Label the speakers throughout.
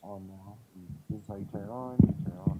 Speaker 1: on now. This is how you turn it on, you turn it off.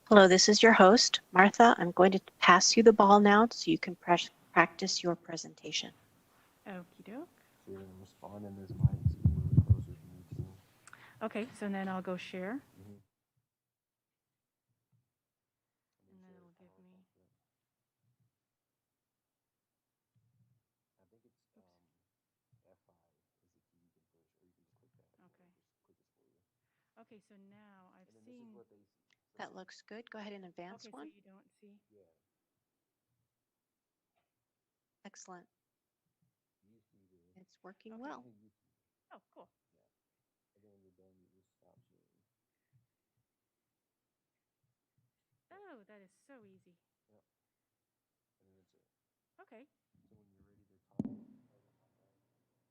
Speaker 2: Hello, this is your host, Martha. I'm going to pass you the ball now so you can practice your presentation.
Speaker 3: Okie doke.
Speaker 1: So you're gonna respond in this mic, so you can move it closer if you need to.
Speaker 3: Okay, so then I'll go share.
Speaker 1: Mm-hmm.
Speaker 3: And then it'll give me.
Speaker 1: I think it's F5 is the key you can push, or you can just click that.
Speaker 3: Okay.
Speaker 1: Just click this for you.
Speaker 3: Okay, so now I've
Speaker 1: And then
Speaker 3: seen.
Speaker 1: this is what they see. So
Speaker 2: That looks good. Go ahead and advance
Speaker 3: Okay, so
Speaker 2: one.
Speaker 3: you don't see.
Speaker 1: yeah,
Speaker 2: Excellent.
Speaker 1: you see this.
Speaker 2: It's working
Speaker 3: Okay.
Speaker 2: well.
Speaker 1: You see this.
Speaker 3: Oh, cool.
Speaker 1: Yeah. And then when you're done, you just stop sharing.
Speaker 3: Oh, that is so easy.
Speaker 1: Yep. And then that's it.
Speaker 3: Okay.
Speaker 1: So when you're ready to talk, right on my phone, you'll just go in.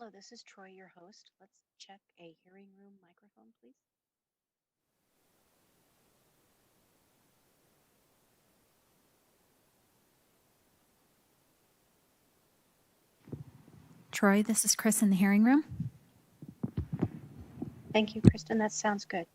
Speaker 2: Hello, this is Troy, your host. Let's check a hearing room microphone, please.
Speaker 4: Troy, this is Chris in the hearing room.
Speaker 2: Thank you, Kristen. That sounds good.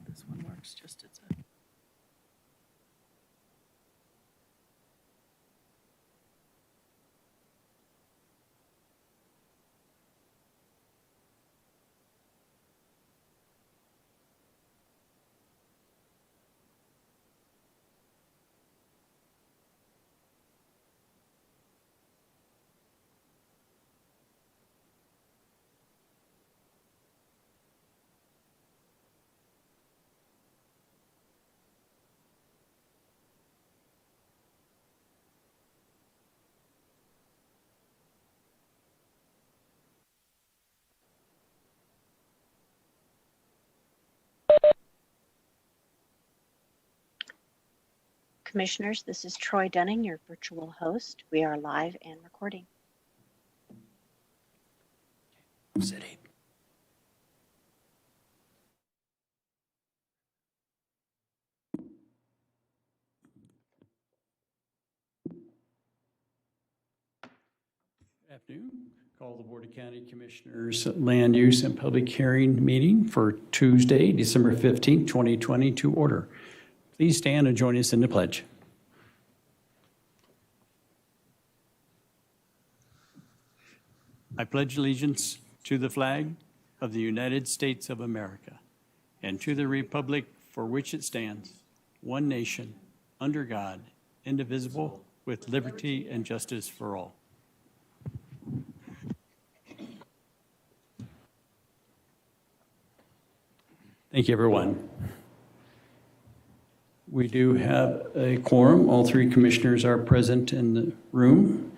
Speaker 5: This one works just as a.
Speaker 2: Commissioners, this is Troy Dunning, your virtual host. We are live and recording.
Speaker 5: City. Afternoon. Call the Board of County Commissioners Land Use and Public Hearing Meeting for Tuesday, December 15th, 2020 to order. Please stand and join us in the pledge. I pledge allegiance to the flag of the United States of America and to the republic for which it stands, one nation, under God, indivisible, with liberty and justice for all. Thank you, everyone. We do have a quorum. All three commissioners are present in the room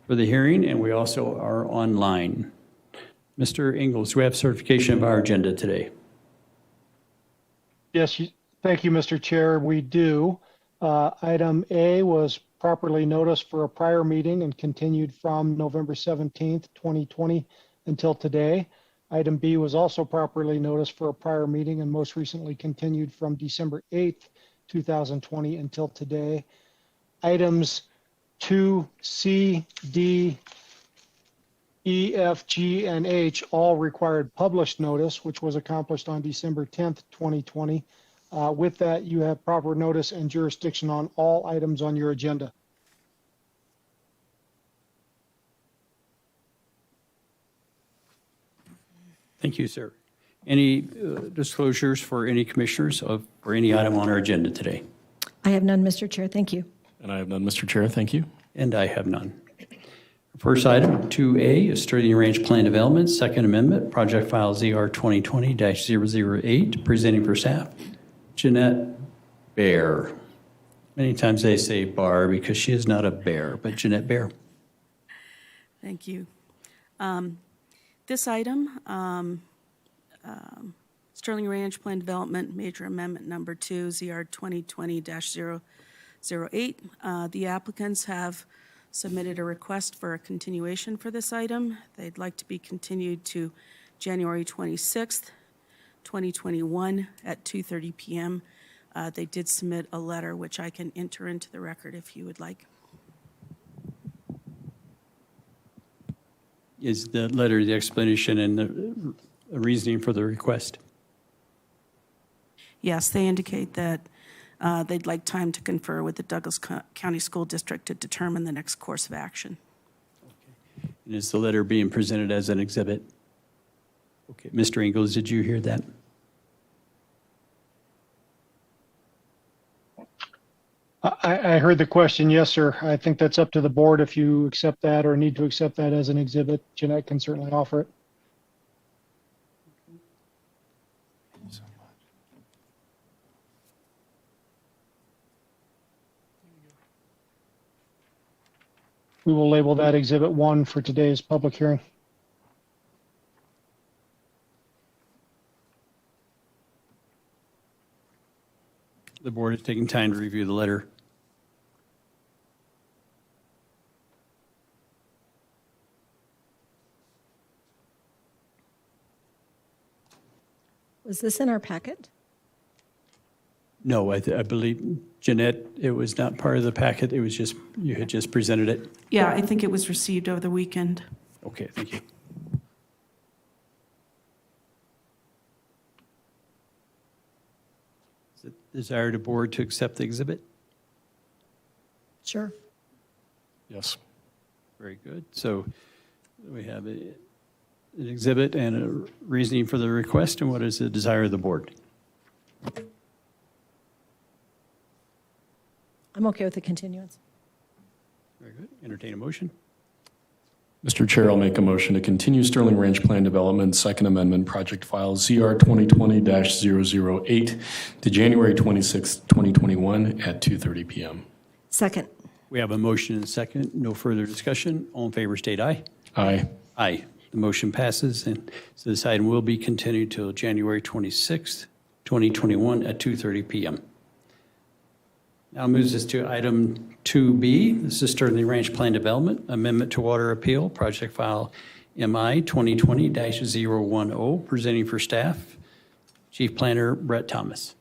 Speaker 5: for the hearing, and we also are online. Mr. Ingles, we have certification of our agenda today.
Speaker 6: Yes, thank you, Mr. Chair. We do. Item A was properly noticed for a prior meeting and continued from November 17th, 2020 until today. Item B was also properly noticed for a prior meeting and most recently continued from December 8th, 2020 until today. Items 2C, D, E, F, G, and H all required published notice, which was accomplished on December 10th, 2020. With that, you have proper notice and jurisdiction on all items on your agenda.
Speaker 5: Thank you, sir. Any disclosures for any commissioners for any item on our agenda today?
Speaker 7: I have none, Mr. Chair. Thank you.
Speaker 8: And I have none, Mr. Chair. Thank you.
Speaker 5: And I have none. First item, 2A, is Sterling Ranch Plan Development, Second Amendment, Project File ZR 2020-008, presenting for staff, Jeanette Bear. Many times they say Bar because she is not a bear, but Jeanette Bear.
Speaker 9: Thank you. This item, Sterling Ranch Plan Development, Major Amendment Number 2, ZR 2020-008. The applicants have submitted a request for a continuation for this item. They'd like to be continued to January 26th, 2021 at 2:30 p.m. They did submit a letter, which I can enter into the record if you would like.
Speaker 5: Is the letter the explanation and the reasoning for the request?
Speaker 9: Yes, they indicate that they'd like time to confer with the Douglas County School District to determine the next course of action.
Speaker 5: Okay. And is the letter being presented as an exhibit? Okay. Mr. Ingles, did you hear that?
Speaker 6: I heard the question. Yes, sir. I think that's up to the board if you accept that or need to accept that as an exhibit. Jeanette can certainly offer it. We will label that Exhibit 1 for today's public hearing.
Speaker 5: The board is taking time to review the letter.
Speaker 7: Was this in our packet?
Speaker 5: No, I believe, Jeanette, it was not part of the packet. It was just, you had just presented it.
Speaker 9: Yeah, I think it was received over the weekend.
Speaker 5: Okay, thank you. Is it desire of the board to accept the exhibit?
Speaker 7: Sure.
Speaker 8: Yes.
Speaker 5: Very good. So we have an exhibit and a reasoning for the request, and what is the desire of the board?
Speaker 7: I'm okay with the continuance.
Speaker 5: Very good. Entertain a motion.
Speaker 8: Mr. Chair, I'll make a motion to continue Sterling Ranch Plan Development, Second Amendment, Project File ZR 2020-008 to January 26, 2021 at 2:30 p.m.
Speaker 7: Second.
Speaker 5: We have a motion and a second. No further discussion. All in favor state aye.
Speaker 8: Aye.
Speaker 5: Aye. The motion passes, and so this item will be continued till January 26th, 2021 at 2:30 p.m. Now moves us to item 2B. This is Sterling Ranch Plan Development, Amendment to Water Appeal, Project File MI 2020-010, presenting for staff, Chief Planner Brett Thomas.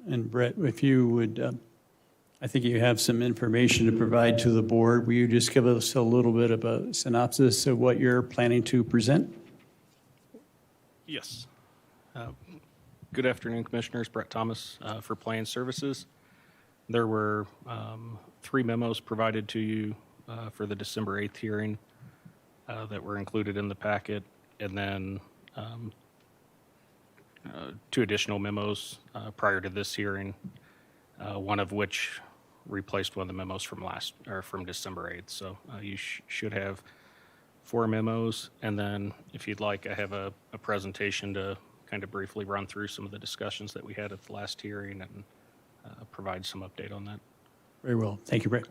Speaker 5: And Brett, if you would, I think you have some information to provide to the board. Will you just give us a little bit of a synopsis of what you're planning to present?
Speaker 10: Yes. Good afternoon, Commissioners. Brett Thomas for Plan Services. There were 3 memos provided to you for the December 8th hearing that were included in the packet, and then 2 additional memos prior to this hearing, one of which replaced one of the memos from December 8th. So you should have 4 memos, and then if you'd like, I have a presentation to kind of briefly run through some of the discussions that we had at the last hearing and provide some update on that.
Speaker 5: Very well. Thank you, Brett.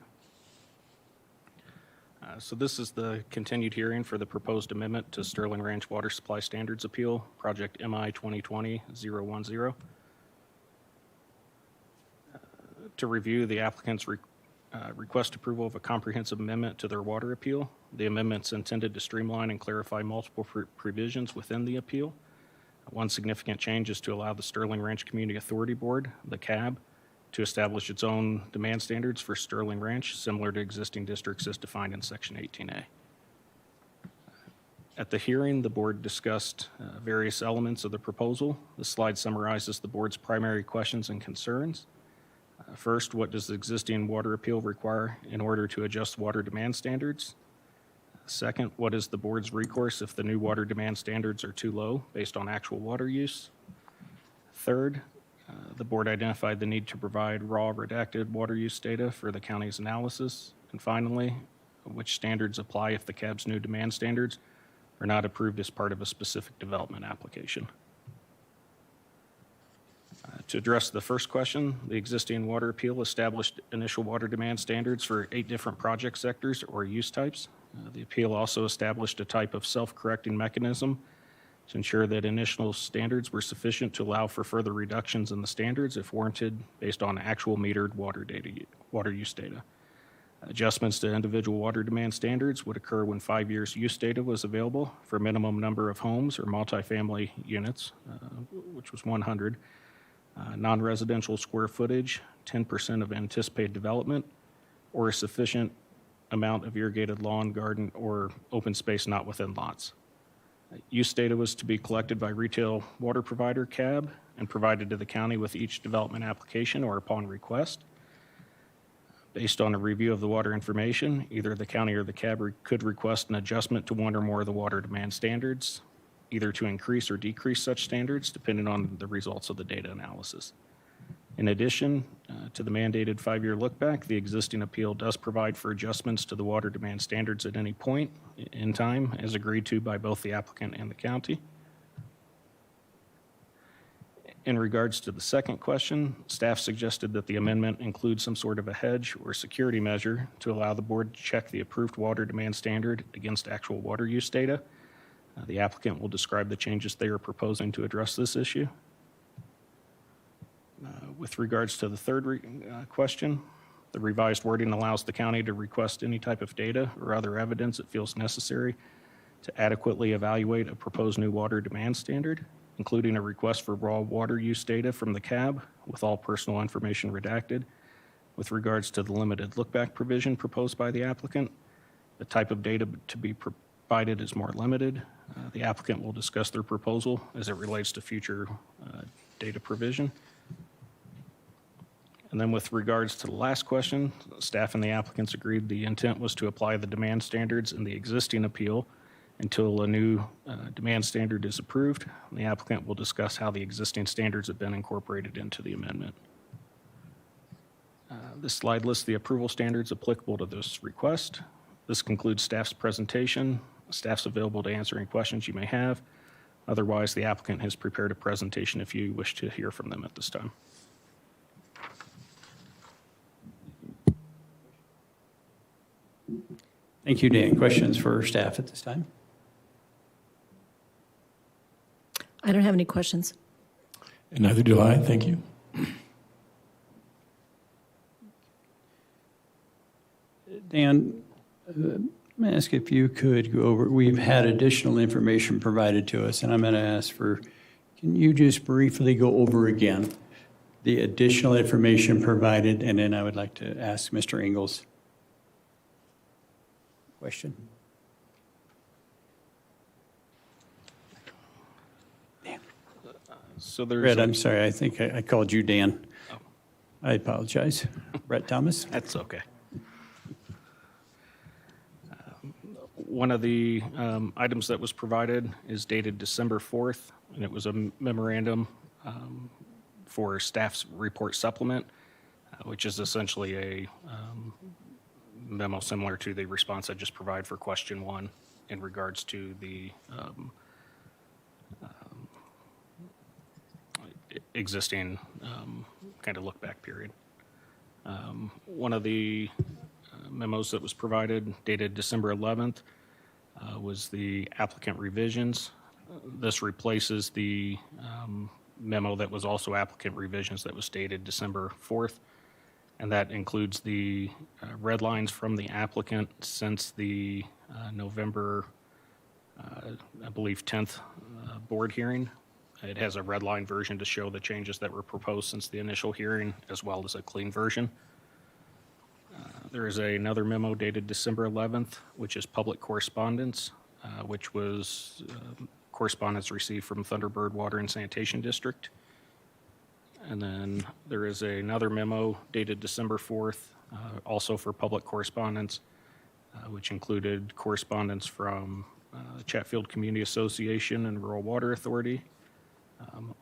Speaker 10: So this is the continued hearing for the proposed amendment to Sterling Ranch Water Supply Standards Appeal, Project MI 2020-010. To review the applicant's request approval of a comprehensive amendment to their water appeal. The amendment's intended to streamline and clarify multiple provisions within the appeal. One significant change is to allow the Sterling Ranch Community Authority Board, the CAB, to establish its own demand standards for Sterling Ranch, similar to existing districts as defined in Section 18A. At the hearing, the board discussed various elements of the proposal. The slide summarizes the board's primary questions and concerns. First, what does the existing water appeal require in order to adjust water demand standards? Second, what is the board's recourse if the new water demand standards are too low based on actual water use? Third, the board identified the need to provide raw redacted water use data for the county's analysis. And finally, which standards apply if the CAB's new demand standards are not approved as part of a specific development application. To address the first question, the existing water appeal established initial water demand standards for 8 different project sectors or use types. The appeal also established a type of self-correcting mechanism to ensure that initial standards were sufficient to allow for further reductions in the standards if warranted based on actual metered water use data. Adjustments to individual water demand standards would occur when 5 years use data was available for a minimum number of homes or multifamily units, which was 100, non-residential square footage, 10% of anticipated development, or a sufficient amount of irrigated lawn, garden, or open space not within lots. Use data was to be collected by retail water provider, CAB, and provided to the county with each development application or upon request. Based on a review of the water information, either the county or the CAB could request an adjustment to one or more of the water demand standards, either to increase or decrease such standards depending on the results of the data analysis. In addition to the mandated 5-year look-back, the existing appeal does provide for adjustments to the water demand standards at any point in time as agreed to by both the applicant and the county. In regards to the second question, staff suggested that the amendment include some sort of a hedge or security measure to allow the board to check the approved water demand standard against actual water use data. The applicant will describe the changes they are proposing to address this issue. With regards to the third question, the revised wording allows the county to request any type of data or other evidence it feels necessary to adequately evaluate a proposed new water demand standard, including a request for raw water use data from the CAB with all personal information redacted. With regards to the limited look-back provision proposed by the applicant, the type of data to be provided is more limited. The applicant will discuss their proposal as it relates to future data provision. And then with regards to the last question, staff and the applicants agreed the intent was to apply the demand standards in the existing appeal until a new demand standard is approved. The applicant will discuss how the existing standards have been incorporated into the amendment. This slide lists the approval standards applicable to this request. This concludes staff's presentation. Staff's available to answer any questions you may have. Otherwise, the applicant has prepared a presentation if you wish to hear from them at this time.
Speaker 5: Thank you, Dan. Questions for staff at this time?
Speaker 7: I don't have any questions.
Speaker 8: And neither do I. Thank you.
Speaker 5: Dan, let me ask if you could go over, we've had additional information provided to us, and I'm going to ask for, can you just briefly go over again the additional information provided, and then I would like to ask Mr. Ingalls a question.
Speaker 10: So there's.
Speaker 5: Brett,
Speaker 10: a-
Speaker 5: I'm sorry, I think I called you Dan.
Speaker 10: Oh.
Speaker 5: I apologize. Brett Thomas?
Speaker 10: That's okay. One of the items that was provided is dated December 4th, and it was a memorandum for staff's report supplement, which is essentially a memo similar to the response I just provided for question 1 in regards to the existing kind of look-back period. One of the memos that was provided dated December 11th was the applicant revisions. This replaces the memo that was also applicant revisions that was dated December 4th, and that includes the red lines from the applicant since the November, I believe, 10th board hearing. It has a red line version to show the changes that were proposed since the initial hearing, as well as a clean version. There is another memo dated December 11th, which is public correspondence, which was correspondence received from Thunderbird Water and Sanitation District. And then there is another memo dated December 4th, also for public correspondence, which included correspondence from the Chatfield Community Association and Rural Water Authority,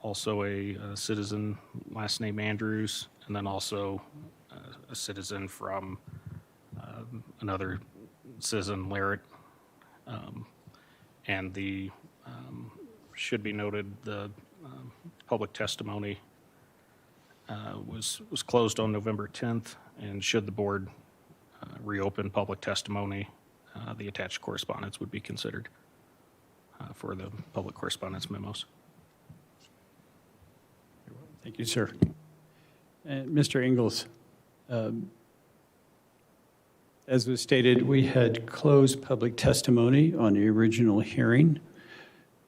Speaker 10: also a citizen, last name Andrews, and then also a citizen from another citizen, Larrett. And the, should be noted, the public testimony was closed on November 10th, and should the board reopen public testimony, the attached correspondence would be considered for the public correspondence memos.
Speaker 5: Thank you, sir. And Mr. Ingles, as was stated, we had closed public testimony on the original hearing.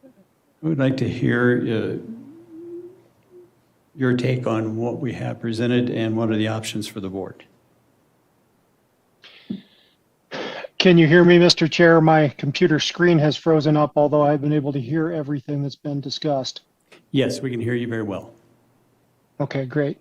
Speaker 5: I would like to hear your take on what we have presented and what are the options for the board.
Speaker 6: Can you hear me, Mr. Chair? My computer screen has frozen up, although I've been able to hear everything that's been discussed.
Speaker 5: Yes, we can hear you very well.
Speaker 6: Okay, great.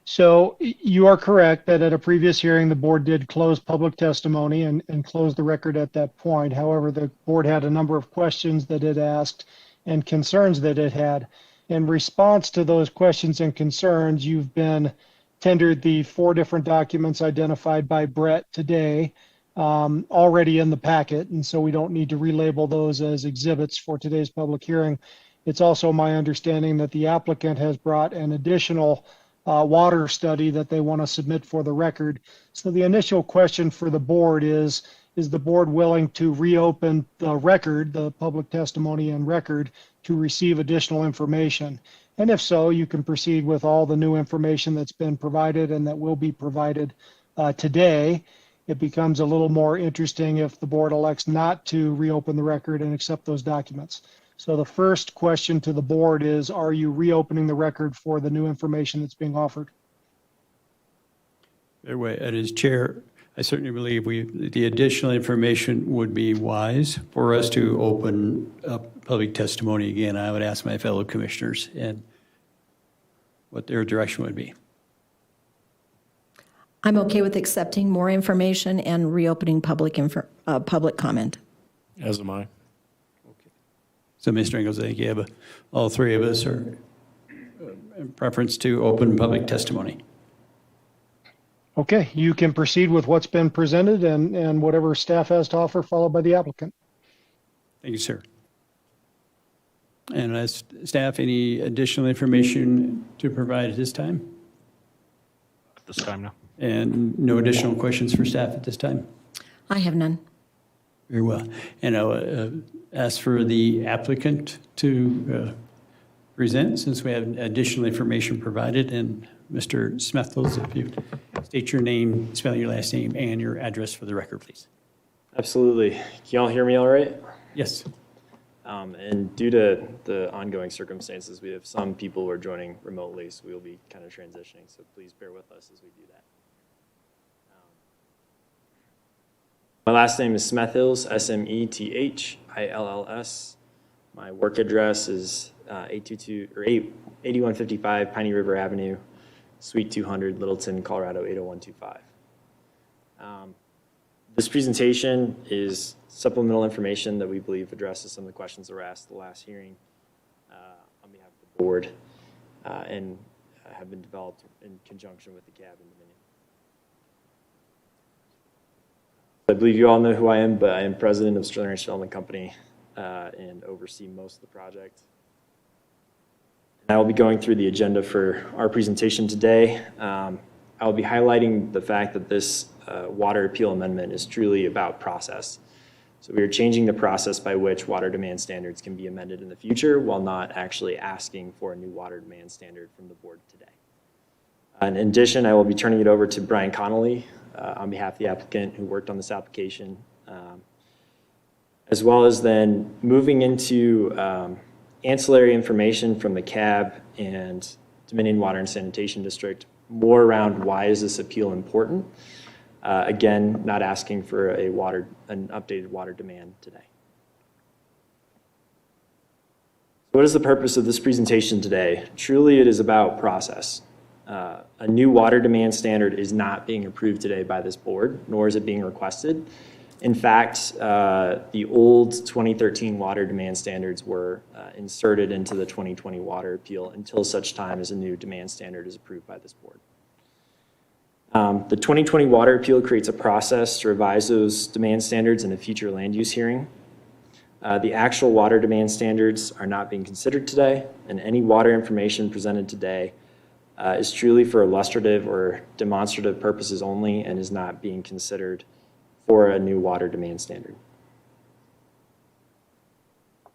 Speaker 6: So you are correct that at a previous hearing, the board did close public testimony and close the record at that point. However, the board had a number of questions that it asked and concerns that it had. In response to those questions and concerns, you've been tendered the 4 different documents identified by Brett today already in the packet, and so we don't need to relabel those as exhibits for today's public hearing. It's also my understanding that the applicant has brought an additional water study that they want to submit for the record. So the initial question for the board is the board willing to reopen the record, the public testimony and record, to receive additional information? And if so, you can proceed with all the new information that's been provided and that will be provided today. It becomes a little more interesting if the board elects not to reopen the record and accept those documents. So the first question to the board is, are you reopening the record for the new information that's being offered?
Speaker 5: As chair, I certainly believe the additional information would be wise for us to open up public testimony again. I would ask my fellow commissioners and what their direction would be.
Speaker 7: I'm okay with accepting more information and reopening public comment.
Speaker 8: As am I.
Speaker 5: So, Mr. Ingles, I think you have all 3 of us are in preference to open public testimony.
Speaker 6: Okay, you can proceed with what's been presented and whatever staff has to offer, followed by the applicant.
Speaker 5: Thank you, sir. And as staff, any additional information to provide at this time?
Speaker 10: At this time, no.
Speaker 5: And no additional questions for staff at this time?
Speaker 7: I have none.
Speaker 5: Very well. And I'll ask for the applicant to present, since we have additional information provided. And Mr. Smethels, if you state your name, spell your last name, and your address for the record, please.
Speaker 11: Absolutely. Can y'all hear me all right?
Speaker 5: Yes.
Speaker 11: And due to the ongoing circumstances, we have some people who are joining remotely, so we'll be kind of transitioning. So please bear with us as we do that. My last name is Smethills, Smethills. My work address is 8155 Piney River Avenue, Suite 200, Littleton, Colorado 80125. This presentation is supplemental information that we believe addresses some of the questions that were asked at the last hearing on behalf of the board and have been developed in conjunction with the CAB and Dominion. I believe you all know who I am, but I am president of Sterling Ranch Development Company and oversee most of the project. I will be going through the agenda for our presentation today. I will be highlighting the fact that this water appeal amendment is truly about process. So we are changing the process by which water demand standards can be amended in the future while not actually asking for a new water demand standard from the board today. In addition, I will be turning it over to Brian Connolly on behalf of the applicant who worked on this application, as well as then moving into ancillary information from the CAB and Dominion Water and Sanitation District, more around why is this appeal important. Again, not asking for an updated water demand today. What is the purpose of this presentation today? Truly, it is about process. A new water demand standard is not being approved today by this board, nor is it being requested. In fact, the old 2013 water demand standards were inserted into the 2020 water appeal until such time as a new demand standard is approved by this board. The 2020 water appeal creates a process to revise those demand standards in a future land use hearing. The actual water demand standards are not being considered today, and any water information presented today is truly for illustrative or demonstrative purposes only and is not being considered for a new water demand standard.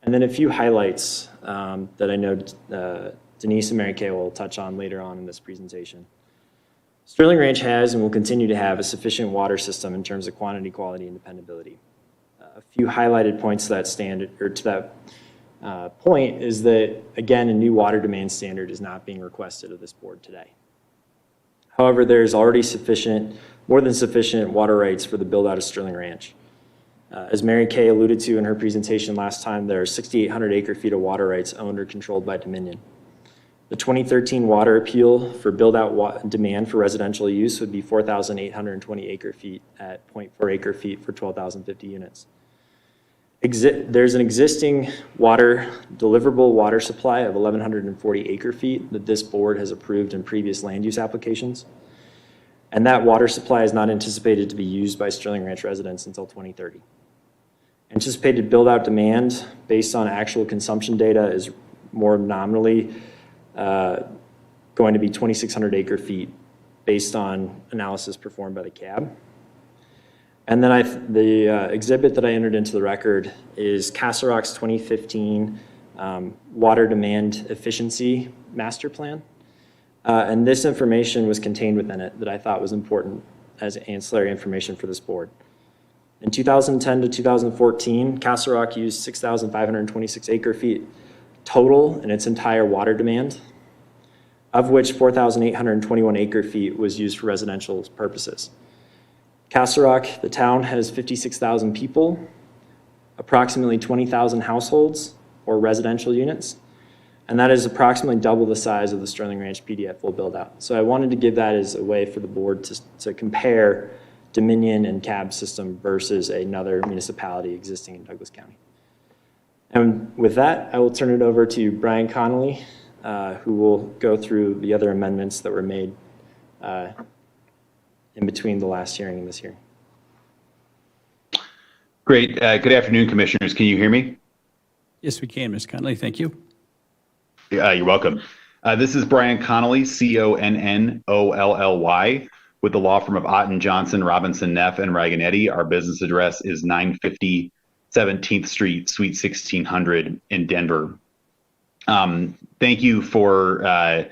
Speaker 11: And then a few highlights that I know Denise and Mary Kay will touch on later on in this presentation. Sterling Ranch has and will continue to have a sufficient water system in terms of quantity, quality, and dependability. A few highlighted points to that standard, or to that point, is that, again, a new water demand standard is not being requested of this board today. However, there is already more than sufficient water rights for the build-out of Sterling Ranch. As Mary Kay alluded to in her presentation last time, there are 6,800 acre-feet of water rights owned or controlled by Dominion. The 2013 water appeal for build-out demand for residential use would be 4,820 acre-feet at 0.4 acre-feet for 12,050 units. There's an existing deliverable water supply of 1,140 acre-feet that this board has approved in previous land use applications. And that water supply is not anticipated to be used by Sterling Ranch residents until 2030. Anticipated build-out demand based on actual consumption data is more nominally going to be 2,600 acre-feet based on analysis performed by the CAB. And then the exhibit that I entered into the record is Castle Rock's 2015 Water Demand Efficiency Master Plan. And this information was contained within it that I thought was important as ancillary information for this board. In 2010 to 2014, Castle Rock used 6,526 acre-feet total in its entire water demand, of which 4,821 acre-feet was used for residential purposes. Castle Rock, the town, has 56,000 people, approximately 20,000 households or residential units, and that is approximately double the size of the Sterling Ranch PD at full build-out. So I wanted to give that as a way for the board to compare Dominion and CAB system versus another municipality existing in Douglas County. And with that, I will turn it over to Brian Connolly, who will go through the other amendments that were made in between the last hearing and this hearing.
Speaker 12: Great. Good afternoon, Commissioners. Can you hear me?
Speaker 5: Yes, we can, Ms. Connolly. Thank you.
Speaker 12: You're welcome. This is Brian Connolly, Connolly, with the law firm of Otten, Johnson, Robinson, Neff, and Raganetti. Our business address is 950 17th Street, Suite 1600 in Denver. Thank you for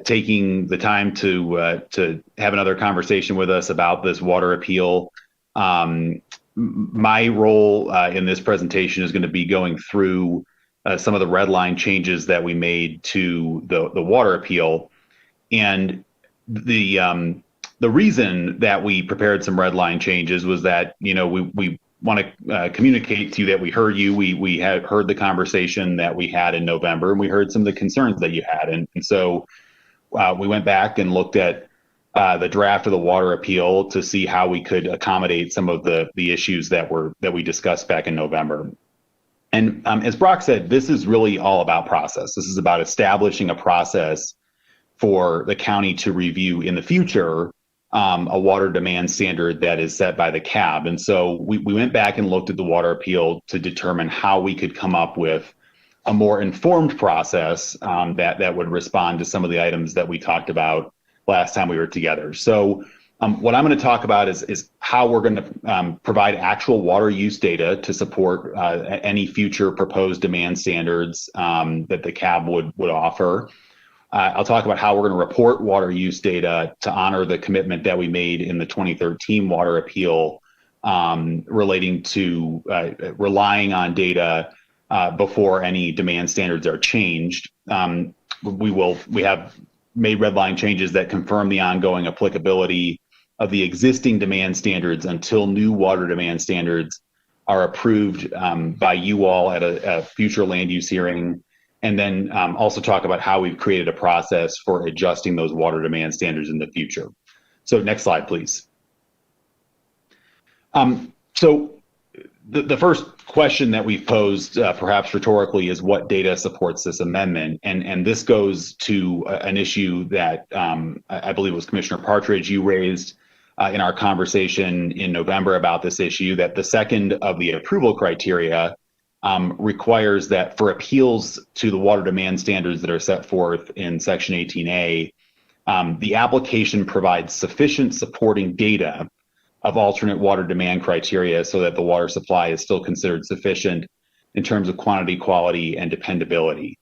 Speaker 12: taking the time to have another conversation with us about this water appeal. My role in this presentation is going to be going through some of the red line changes that we made to the water appeal. And the reason that we prepared some red line changes was that, we want to communicate to you that we heard you. We had heard the conversation that we had in November, and we heard some of the concerns that you had. And so we went back and looked at the draft of the water appeal to see how we could accommodate some of the issues that we discussed back in November. And as Brock said, this is really all about process. This is about establishing a process for the county to review in the future a water demand standard that is set by the CAB. And so we went back and looked at the water appeal to determine how we could come up with a more informed process that would respond to some of the items that we talked about last time we were together. So what I'm going to talk about is how we're going to provide actual water use data to support any future proposed demand standards that the CAB would offer. I'll talk about how we're going to report water use data to honor the commitment that we made in the 2013 water appeal relating to relying on data before any demand standards are changed. We have made red line changes that confirm the ongoing applicability of the existing demand standards until new water demand standards are approved by you all at a future land use hearing. And then also talk about how we've created a process for adjusting those water demand standards in the future. So next slide, please. So the first question that we've posed, perhaps rhetorically, is what data supports this amendment? And this goes to an issue that I believe it was Commissioner Partridge you raised in our conversation in November about this issue, that the second of the approval criteria requires that for appeals to the water demand standards that are set forth in Section 18A, the application provides sufficient supporting data of alternate water demand criteria so that the water supply is still considered sufficient in terms of quantity, quality, and dependability.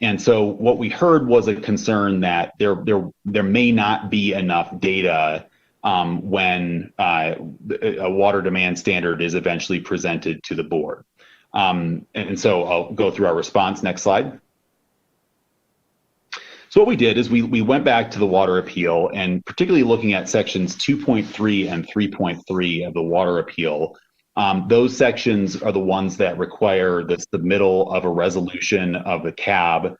Speaker 12: And so what we heard was a concern that there may not be enough data when a water demand standard is eventually presented to the board. And so I'll go through our response. Next slide. So what we did is we went back to the water appeal, and particularly looking at sections 2.3 and 3.3 of the water appeal, those sections are the ones that require the submittal of a resolution of the CAB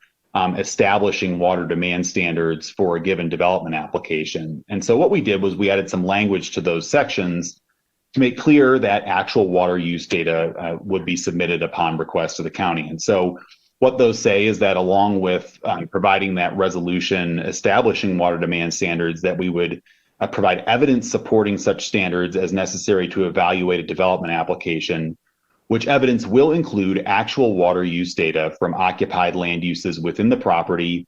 Speaker 12: establishing water demand standards for a given development application. And so what we did was we added some language to those sections to make clear that actual water use data would be submitted upon request to the county. And so what those say is that along with providing that resolution establishing water demand standards, that we would provide evidence supporting such standards as necessary to evaluate a development application, which evidence will include actual water use data from occupied land uses within the property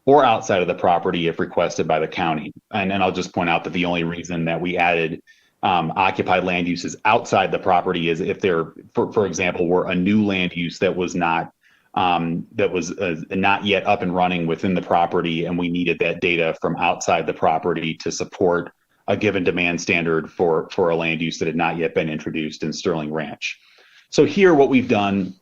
Speaker 12: or outside of the property if requested by the county. And I'll just point out that the only reason that we added occupied land uses outside the property is if there, for example, were a new land use that was not yet up and running within the property, and we needed that data from outside the property to support a given demand standard for a land use that had not yet been introduced in Sterling Ranch. So here what we've done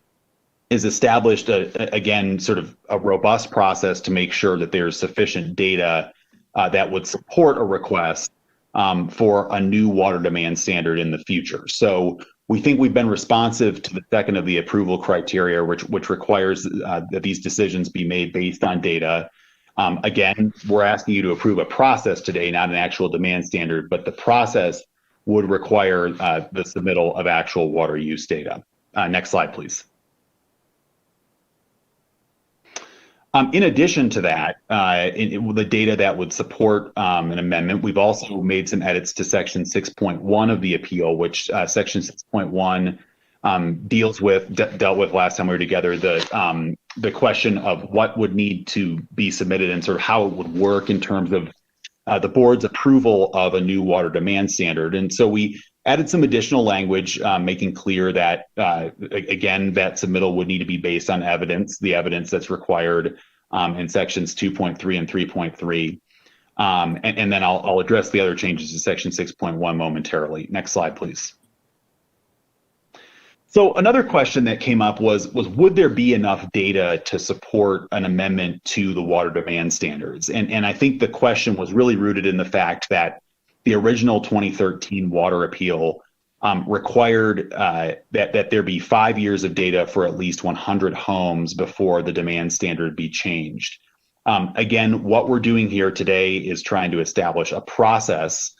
Speaker 12: is established, again, sort of a robust process to make sure that there's sufficient data that would support a request for a new water demand standard in the future. So we think we've been responsive to the second of the approval criteria, which requires that these decisions be made based on data. Again, we're asking you to approve a process today, not an actual demand standard, but the process would require the submittal of actual water use data. Next slide, please. In addition to that, the data that would support an amendment, we've also made some edits to Section 6.1 of the appeal, which Section 6.1 dealt with last time we were together, the question of what would need to be submitted and sort of how it would work in terms of the board's approval of a new water demand standard. And so we added some additional language, making clear that, again, that submittal would need to be based on evidence, the evidence that's required in sections 2.3 and 3.3. And then I'll address the other changes to section 6.1 momentarily. Next slide, please. So another question that came up was would there be enough data to support an amendment to the water demand standards? And I think the question was really rooted in the fact that the original 2013 water appeal required that there be 5 years of data for at least 100 homes before the demand standard be changed. Again, what we're doing here today is trying to establish a process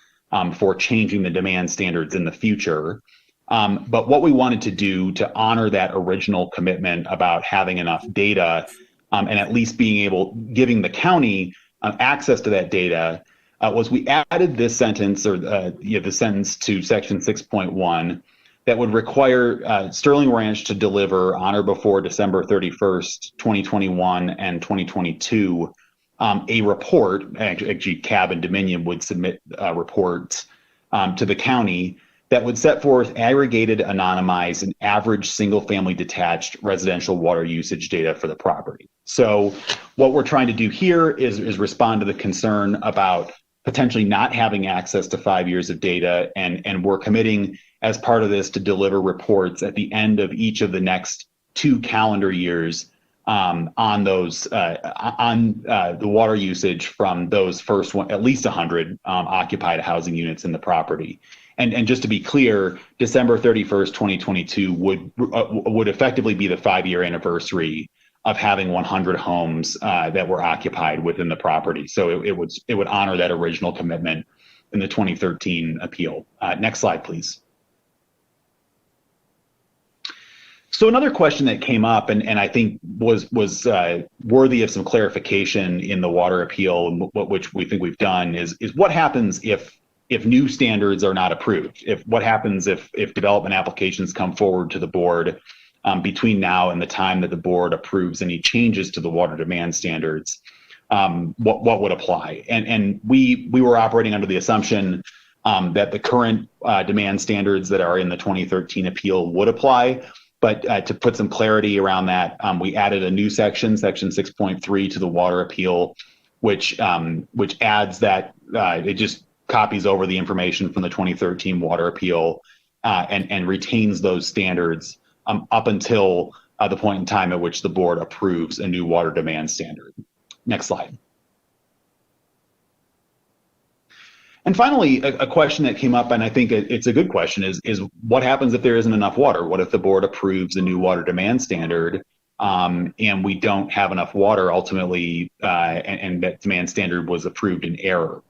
Speaker 12: for changing the demand standards in the future. But what we wanted to do to honor that original commitment about having enough data and at least giving the county access to that data was we added this sentence or the sentence to section 6.1 that would require Sterling Ranch to deliver on or before December 31st, 2021 and 2022 a report. Actually, CAB and Dominion would submit reports to the county that would set forth aggregated, anonymized, and average single-family detached residential water usage data for the property. So what we're trying to do here is respond to the concern about potentially not having access to 5 years of data, and we're committing as part of this to deliver reports at the end of each of the next 2 calendar years on those the water usage from those first one, at least 100 occupied housing units in the property. And just to be clear, December 31st, 2022 would effectively be the 5-year anniversary of having 100 homes that were occupied within the property. So it would honor that original commitment in the 2013 appeal. Next slide, please. So another question that came up and I think was worthy of some clarification in the water appeal, which we think we've done, is what happens if new standards are not approved? What happens if development applications come forward to the board between now and the time that the board approves any changes to the water demand standards? What would apply? And we were operating under the assumption that the current demand standards that are in the 2013 appeal would apply. But to put some clarity around that, we added a new section 6.3 to the water appeal, which adds that it just copies over the information from the 2013 water appeal and retains those standards up until the point in time at which the board approves a new water demand standard. Next slide. And finally, a question that came up, and I think it's a good question, is what happens if there isn't enough water? What if the board approves a new water demand standard and we don't have enough water ultimately, and that demand standard was approved in error?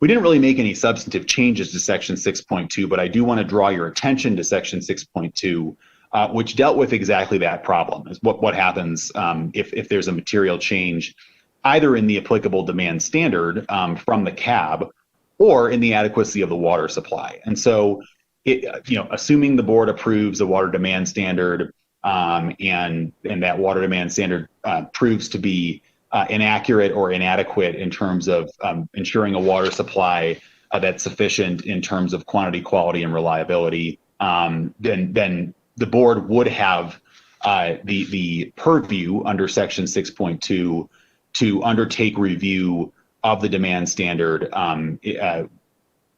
Speaker 12: We didn't really make any substantive changes to section 6.2, but I do want to draw your attention to section 6.2, which dealt with exactly that problem. Is what happens if there's a material change, either in the applicable demand standard from the CAB or in the adequacy of the water supply. And so, assuming the board approves a water demand standard and that water demand standard proves to be inaccurate or inadequate in terms of ensuring a water supply that's sufficient in terms of quantity, quality, and reliability, then the board would have the purview under section 6.2 to undertake review of the demand standard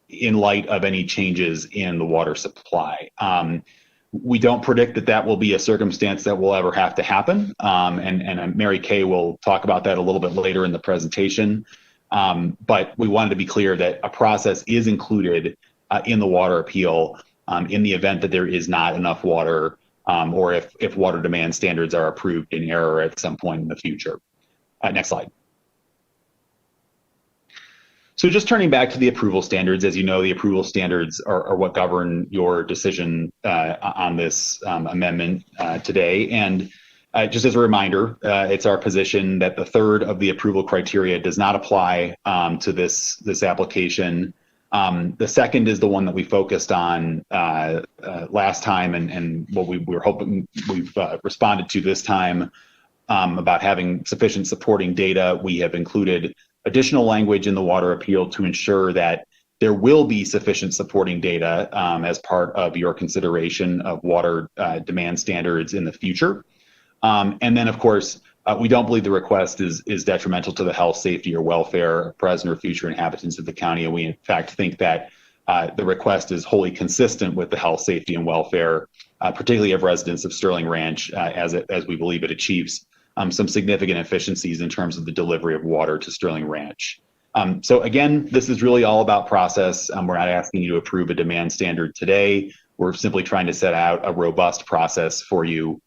Speaker 12: in light of any changes in the water supply. We don't predict that will be a circumstance that will ever have to happen. And Mary Kay will talk about that a little bit later in the presentation. But we wanted to be clear that a process is included in the water appeal in the event that there is not enough water or if water demand standards are approved in error at some point in the future. Next slide. So just turning back to the approval standards, as you know, the approval standards are what govern your decision on this amendment today. And just as a reminder, it's our position that the third of the approval criteria does not apply to this application. The second is the one that we focused on last time and what we were hoping we've responded to this time about having sufficient supporting data. We have included additional language in the water appeal to ensure that there will be sufficient supporting data as part of your consideration of water demand standards in the future. And then, of course, we don't believe the request is detrimental to the health, safety, or welfare of present or future inhabitants of the county. And we, in fact, think that the request is wholly consistent with the health, safety, and welfare, particularly of residents of Sterling Ranch, as we believe it achieves some significant efficiencies in terms of the delivery of water to Sterling Ranch. So again, this is really all about process. We're not asking you to approve a demand standard today. We're simply trying to set out a robust process for you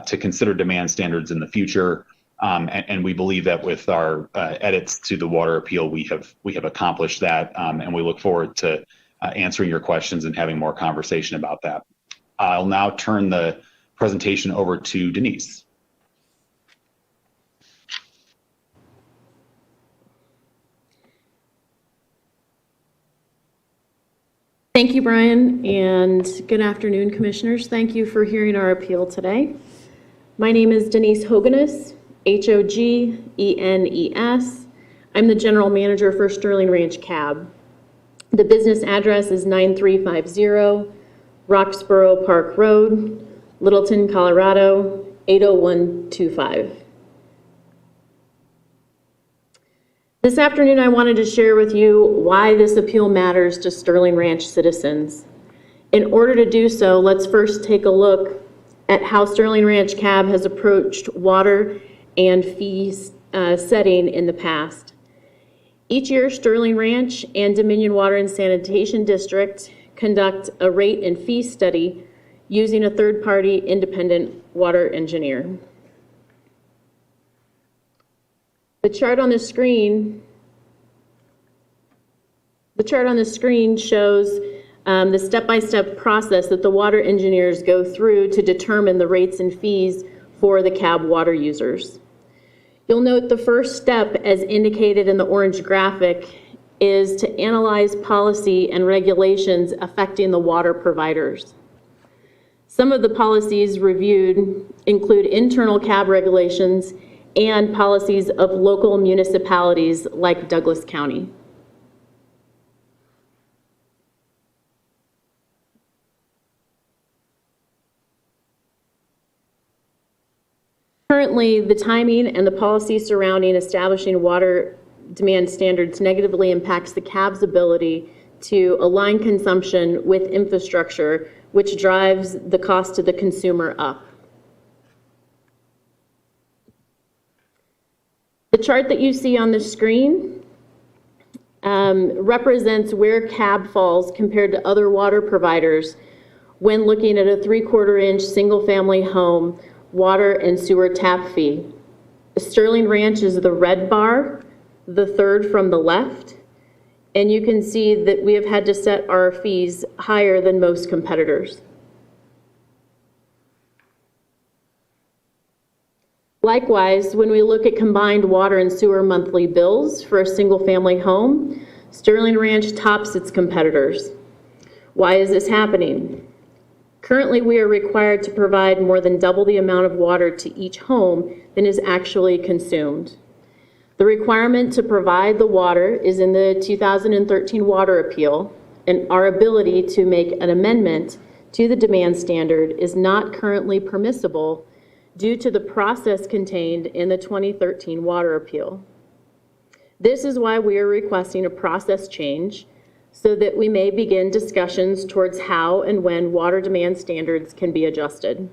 Speaker 12: to consider demand standards in the future. And we believe that with our edits to the water appeal, we have accomplished that, and we look forward to answering your questions and having more conversation about that. I'll now turn the presentation over to Denise.
Speaker 13: Thank you, Brian, and good afternoon, Commissioners. Thank you for hearing our appeal today. My name is Denise Hogenes, Hogenes. I'm the General Manager for Sterling Ranch Cab. The business address is 9350 Roxboro Park Road, Littleton, Colorado, 80125. This afternoon, I wanted to share with you why this appeal matters to Sterling Ranch citizens. In order to do so, let's first take a look at how Sterling Ranch Cab has approached water and fee setting in the past. Each year, Sterling Ranch and Dominion Water and Sanitation District conduct a rate and fee study using a third-party independent water engineer. The chart on the screen shows the step-by-step process that the water engineers go through to determine the rates and fees for the cab water users. You'll note the first step, as indicated in the orange graphic, is to analyze policy and regulations affecting the water providers. Some of the policies reviewed include internal cab regulations and policies of local municipalities like Douglas County. Currently, the timing and the policy surrounding establishing water demand standards negatively impacts the cab's ability to align consumption with infrastructure, which drives the cost to the consumer up. The chart that you see on the screen represents where cab falls compared to other water providers when looking at a 3/4-inch single-family home water and sewer tap fee. Sterling Ranch is the red bar, the third from the left, and you can see that we have had to set our fees higher than most competitors. Likewise, when we look at combined water and sewer monthly bills for a single-family home, Sterling Ranch tops its competitors. Why is this happening? Currently, we are required to provide more than double the amount of water to each home than is actually consumed. The requirement to provide the water is in the 2013 water appeal, and our ability to make an amendment to the demand standard is not currently permissible due to the process contained in the 2013 water appeal. This is why we are requesting a process change so that we may begin discussions towards how and when water demand standards can be adjusted.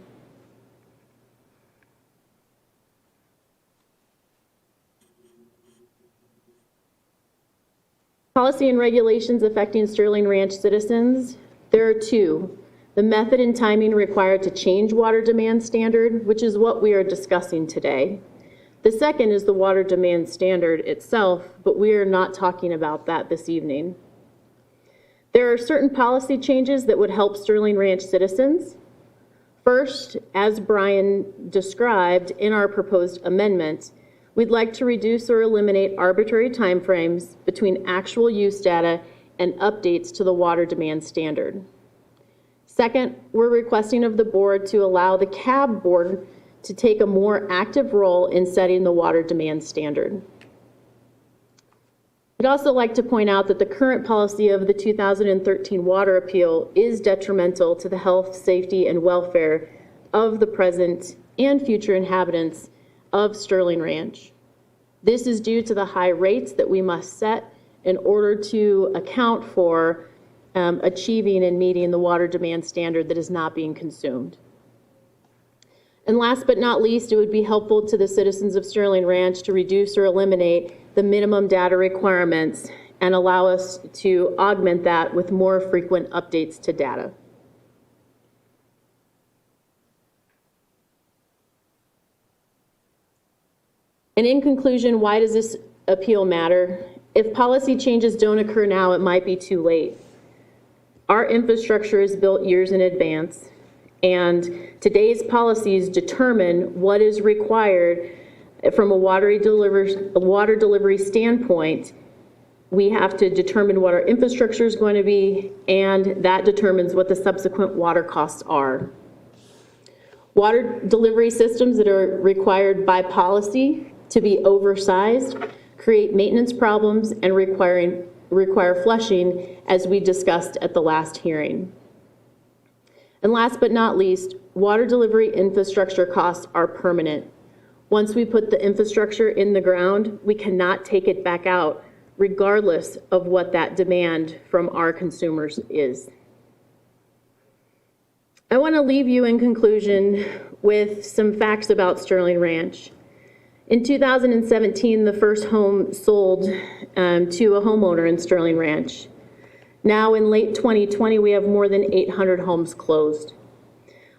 Speaker 13: Policy and regulations affecting Sterling Ranch citizens, there are two. The method and timing required to change water demand standard, which is what we are discussing today. The second is the water demand standard itself, but we are not talking about that this evening. There are certain policy changes that would help Sterling Ranch citizens. First, as Brian described in our proposed amendment, we'd like to reduce or eliminate arbitrary timeframes between actual use data and updates to the water demand standard. Second, we're requesting of the board to allow the cab board to take a more active role in setting the water demand standard. I'd also like to point out that the current policy of the 2013 water appeal is detrimental to the health, safety, and welfare of the present and future inhabitants of Sterling Ranch. This is due to the high rates that we must set in order to account for achieving and meeting the water demand standard that is not being consumed. And last but not least, it would be helpful to the citizens of Sterling Ranch to reduce or eliminate the minimum data requirements and allow us to augment that with more frequent updates to data. And in conclusion, why does this appeal matter? If policy changes don't occur now, it might be too late. Our infrastructure is built years in advance, and today's policies determine what is required from a water delivery standpoint. We have to determine what our infrastructure is going to be, and that determines what the subsequent water costs are. Water delivery systems that are required by policy to be oversized create maintenance problems and require flushing, as we discussed at the last hearing. And last but not least, water delivery infrastructure costs are permanent. Once we put the infrastructure in the ground, we cannot take it back out, regardless of what that demand from our consumers is. I want to leave you in conclusion with some facts about Sterling Ranch. In 2017, the first home sold to a homeowner in Sterling Ranch. Now in late 2020, we have more than 800 homes closed.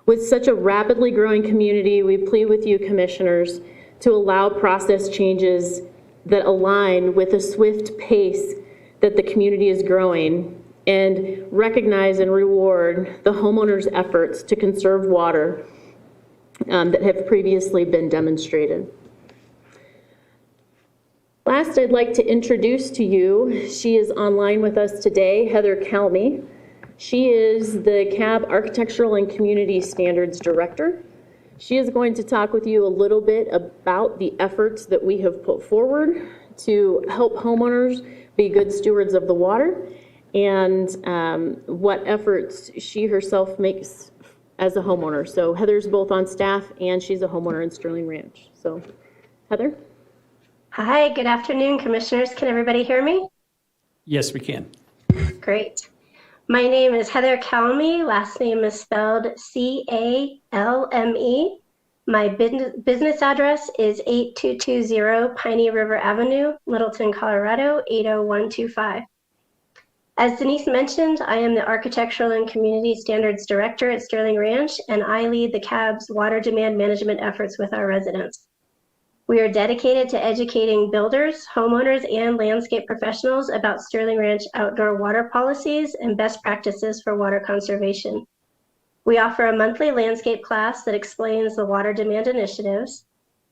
Speaker 13: With such a rapidly growing community, we plead with you, commissioners, to allow process changes that align with the swift pace that the community is growing, and recognize and reward the homeowners' efforts to conserve water that have previously been demonstrated. Last, I'd like to introduce to you, she is online with us today, Heather Calmy. She is the CAB Architectural and Community Standards Director. She is going to talk with you a little bit about the efforts that we have put forward to help homeowners be good stewards of the water, and what efforts she herself makes as a homeowner. So Heather's both on staff and she's a homeowner in Sterling Ranch. So Heather.
Speaker 14: Hi, good afternoon, commissioners. Can everybody hear me?
Speaker 5: Yes, we can.
Speaker 14: Great. My name is Heather Calmy. Last name is spelled C-A-L-M-E. My business address is 8220 Piney River Avenue, Littleton, Colorado, 80125. As Denise mentioned, I am the Architectural and Community Standards Director at Sterling Ranch, and I lead the CAB's water demand management efforts with our residents. We are dedicated to educating builders, homeowners, and landscape professionals about Sterling Ranch outdoor water policies and best practices for water conservation. We offer a monthly landscape class that explains the water demand initiatives.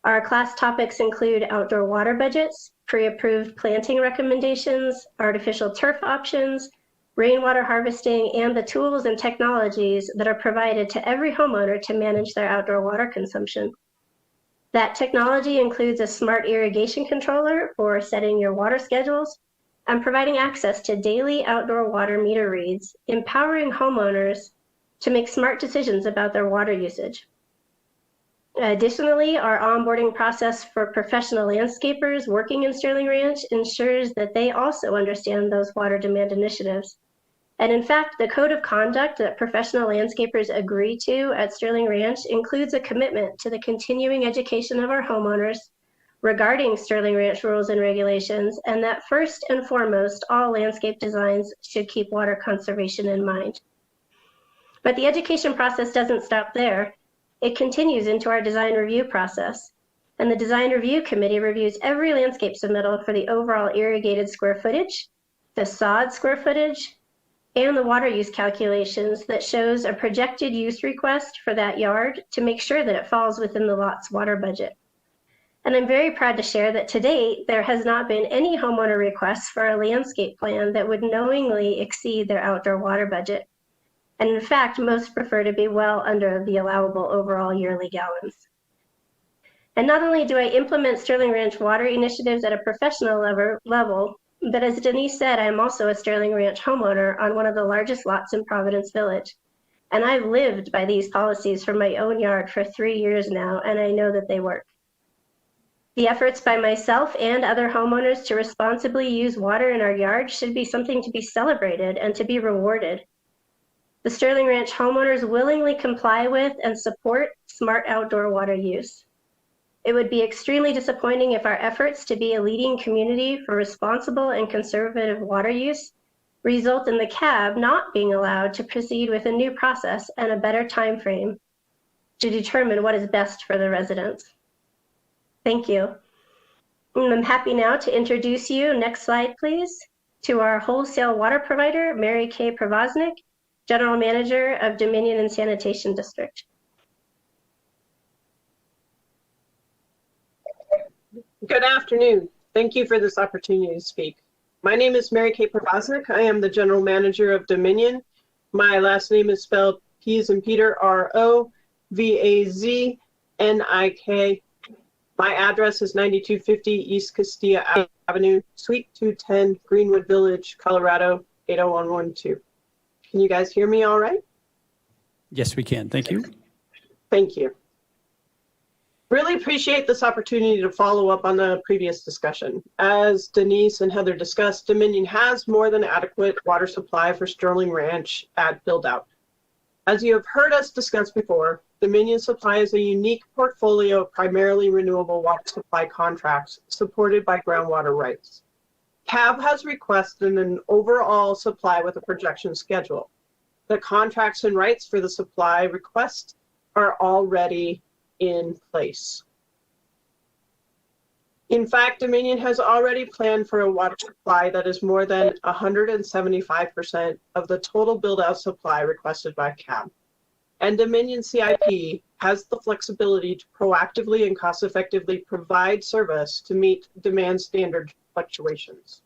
Speaker 14: Our class topics include outdoor water budgets, pre-approved planting recommendations, artificial turf options, rainwater harvesting, and the tools and technologies that are provided to every homeowner to manage their outdoor water consumption. That technology includes a smart irrigation controller for setting your water schedules and providing access to daily outdoor water meter reads, empowering homeowners to make smart decisions about their water usage. Additionally, our onboarding process for professional landscapers working in Sterling Ranch ensures that they also understand those water demand initiatives. And in fact, the code of conduct that professional landscapers agree to at Sterling Ranch includes a commitment to the continuing education of our homeowners regarding Sterling Ranch rules and regulations, and that first and foremost, all landscape designs should keep water conservation in mind. But the education process doesn't stop there. It continues into our design review process. And the design review committee reviews every landscape submittal for the overall irrigated square footage, the sod square footage, and the water use calculations that shows a projected use request for that yard to make sure that it falls within the lot's water budget. And I'm very proud to share that to date, there has not been any homeowner requests for a landscape plan that would knowingly exceed their outdoor water budget. And in fact, most prefer to be well under the allowable overall yearly gallons. And not only do I implement Sterling Ranch water initiatives at a professional level, but as Denise said, I'm also a Sterling Ranch homeowner on one of the largest lots in Providence Village. And I've lived by these policies from my own yard for 3 years now, and I know that they work. The efforts by myself and other homeowners to responsibly use water in our yard should be something to be celebrated and to be rewarded. The Sterling Ranch homeowners willingly comply with and support smart outdoor water use. It would be extremely disappointing if our efforts to be a leading community for responsible and conservative water use result in the CAB not being allowed to proceed with a new process and a better time frame to determine what is best for the residents. Thank you. And I'm happy now to introduce you, next slide please, to our wholesale water provider, Mary Kay Pravosnik, General Manager of Dominion and Sanitation District.
Speaker 15: Good afternoon. Thank you for this opportunity to speak. My name is Mary Kay Pravosnik. I am the General Manager of Dominion. My last name is spelled P as in Peter, R-O-V-A-Z-N-I-K. My address is 9250 East Castilla Avenue, Suite 210, Greenwood Village, Colorado, 80112. Can you guys hear me all right?
Speaker 5: Yes, we can. Thank you.
Speaker 15: Thank you. Really appreciate this opportunity to follow up on the previous discussion. As Denise and Heather discussed, Dominion has more than adequate water supply for Sterling Ranch at build-out. As you have heard us discuss before, Dominion supplies a unique portfolio of primarily renewable water supply contracts supported by groundwater rights. CAB has requested an overall supply with a projection schedule. The contracts and rights for the supply request are already in place. In fact, Dominion has already planned for a water supply that is more than 175% of the total build-out supply requested by CAB. And Dominion CIP has the flexibility to proactively and cost-effectively provide service to meet demand standard fluctuations.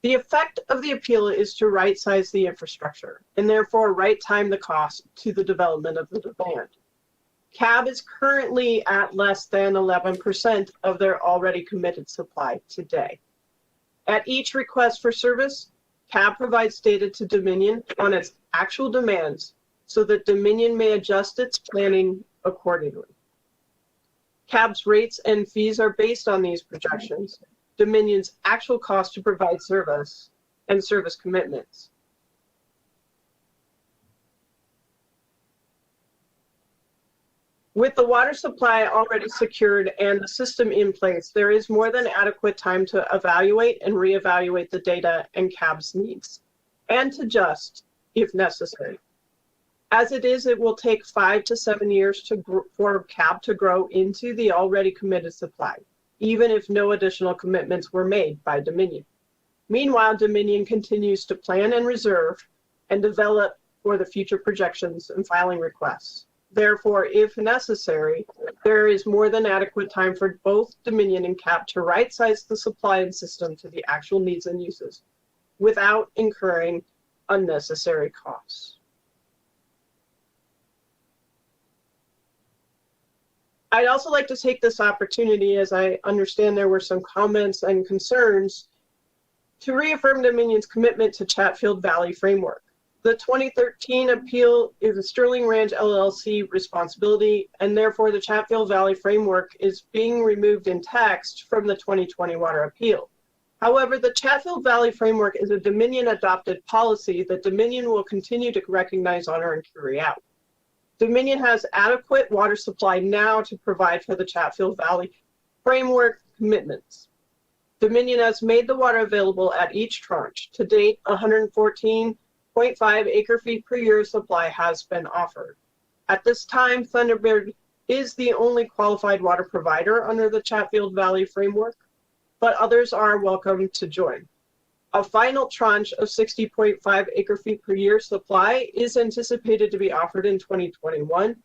Speaker 15: The effect of the appeal is to right-size the infrastructure and therefore right-time the cost to the development of the demand. CAB is currently at less than 11% of their already committed supply today. At each request for service, CAB provides data to Dominion on its actual demands so that Dominion may adjust its planning accordingly. CAB's rates and fees are based on these projections, Dominion's actual cost to provide service, and service commitments. With the water supply already secured and the system in place, there is more than adequate time to evaluate and reevaluate the data and CAB's needs, and to adjust if necessary. As it is, it will take 5 to 7 years for CAB to grow into the already committed supply, even if no additional commitments were made by Dominion. Meanwhile, Dominion continues to plan and reserve and develop for the future projections and filing requests. Therefore, if necessary, there is more than adequate time for both Dominion and CAB to right-size the supply and system to the actual needs and uses without incurring unnecessary costs. I'd also like to take this opportunity, as I understand there were some comments and concerns, to reaffirm Dominion's commitment to Chatfield Valley Framework. The 2013 appeal is a Sterling Ranch LLC responsibility, and therefore the Chatfield Valley Framework is being removed in text from the 2020 water appeal. However, the Chatfield Valley Framework is a Dominion-adopted policy that Dominion will continue to recognize, honor, and carry out. Dominion has adequate water supply now to provide for the Chatfield Valley Framework commitments. Dominion has made the water available at each tranche. To date, 114.5 acre-feet per year supply has been offered. At this time, Thunderbird is the only qualified water provider under the Chatfield Valley Framework, but others are welcome to join. A final tranche of 60.5 acre-feet per year supply is anticipated to be offered in 2021.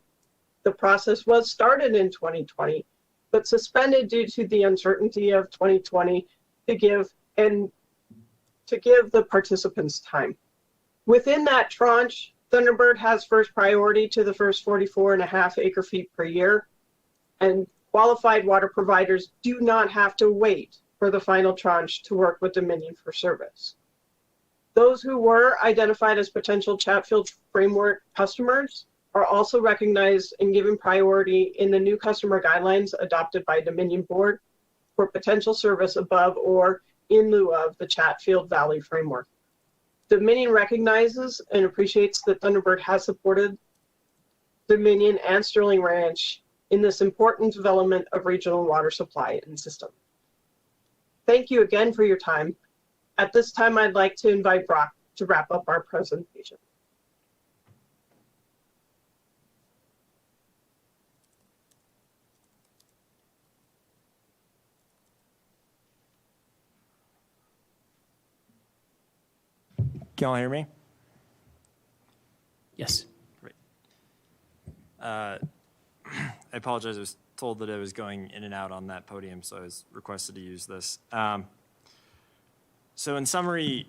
Speaker 15: The process was started in 2020, but suspended due to the uncertainty of 2020 to give the participants time. Within that tranche, Thunderbird has first priority to the first 44.5 acre-feet per year, and qualified water providers do not have to wait for the final tranche to work with Dominion for service. Those who were identified as potential Chatfield Framework customers are also recognized and given priority in the new customer guidelines adopted by Dominion Board for potential service above or in lieu of the Chatfield Valley Framework. Dominion recognizes and appreciates that Thunderbird has supported Dominion and Sterling Ranch in this important development of regional water supply and system. Thank you again for your time. At this time, I'd like to invite Brock to wrap up our presentation.
Speaker 11: Can you all hear me?
Speaker 5: Yes.
Speaker 11: Great. I apologize. I was told that I was going in and out on that podium, so I was requested to use this. So in summary,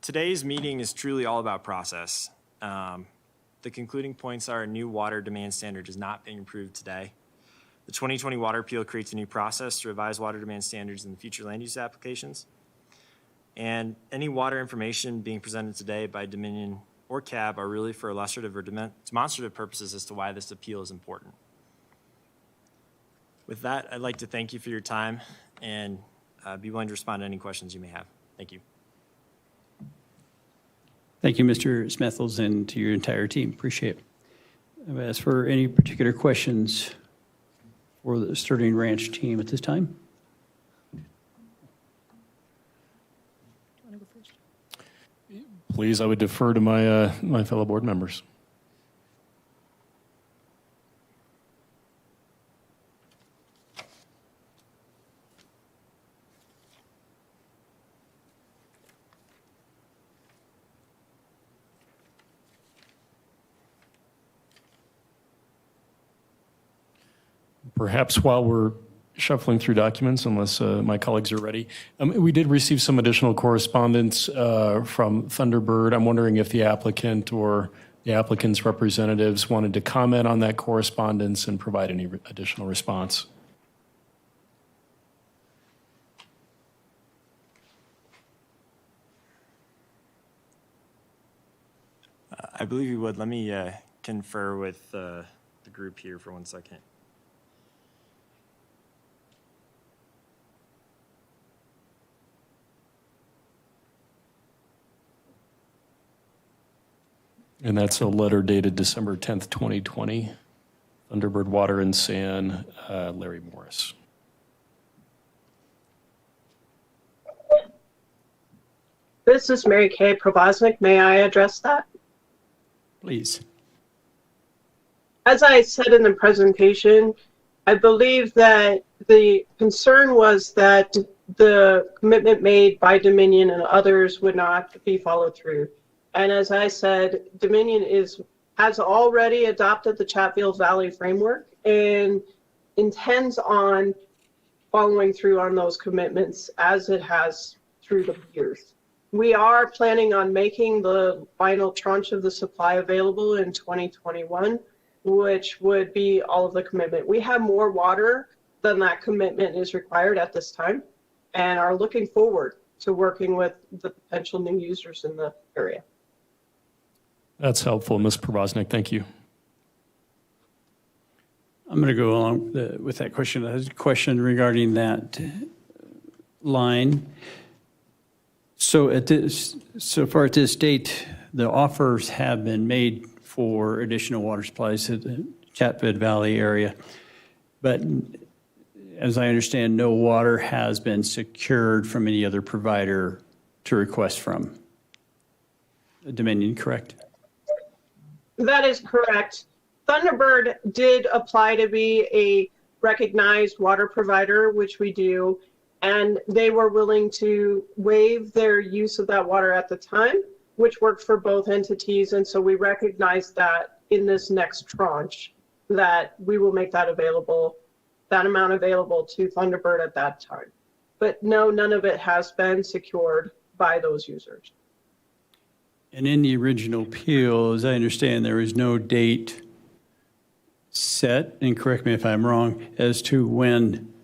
Speaker 11: today's meeting is truly all about process. The concluding points are a new water demand standard is not being approved today. The 2020 water appeal creates a new process to revise water demand standards in future land use applications. And any water information being presented today by Dominion or CAB are really for illustrative or demonstrative purposes as to why this appeal is important. With that, I'd like to thank you for your time and be willing to respond to any questions you may have. Thank you.
Speaker 5: Thank you, Mr. Smethels, and to your entire team. Appreciate it. As for any particular questions for the Sterling Ranch team at this time?
Speaker 8: Please, I would defer to my, my fellow board members. Perhaps while we're shuffling through documents, unless my colleagues are ready, we did receive some additional correspondence from Thunderbird. I'm wondering if the applicant or the applicant's representatives wanted to comment on that correspondence and provide any additional response.
Speaker 11: I believe you would. Let me confer with the group here for 1 second.
Speaker 8: And that's a letter dated December 10th, 2020. Thunderbird Water and Sand, Larry Morris.
Speaker 15: This is Mary Kay Provoznik. May I address that?
Speaker 5: Please.
Speaker 15: As I said in the presentation, I believe that the concern was that the commitment made by Dominion and others would not be followed through. And as I said, Dominion has already adopted the Chatfield Valley framework and intends on following through on those commitments as it has through the years. We are planning on making the final tranche of the supply available in 2021, which would be all of the commitment. We have more water than that commitment is required at this time and are looking forward to working with the potential new users in the area.
Speaker 8: That's helpful, Ms. Provoznik. Thank you.
Speaker 5: I'm going to go along with that question. I have a question regarding that line. So so far at this date, the offers have been made for additional water supplies at the Chatfield Valley area. But as I understand, no water has been secured from any other provider to request from. Dominion, correct?
Speaker 15: That is correct. Thunderbird did apply to be a recognized water provider, which we do, and they were willing to waive their use of that water at the time, which worked for both entities. And so we recognize that in this next tranche that we will make that available, that amount available to Thunderbird at that time. But no, none of it has been secured by those users.
Speaker 5: And in the original appeal, as I understand, there is no date set, and correct me if I'm wrong, as to when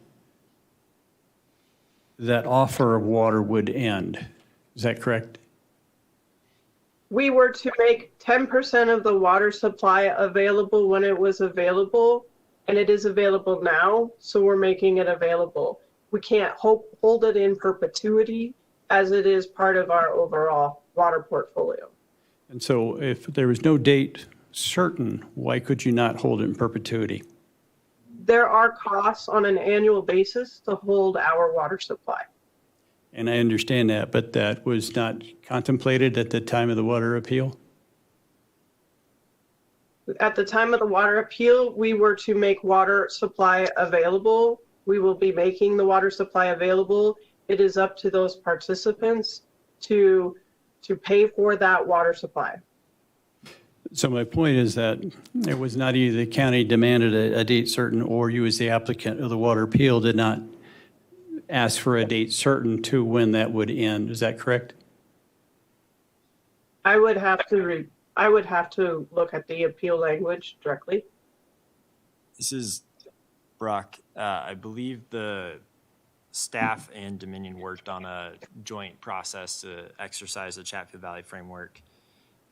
Speaker 5: that offer of water would end. Is that correct?
Speaker 15: We were to make 10% of the water supply available when it was available, and it is available now, so we're making it available. We can't hold it in perpetuity as it is part of our overall water portfolio.
Speaker 5: And so if there was no date certain, why could you not hold it in perpetuity?
Speaker 15: There are costs on an annual basis to hold our water supply.
Speaker 5: And I understand that, but that was not contemplated at the time of the water appeal?
Speaker 15: At the time of the water appeal, we were to make water supply available. We will be making the water supply available. It is up to those participants to pay for that water supply.
Speaker 5: So my point is that it was not either the county demanded a date certain or you as the applicant of the water appeal did not ask for a date certain to when that would end. Is that correct?
Speaker 15: I would have to look at the appeal language directly.
Speaker 11: This is Brock. I believe the staff and Dominion worked on a joint process to exercise the Chatfield Valley framework.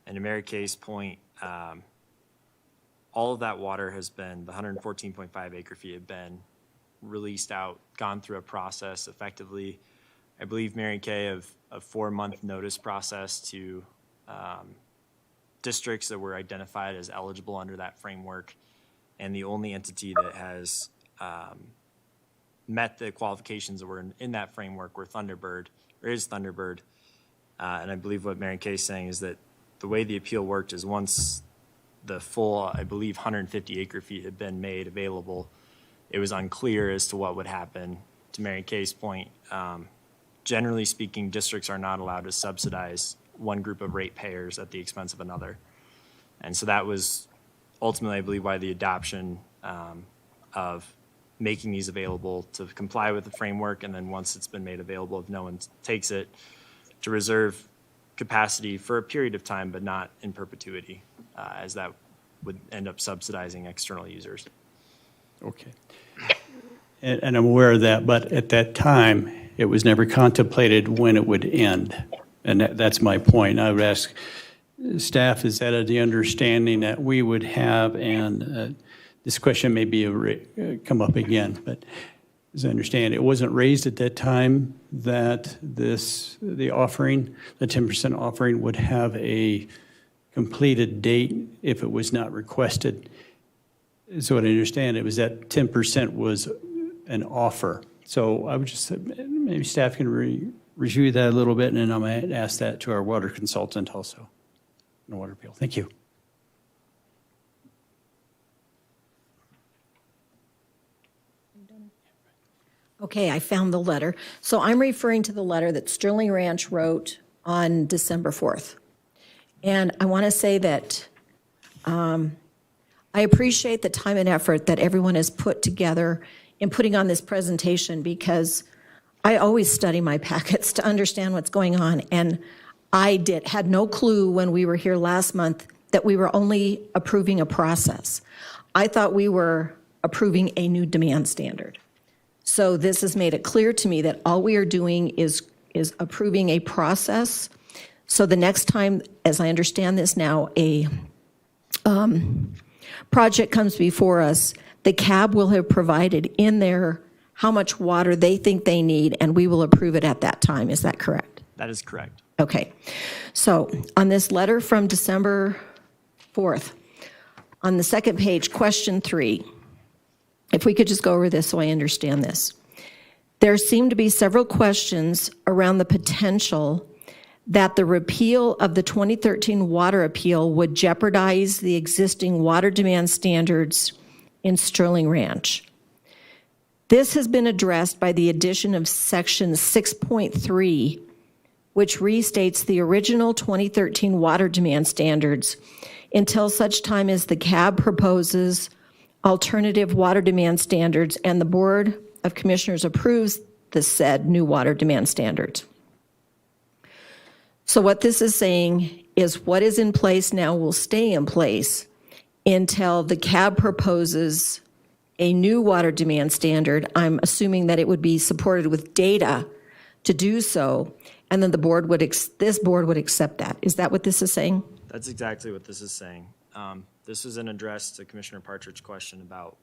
Speaker 11: And to Mary Kay's point, all of that water has been, the 114.5 acre feet have been released out, gone through a process effectively, I believe, Mary Kay, of a 4-month notice process to districts that were identified as eligible under that framework. And the only entity that has met the qualifications that were in that framework were Thunderbird, or is Thunderbird. And I believe what Mary Kay is saying is that the way the appeal worked is once the full, I believe, 150 acre feet had been made available, it was unclear as to what would happen. To Mary Kay's point, generally speaking, districts are not allowed to subsidize one group of ratepayers at the expense of another. And so that was ultimately, I believe, why the adoption of making these available to comply with the framework, and then once it's been made available, if no one takes it, to reserve capacity for a period of time, but not in perpetuity, as that would end up subsidizing external users.
Speaker 5: Okay. And I'm aware of that, but at that time, it was never contemplated when it would end. And that's my point. I would ask staff, is that the understanding that we would have, and this question may be come up again, but as I understand, it wasn't raised at that time that the offering, the 10% offering, would have a completed date if it was not requested. So what I understand, it was that 10% was an offer. So I would just, maybe staff can review that a little bit, and then I might ask that to our water consultant also, in the water appeal. Thank you.
Speaker 7: Okay, I found the letter. So I'm referring to the letter that Sterling Ranch wrote on December 4th. And I want to say that I appreciate the time and effort that everyone has put together in putting on this presentation, because I always study my packets to understand what's going on. And I had no clue when we were here last month that we were only approving a process. I thought we were approving a new demand standard. So this has made it clear to me that all we are doing is approving a process. So the next time, as I understand this now, a project comes before us, the CAB will have provided in there how much water they think they need, and we will approve it at that time. Is that correct?
Speaker 11: That is correct.
Speaker 7: Okay. So on this letter from December 4th, on the second page, question 3, if we could just go over this so I understand this. There seem to be several questions around the potential that the repeal of the 2013 water appeal would jeopardize the existing water demand standards in Sterling Ranch. This has been addressed by the addition of section 6.3, which restates the original 2013 water demand standards until such time as the CAB proposes alternative water demand standards and the Board of Commissioners approves the said new water demand standards. So what this is saying is what is in place now will stay in place until the CAB proposes a new water demand standard. I'm assuming that it would be supported with data to do so, and then this board would accept that. Is that what this is saying?
Speaker 11: That's exactly what this is saying. This is an address to Commissioner Partridge's question about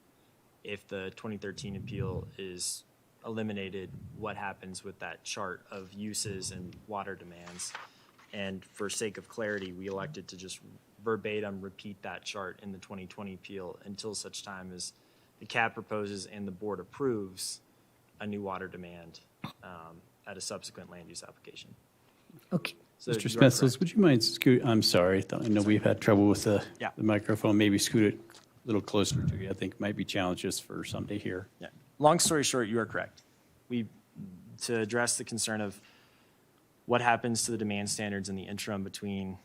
Speaker 11: if the 2013 appeal is eliminated, what happens with that chart of uses and water demands. And for sake of clarity, we elected to just verbatim repeat that chart in the 2020 appeal until such time as the CAB proposes and the board approves a new water demand at a subsequent land use application.
Speaker 7: Okay.
Speaker 11: So
Speaker 5: Mr.
Speaker 11: you are
Speaker 5: Smetsels, would you mind I'm sorry. I know we've had trouble with the microphone. Maybe scoot it a little closer to you. I think might be challenges for some to hear.
Speaker 11: Yeah. Long story short, you are correct. To address the concern of what happens to the demand standards in the interim between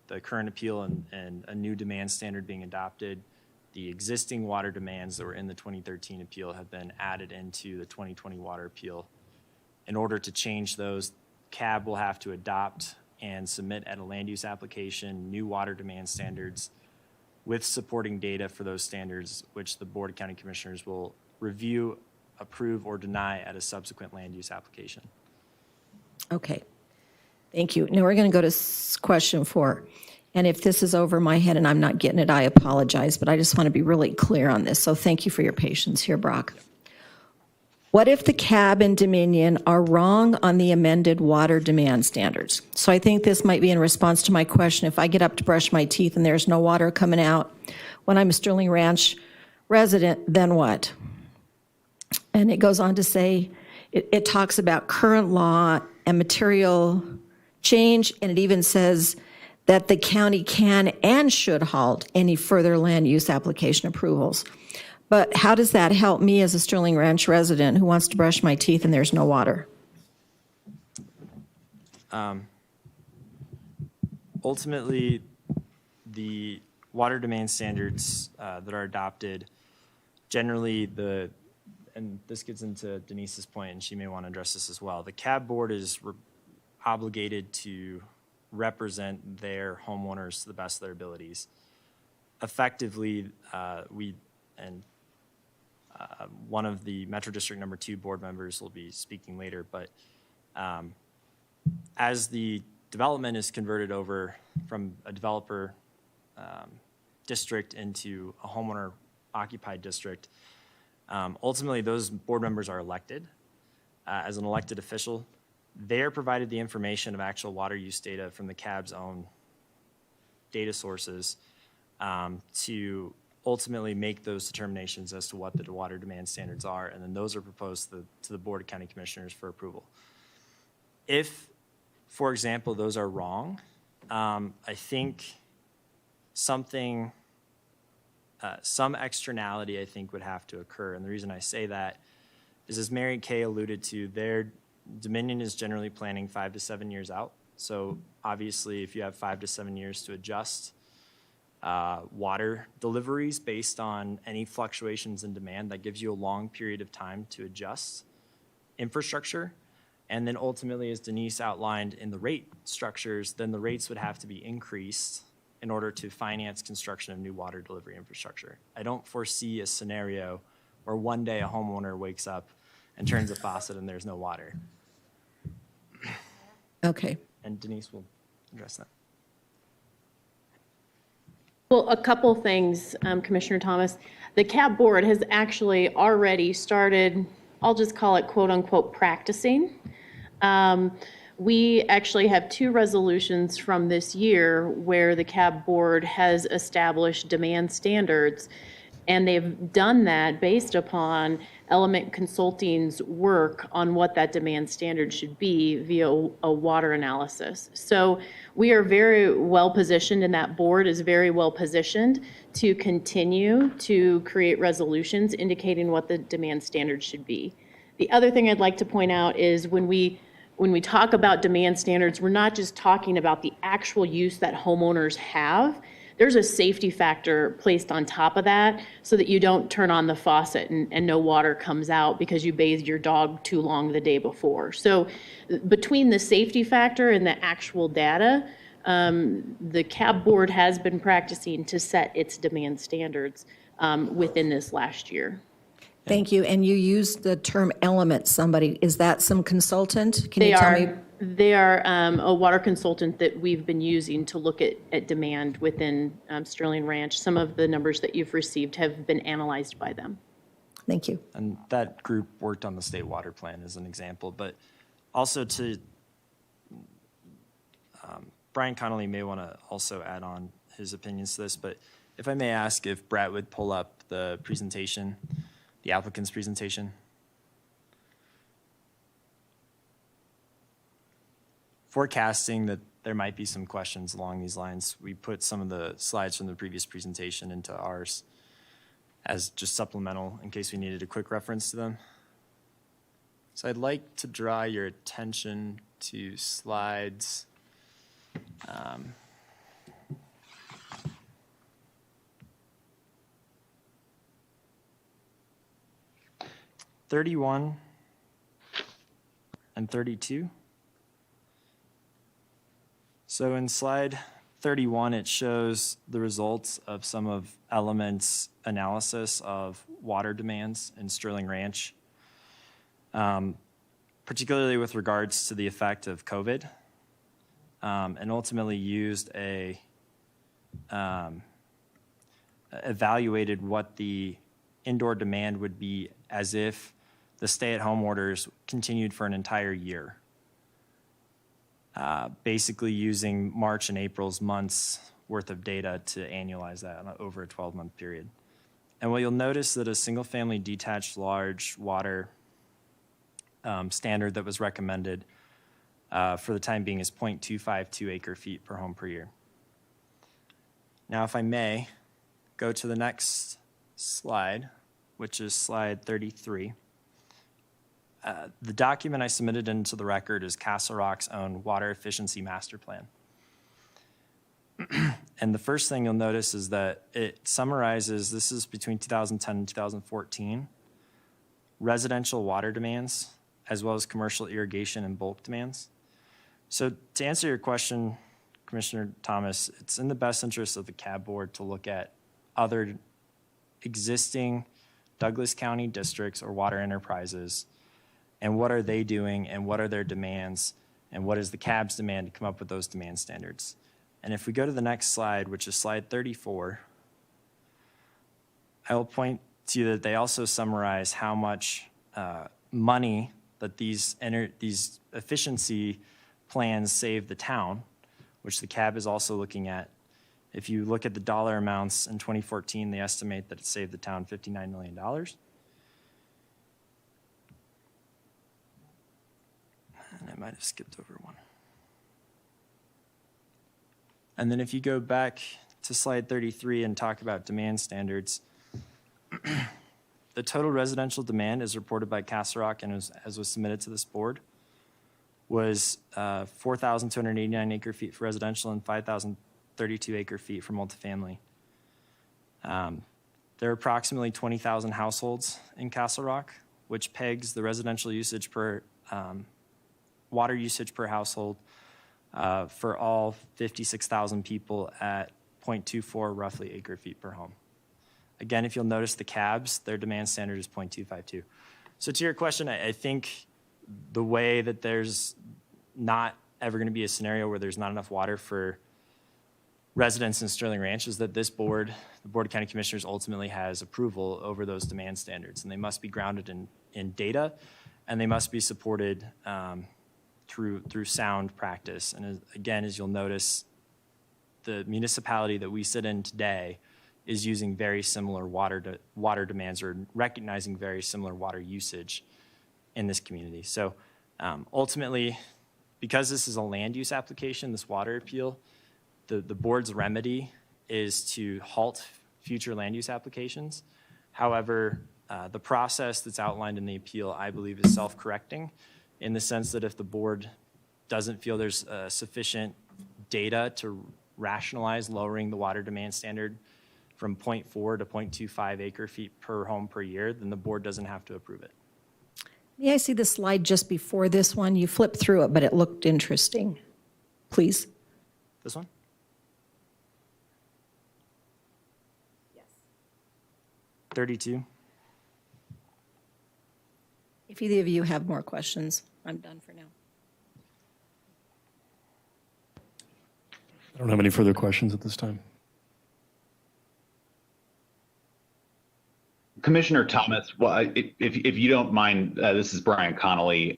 Speaker 11: the current appeal and a new demand standard being adopted, the existing water demands that were in the 2013 appeal have been added into the 2020 water appeal. In order to change those, CAB will have to adopt and submit at a land use application new water demand standards with supporting data for those standards, which the Board of County Commissioners will review, approve, or deny at a subsequent land use application.
Speaker 7: Okay. Thank you. Now we're going to go to question 4. And if this is over my head and I'm not getting it, I apologize, but I just want to be really clear on this. So thank you for your patience here, Brock. What if the CAB and Dominion are wrong on the amended water demand standards? So I think this might be in response to my question. If I get up to brush my teeth and there's no water coming out when I'm a Sterling Ranch resident, then what? And it goes on to say, it talks about current law and material change, and it even says that the county can and should halt any further land use application approvals. But how does that help me as a Sterling Ranch resident who wants to brush my teeth and there's no water?
Speaker 11: Ultimately, the water demand standards that are adopted, generally and this gets into Denise's point, and she may want to address this as well. The CAB board is obligated to represent their homeowners to the best of their abilities. Effectively, one of the Metro District number 2 board members will be speaking later, but as the development is converted over from a developer district into a homeowner occupied district, ultimately those board members are elected as an elected official. They are provided the information of actual water use data from the CAB's own data sources to ultimately make those determinations as to what the water demand standards are, and then those are proposed to the Board of County Commissioners for approval. If, for example, those are wrong, I think some externality, I think, would have to occur. And the reason I say that is, as Mary Kay alluded to, their Dominion is generally planning 5 to 7 years out. So obviously, if you have 5 to 7 years to adjust water deliveries based on any fluctuations in demand, that gives you a long period of time to adjust infrastructure. And then ultimately, as Denise outlined in the rate structures, then the rates would have to be increased in order to finance construction of new water delivery infrastructure. I don't foresee a scenario where one day a homeowner wakes up and turns a faucet and there's no water.
Speaker 7: Okay.
Speaker 11: And Denise will address that.
Speaker 13: Well, a couple things, Commissioner Thomas. The CAB board has actually already started, I'll just call it quote unquote practicing. We actually have 2 resolutions from this year where the CAB board has established demand standards, and they've done that based upon Element Consulting's work on what that demand standard should be via a water analysis. So we are very well positioned, and that board is very well positioned to continue to create resolutions indicating what the demand standard should be. The other thing I'd like to point out is when we talk about demand standards, we're not just talking about the actual use that homeowners have. There's a safety factor placed on top of that so that you don't turn on the faucet and no water comes out because you bathed your dog too long the day before. So between the safety factor and the actual data, the CAB board has been practicing to set its demand standards within this last year.
Speaker 7: Thank you. And you used the term element. Somebody, is that some consultant? Can you tell me?
Speaker 13: They are a water consultant that we've been using to look at demand within Sterling Ranch. Some of the numbers that you've received have been analyzed by them.
Speaker 7: Thank you.
Speaker 11: And that group worked on the state water plan as an example, but also to Brian Connolly may want to also add on his opinions to this, but if I may ask if Brett would pull up the presentation, the applicant's presentation. Forecasting that there might be some questions along these lines, we put some of the slides from the previous presentation into ours as just supplemental in case we needed a quick reference to them. So I'd like to draw your attention to slides 31 and 32. So in slide 31, it shows the results of some of Element's analysis of water demands in Sterling Ranch, particularly with regards to the effect of COVID, and ultimately used evaluated what the indoor demand would be as if the stay-at-home orders continued for an entire year. Basically using March and April's months worth of data to annualize that over a 12-month period. And what you'll notice that a single-family detached large water standard that was recommended for the time being is 0.252 acre feet per home per year. Now, if I may, go to the next slide, which is slide 33. The document I submitted into the record is Castle Rock's own water efficiency master plan. And the first thing you'll notice is that it summarizes, this is between 2010 and 2014, residential water demands, as well as commercial irrigation and bulk demands. So to answer your question, Commissioner Thomas, it's in the best interest of the CAB board to look at other existing Douglas County districts or water enterprises, and what are they doing, and what are their demands, and what is the CAB's demand to come up with those demand standards. And if we go to the next slide, which is slide 34, I will point to you that they also summarize how much money that these efficiency plans save the town, which the CAB is also looking at. If you look at the dollar amounts in 2014, they estimate that it saved the town $59 million. And I might have skipped over one. And then if you go back to slide 33 and talk about demand standards, the total residential demand as reported by Castle Rock and as was submitted to this board was 4,289 acre feet for residential and 5,032 acre feet for multifamily. There are approximately 20,000 households in Castle Rock, which pegs the residential usage per water usage per household for all 56,000 people at 0.24 roughly acre feet per home. Again, if you'll notice the CABs, their demand standard is 0.252. So to your question, I think the way that there's not ever going to be a scenario where there's not enough water for residents in Sterling Ranch is that this board, the Board of County Commissioners, ultimately has approval over those demand standards, and they must be grounded in data, and they must be supported through sound practice. And again, as you'll notice, the municipality that we sit in today is using very similar water demands or recognizing very similar water usage in this community. So ultimately, because this is a land use application, this water appeal, the board's remedy is to halt future land use applications. However, the process that's outlined in the appeal, I believe, is self-correcting in the sense that if the board doesn't feel there's sufficient data to rationalize lowering the water demand standard from 0.4 to 0.25 acre feet per home per year, then the board doesn't have to approve it.
Speaker 7: May I see the slide just before this one? You flipped through it, but it looked interesting. Please.
Speaker 11: This one?
Speaker 7: Yes.
Speaker 11: 32.
Speaker 7: If either of you have more questions, I'm done for now.
Speaker 8: I don't have any further questions at this time.
Speaker 12: Commissioner Thomas, well, if you don't mind, this is Brian Connolly.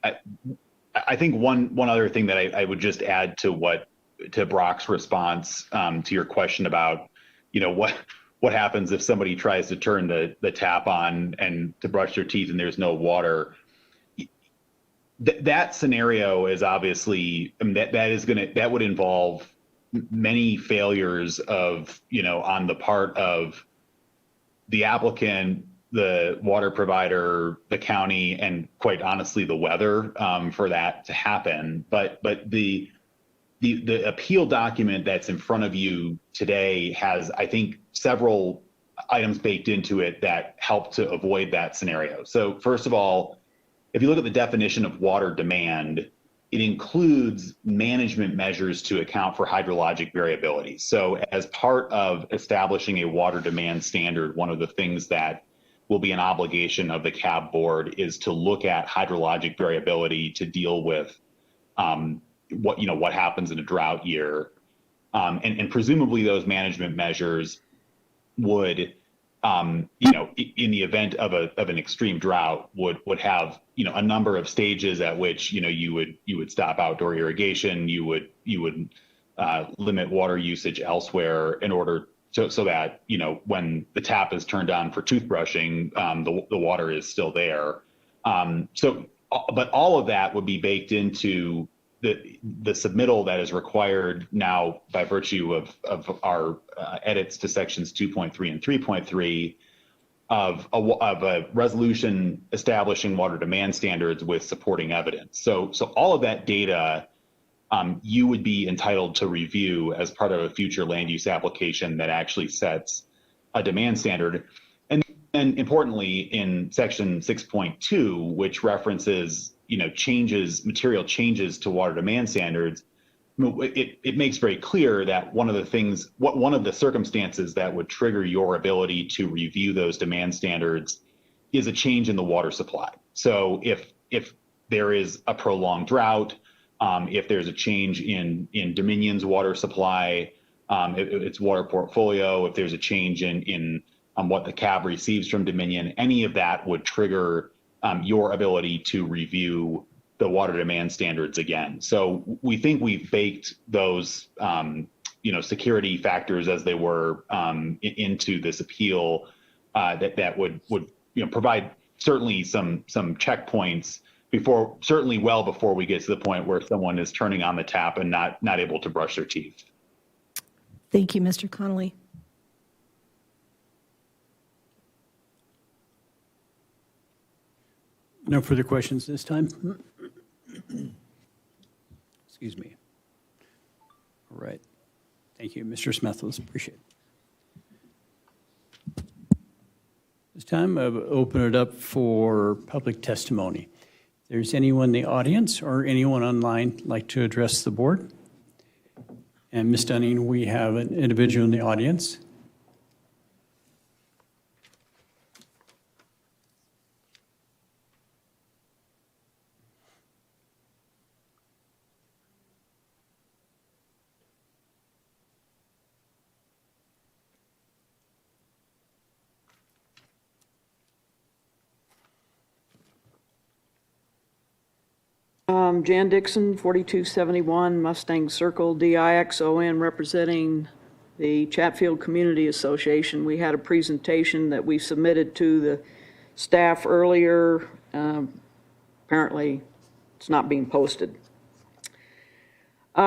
Speaker 12: I think one other thing that I would just add to what Brock's response to your question about, what happens if somebody tries to turn the tap on and to brush their teeth and there's no water. That scenario is obviously, I mean, that would involve many failures of, on the part of the applicant, the water provider, the county, and quite honestly, the weather for that to happen. But the appeal document that's in front of you today has, I think, several items baked into it that help to avoid that scenario. So first of all, if you look at the definition of water demand, it includes management measures to account for hydrologic variability. So as part of establishing a water demand standard, one of the things that will be an obligation of the CAB board is to look at hydrologic variability to deal with what happens in a drought year. And presumably those management measures would, in the event of an extreme drought, would have, a number of stages at which, you would stop outdoor irrigation, you would limit water usage elsewhere in order so that, when the tap is turned on for toothbrushing, the water is still there. But all of that would be baked into the submittal that is required now by virtue of our edits to sections 2.3 and 3.3 of a resolution establishing water demand standards with supporting evidence. So all of that data you would be entitled to review as part of a future land use application that actually sets a demand standard. And importantly, in section 6.2, which references material changes to water demand standards, it makes very clear that one of the circumstances that would trigger your ability to review those demand standards is a change in the water supply. So if there is a prolonged drought, if there's a change in Dominion's water supply, its water portfolio, if there's a change in what the CAB receives from Dominion, any of that would trigger your ability to review the water demand standards again. So we think we've baked those, security factors as they were into this appeal that would provide certainly some checkpoints well before we get to the point where someone is turning on the tap and not able to brush their teeth.
Speaker 7: Thank you, Mr. Connolly.
Speaker 5: No further questions this time? Excuse me. All right. Thank you, Mr. Smethles. Appreciate it. This time, I'll open it up for public testimony. If there's anyone in the audience or anyone online like to address the board. And Ms. Dunning, we have an individual in the audience.
Speaker 16: Jan Dixon, 4271 Mustang Circle, DIXON, representing the Chatfield Community Association. We had a presentation that we submitted to the staff earlier. Apparently, it's not being posted. We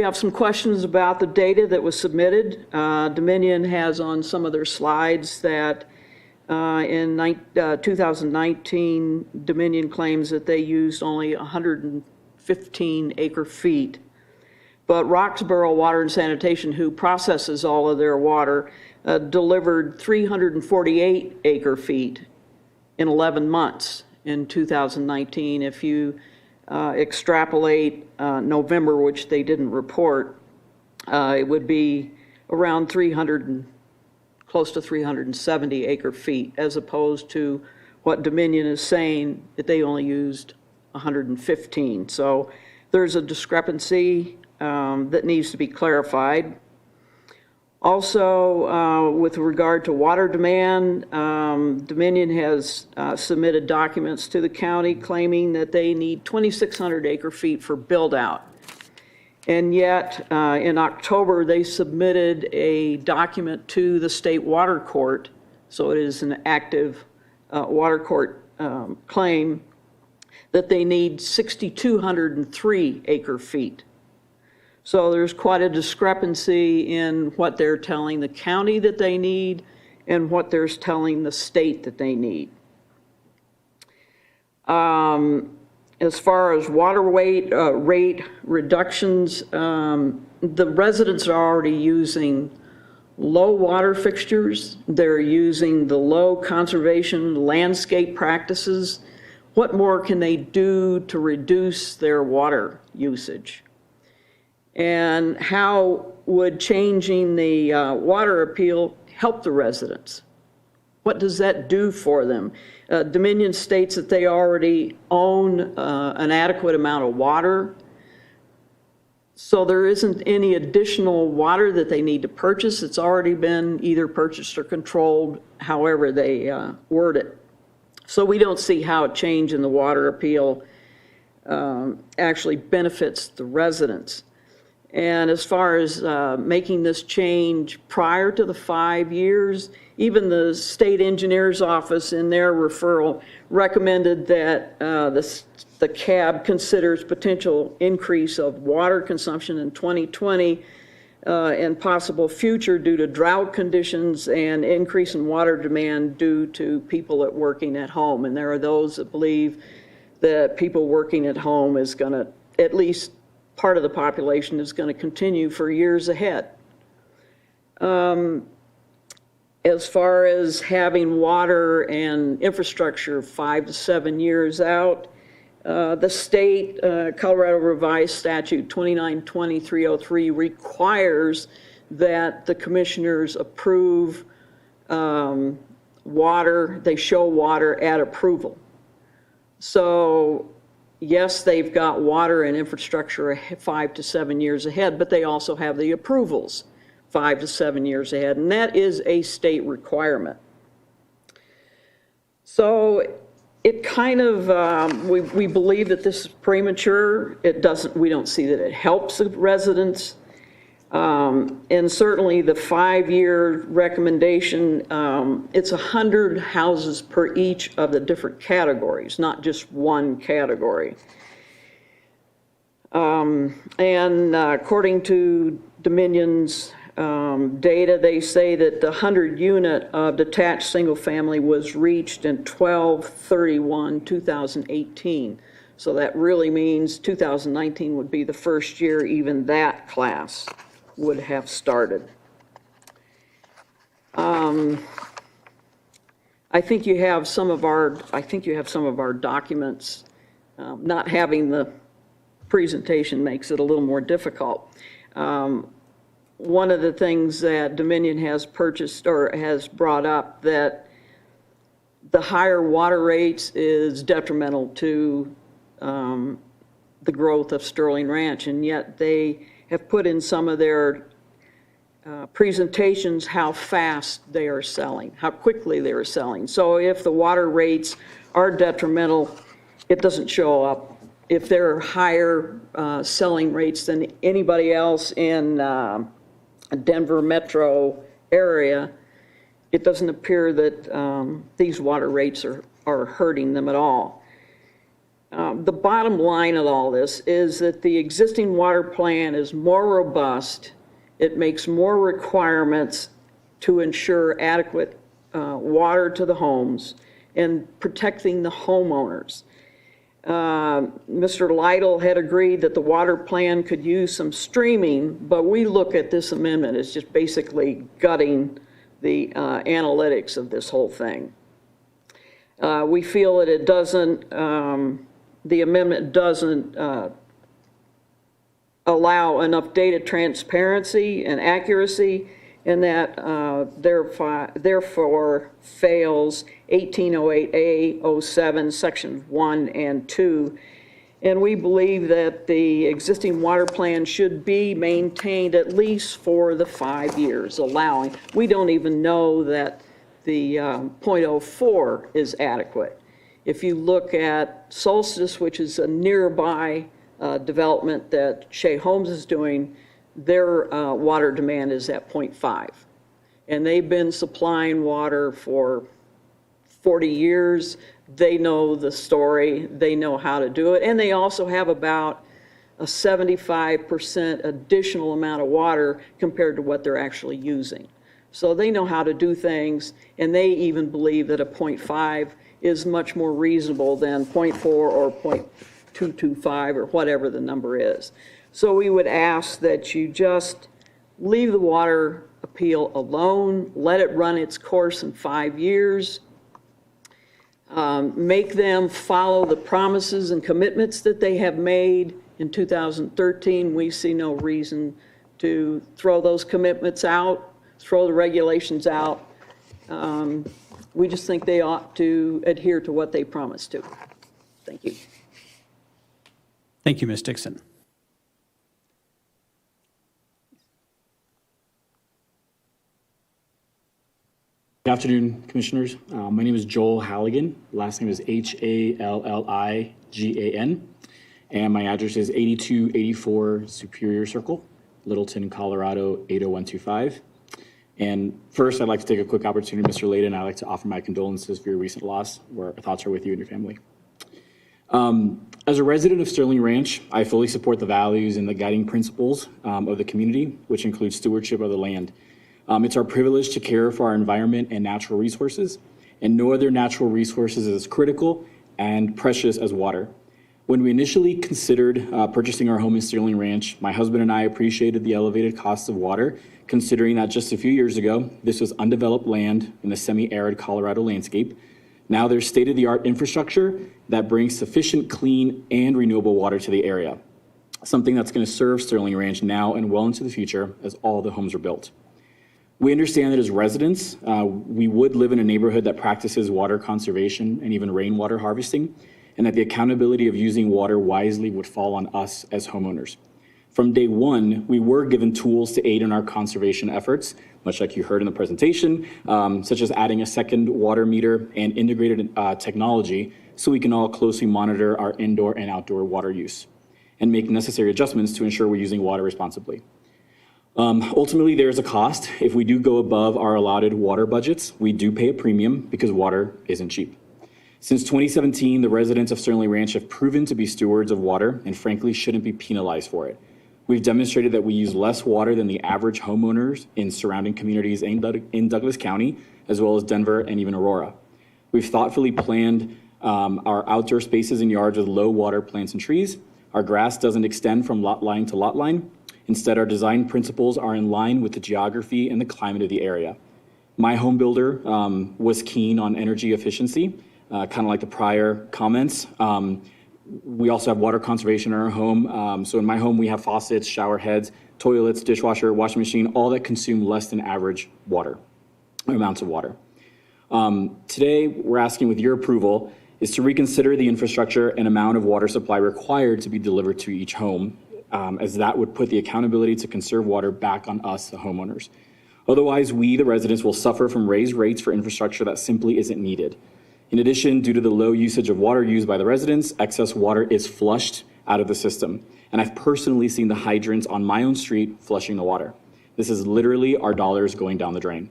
Speaker 16: have some questions about the data that was submitted. Dominion has on some of their slides that in 2019, Dominion claims that they used only 115 acre feet. But Roxboro Water and Sanitation, who processes all of their water, delivered 348 acre feet in 11 months in 2019. If you extrapolate November, which they didn't report, it would be around close to 370 acre feet, as opposed to what Dominion is saying that they only used 115. So there's a discrepancy that needs to be clarified. Also, with regard to water demand, Dominion has submitted documents to the county claiming that they need 2,600 acre-feet for build-out. And yet, in October, they submitted a document to the state water court, so it is an active water court claim, that they need 6,203 acre-feet. So there's quite a discrepancy in what they're telling the county that they need and what they're telling the state that they need. As far as water rate reductions, the residents are already using low water fixtures. They're using the low conservation landscape practices. What more can they do to reduce their water usage? And how would changing the water appeal help the residents? What does that do for them? Dominion states that they already own an adequate amount of water, so there isn't any additional water that they need to purchase. It's already been either purchased or controlled, however they word it. So we don't see how a change in the water appeal actually benefits the residents. And as far as making this change prior to the 5 years, even the state engineer's office in their referral recommended that the CAB considers potential increase of water consumption in 2020 and possible future due to drought conditions and increase in water demand due to people working at home. And there are those that believe that people working at home is going to, at least part of the population, is going to continue for years ahead. As far as having water and infrastructure 5 to 7 years out, the state, Colorado Revised Statute 2920-303 requires that the commissioners approve water, they show water at approval. So yes, they've got water and infrastructure 5 to 7 years ahead, but they also have the approvals 5 to 7 years ahead, and that is a state requirement. So it kind of, we believe that this is premature. We don't see that it helps the residents. And certainly the 5-year recommendation, it's 100 houses per each of the different categories, not just one category. And according to Dominion's data, they say that the 100 unit of detached single family was reached in 12/31/2018. So that really means 2019 would be the first year even that class would have started. I think you have some of our documents. Not having the presentation makes it a little more difficult. One of the things that Dominion has purchased or has brought up, that the higher water rates is detrimental to the growth of Sterling Ranch, and yet they have put in some of their presentations how fast they are selling, how quickly they are selling. So if the water rates are detrimental, it doesn't show up. If there are higher selling rates than anybody else in Denver metro area, it doesn't appear that these water rates are hurting them at all. The bottom line of all this is that the existing water plan is more robust. It makes more requirements to ensure adequate water to the homes and protecting the homeowners. Mr. Lytle had agreed that the water plan could use some streaming, but we look at this amendment as just basically gutting the analytics of this whole thing. We feel that it doesn't, the amendment doesn't allow enough data transparency and accuracy, and that therefore fails 1808A07 sections 1 and 2, And we believe that the existing water plan should be maintained at least for the 5 years, allowing. We don't even know that the .04 is adequate. If you look at Solstice, which is a nearby development that Shea Homes is doing, their water demand is at 0.5. And they've been supplying water for 40 years. They know the story, they know how to do it, and they also have about a 75% additional amount of water compared to what they're actually using. So they know how to do things, and they even believe that a 0.5 is much more reasonable than 0.4 or 0.225 or whatever the number is. So we would ask that you just leave the water appeal alone, let it run its course in 5 years, make them follow the promises and commitments that they have made in 2013. We see no reason to throw those commitments out, throw the regulations out. We just think they ought to adhere to what they promised to. Thank you.
Speaker 5: Thank you, Ms. Dixon.
Speaker 17: Good afternoon, Commissioners. My name is Joel Halligan. Last name is Halligan, and my address is 8284 Superior Circle, Littleton, Colorado 80125. And first, I'd like to take a quick opportunity, Mr. Layden, I'd like to offer my condolences for your recent loss. Our thoughts are with you and your family. As a resident of Sterling Ranch, I fully support the values and the guiding principles of the community, which includes stewardship of the land. It's our privilege to care for our environment and natural resources, and no other natural resources is as critical and precious as water. When we initially considered purchasing our home in Sterling Ranch, my husband and I appreciated the elevated cost of water, considering that just a few years ago, this was undeveloped land in the semi-arid Colorado landscape. Now there's state-of-the-art infrastructure that brings sufficient clean and renewable water to the area, something that's going to serve Sterling Ranch now and well into the future as all the homes are built. We understand that as residents, we would live in a neighborhood that practices water conservation and even rainwater harvesting, and that the accountability of using water wisely would fall on us as homeowners. From day one, we were given tools to aid in our conservation efforts, much like you heard in the presentation, such as adding a second water meter and integrated technology so we can all closely monitor our indoor and outdoor water use and make necessary adjustments to ensure we're using water responsibly. Ultimately, there is a cost. If we do go above our allotted water budgets, we do pay a premium because water isn't cheap. Since 2017, the residents of Sterling Ranch have proven to be stewards of water and frankly shouldn't be penalized for it. We've demonstrated that we use less water than the average homeowners in surrounding communities in Douglas County, as well as Denver and even Aurora. We've thoughtfully planned our outdoor spaces and yards with low water plants and trees. Our grass doesn't extend from lot line to lot line. Instead, our design principles are in line with the geography and the climate of the area. My home builder was keen on energy efficiency, kind of like the prior comments. We also have water conservation in our home. So in my home, we have faucets, shower heads, toilets, dishwasher, washing machine, all that consume less than average water, amounts of water. Today, we're asking with your approval is to reconsider the infrastructure and amount of water supply required to be delivered to each home, as that would put the accountability to conserve water back on us, the homeowners. Otherwise, we, the residents, will suffer from raised rates for infrastructure that simply isn't needed. In addition, due to the low usage of water used by the residents, excess water is flushed out of the system. And I've personally seen the hydrants on my own street flushing the water. This is literally our dollars going down the drain.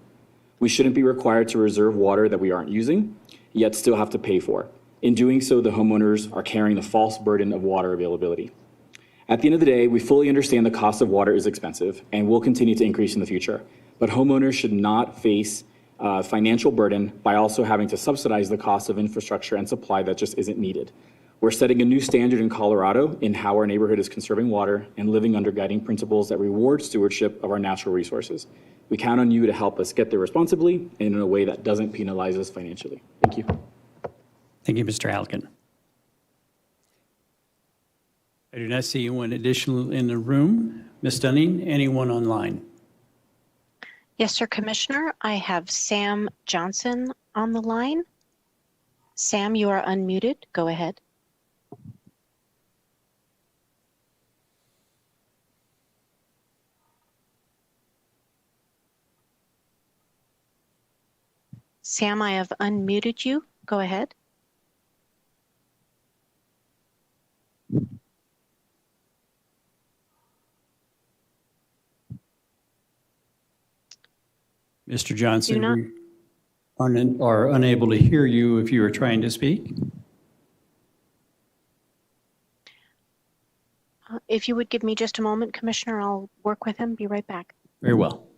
Speaker 17: We shouldn't be required to reserve water that we aren't using, yet still have to pay for. In doing so, the homeowners are carrying the false burden of water availability. At the end of the day, we fully understand the cost of water is expensive and will continue to increase in the future. But homeowners should not face financial burden by also having to subsidize the cost of infrastructure and supply that just isn't needed. We're setting a new standard in Colorado in how our neighborhood is conserving water and living under guiding principles that reward stewardship of our natural resources. We count on you to help us get there responsibly and in a way that doesn't penalize us financially. Thank you.
Speaker 5: Thank you, Mr. Halligan. I do not see anyone additional in the room. Ms. Dunning, anyone online?
Speaker 2: Yes, sir, Commissioner. I have Sam Johnson on the line. Sam, you are unmuted. Go ahead. Sam, I have unmuted you. Go ahead.
Speaker 5: Mr. Johnson, we are unable to hear you if you are trying to speak.
Speaker 2: If you would give me just a moment, Commissioner, I'll work with him. Be right back.
Speaker 5: Very well.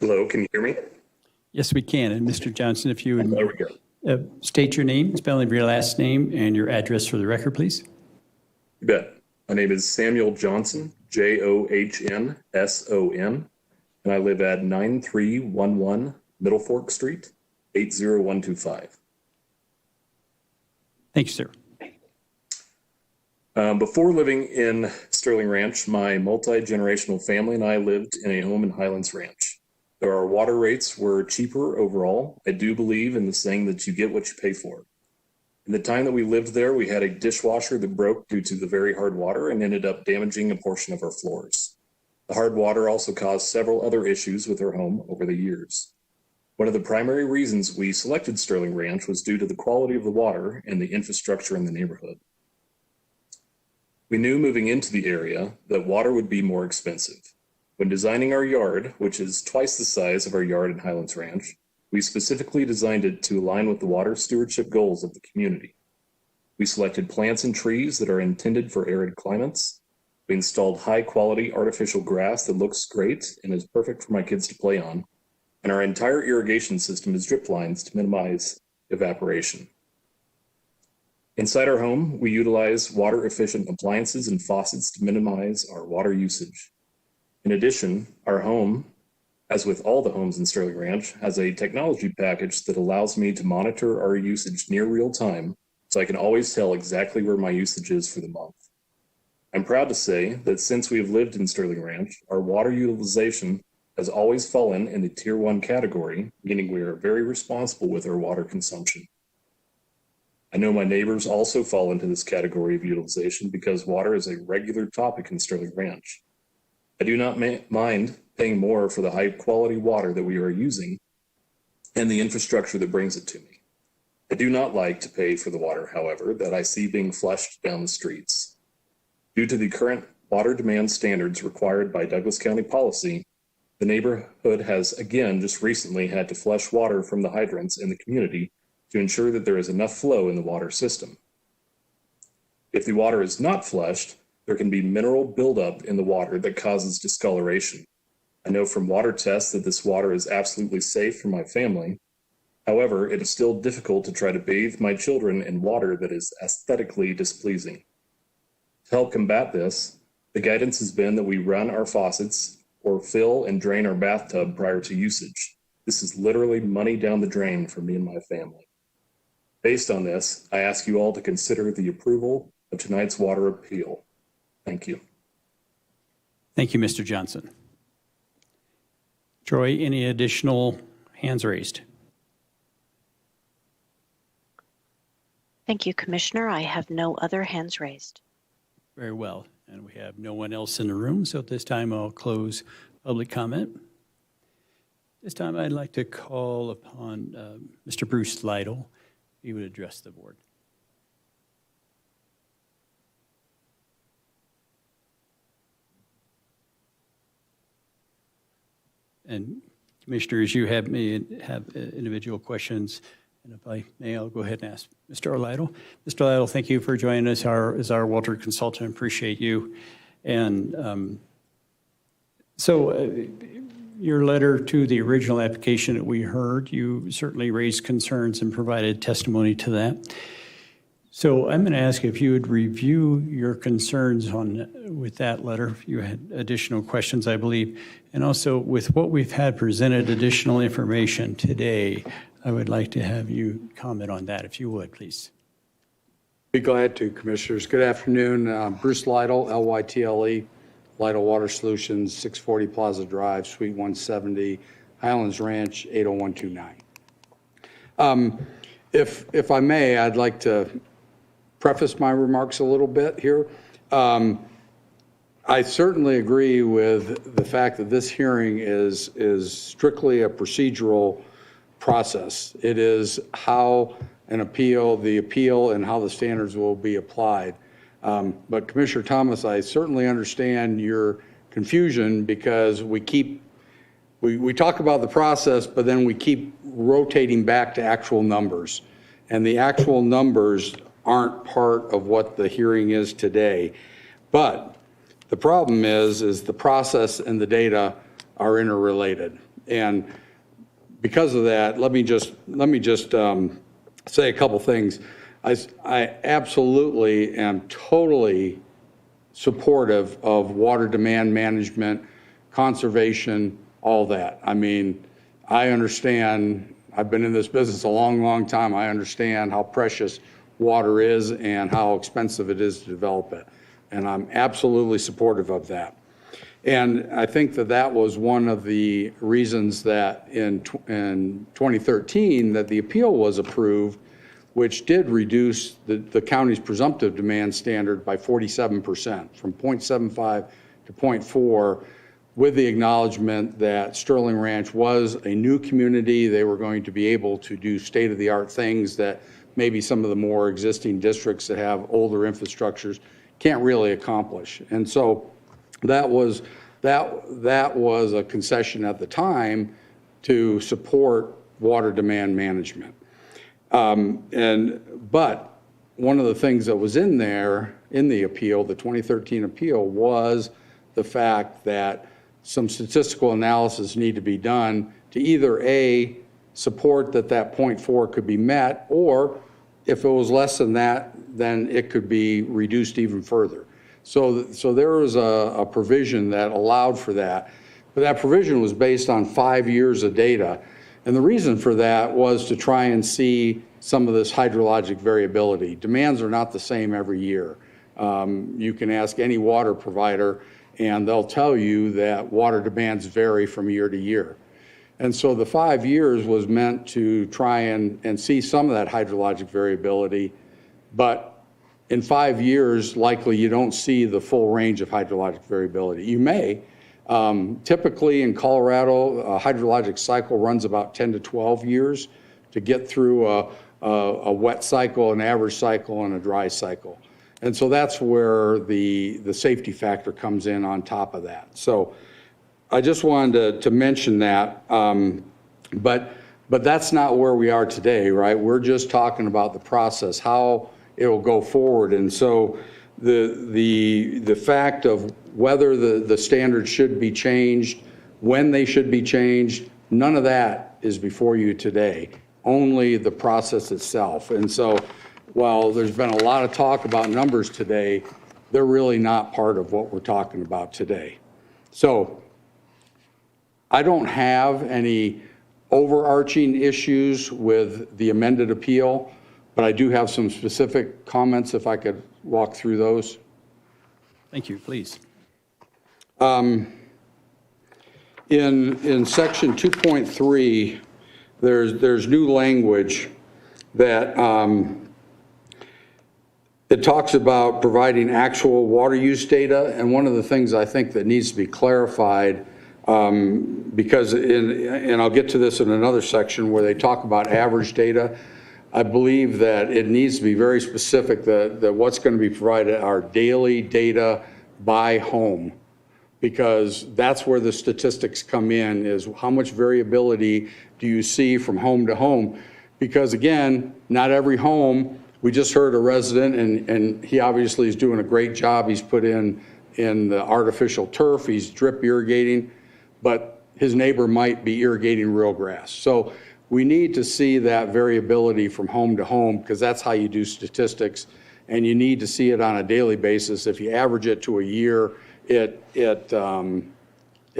Speaker 18: Hello, can you hear me?
Speaker 5: Yes, we can. And Mr. Johnson, if you would
Speaker 18: There we go.
Speaker 5: State your name, spelling of your last name, and your address for the record, please.
Speaker 18: You bet. My name is Samuel Johnson, Johnsson, and I live at 9311 Middle Fork Street, 80125.
Speaker 5: Thank you, sir.
Speaker 18: Before living in Sterling Ranch, my multi-generational family and I lived in a home in Highlands Ranch. Though our water rates were cheaper overall, I do believe in the saying that you get what you pay for. In the time that we lived there, we had a dishwasher that broke due to the very hard water and ended up damaging a portion of our floors. The hard water also caused several other issues with our home over the years. One of the primary reasons we selected Sterling Ranch was due to the quality of the water and the infrastructure in the neighborhood. We knew moving into the area that water would be more expensive. When designing our yard, which is twice the size of our yard in Highlands Ranch, we specifically designed it to align with the water stewardship goals of the community. We selected plants and trees that are intended for arid climates. We installed high-quality artificial grass that looks great and is perfect for my kids to play on. And our entire irrigation system is drip lines to minimize evaporation. Inside our home, we utilize water-efficient appliances and faucets to minimize our water usage. In addition, our home, as with all the homes in Sterling Ranch, has a technology package that allows me to monitor our usage near real time, so I can always tell exactly where my usage is for the month. I'm proud to say that since we have lived in Sterling Ranch, our water utilization has always fallen in the Tier 1 category, meaning we are very responsible with our water consumption. I know my neighbors also fall into this category of utilization because water is a regular topic in Sterling Ranch. I do not mind paying more for the high quality water that we are using and the infrastructure that brings it to me. I do not like to pay for the water, however, that I see being flushed down the streets. Due to the current water demand standards required by Douglas County policy, the neighborhood has again just recently had to flush water from the hydrants in the community to ensure that there is enough flow in the water system. If the water is not flushed, there can be mineral buildup in the water that causes discoloration. I know from water tests that this water is absolutely safe for my family. However, it is still difficult to try to bathe my children in water that is aesthetically displeasing. To help combat this, the guidance has been that we run our faucets or fill and drain our bathtub prior to usage. This is literally money down the drain for me and my family. Based on this, I ask you all to consider the approval of tonight's water appeal. Thank you.
Speaker 5: Thank you, Mr. Johnson. Troy, any additional hands raised?
Speaker 2: Thank you, Commissioner. I have no other hands raised.
Speaker 5: Very well. And we have no one else in the room, so at this time I'll close public comment. This time I'd like to call upon Mr. Bruce Lytle. He would address the board. And commissioners, you have individual questions, and if I may, I'll go ahead and ask Mr. Lytle. Mr. Lytle, thank you for joining us as our water consultant. Appreciate you. And so your letter to the original application that we heard, you certainly raised concerns and provided testimony to that. So I'm going to ask if you would review your concerns with that letter. If you had additional questions, I believe. And also with what we've had presented additional information today, I would like to have you comment on that, if you would, please.
Speaker 19: Be glad to, Commissioners. Good afternoon. Bruce Lytle, Lytle, Lytle Water Solutions, 640 Plaza Drive, Suite 170, Highlands Ranch, 80129. If I may, I'd like to preface my remarks a little bit here. I certainly agree with the fact that this hearing is strictly a procedural process. It is how the appeal and how the standards will be applied. But Commissioner Thomas, I certainly understand your confusion because we talk about the process, but then we keep rotating back to actual numbers. And the actual numbers aren't part of what the hearing is today. But the problem is the process and the data are interrelated. And because of that, let me just say a couple things. I absolutely am totally supportive of water demand management, conservation, all that. I mean, I understand, I've been in this business a long, long time. I understand how precious water is and how expensive it is to develop it. And I'm absolutely supportive of that. And I think that was one of the reasons that in 2013 that the appeal was approved, which did reduce the county's presumptive demand standard by 47%, from 0.75 to 0.4, with the acknowledgement that Sterling Ranch was a new community. They were going to be able to do state-of-the-art things that maybe some of the more existing districts that have older infrastructures can't really accomplish. And so that was a concession at the time to support water demand management. But one of the things that was in there in the appeal, the 2013 appeal, was the fact that some statistical analysis need to be done to either A, support that 0.4 could be met, or if it was less than that, then it could be reduced even further. So there was a provision that allowed for that, but that provision was based on 5 years of data. And the reason for that was to try and see some of this hydrologic variability. Demands are not the same every year. You can ask any water provider and they'll tell you that water demands vary from year to year. And so the 5 years was meant to try and see some of that hydrologic variability, but in 5 years, likely you don't see the full range of hydrologic variability. You may. Typically in Colorado, a hydrologic cycle runs about 10 to 12 years to get through a wet cycle, an average cycle, and a dry cycle. And so that's where the safety factor comes in on top of that. So I just wanted to mention that, but that's not where we are today, right? We're just talking about the process, how it will go forward. And so the fact of whether the standards should be changed, when they should be changed, none of that is before you today, only the process itself. And so while there's been a lot of talk about numbers today, they're really not part of what we're talking about today. So I don't have any overarching issues with the amended appeal, but I do have some specific comments if I could walk through those.
Speaker 5: Thank you, please.
Speaker 19: In section 2.3, there's new language that it talks about providing actual water use data. And one of the things I think that needs to be clarified, because and I'll get to this in another section where they talk about average data, I believe that it needs to be very specific that what's going to be provided are daily data by home, because that's where the statistics come in, is how much variability do you see from home to home? Because again, not every home, we just heard a resident and he obviously is doing a great job. He's put in the artificial turf, he's drip irrigating, but his neighbor might be irrigating real grass. So we need to see that variability from home to home, because that's how you do statistics, and you need to see it on a daily basis. If you average it to a year, it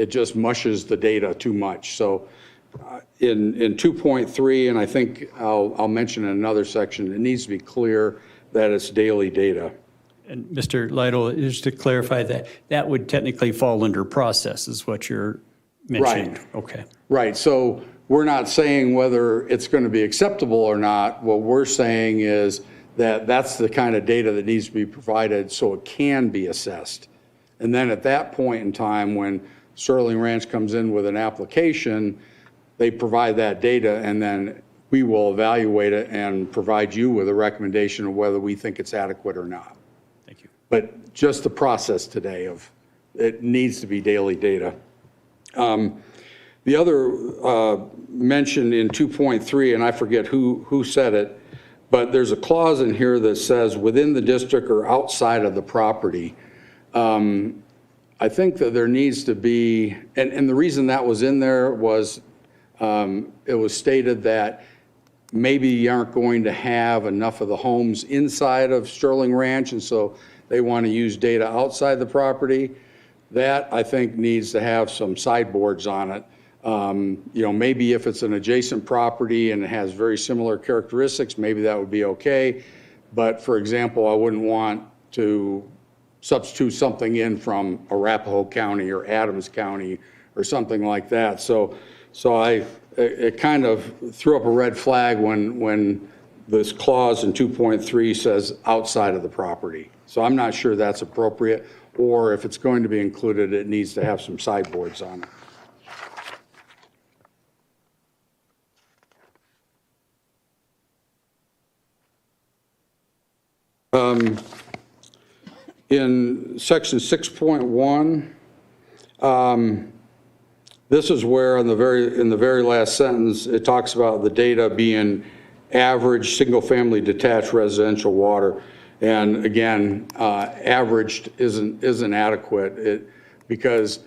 Speaker 19: just mushes the data too much. So in 2.3, and I think I'll mention in another section, it needs to be clear that it's daily data.
Speaker 5: And Mr. Lytle, just to clarify that, that would technically fall under process is what you're mentioning.
Speaker 19: Right.
Speaker 5: Okay.
Speaker 19: Right. So we're not saying whether it's going to be acceptable or not. What we're saying is that that's the kind of data that needs to be provided so it can be assessed. And then at that point in time, when Sterling Ranch comes in with an application, they provide that data, and then we will evaluate it and provide you with a recommendation of whether we think it's adequate or not.
Speaker 5: Thank you.
Speaker 19: But just the process today of it needs to be daily data. The other mention in 2.3, and I forget who said it, but there's a clause in here that says within the district or outside of the property. I think that there needs to be, and the reason that was in there was it was stated that maybe you aren't going to have enough of the homes inside of Sterling Ranch, and so they want to use data outside the property. That, I think, needs to have some sideboards on it. Maybe if it's an adjacent property and it has very similar characteristics, maybe that would be okay. But for example, I wouldn't want to substitute something in from Arapahoe County or Adams County or something like that. So it kind of threw up a red flag when this clause in 2.3 says outside of the property. So I'm not sure that's appropriate, or if it's going to be included, it needs to have some sideboards on it. In section 6.1, this is where in the very last sentence, it talks about the data being average single-family detached residential water. And again, averaged isn't adequate because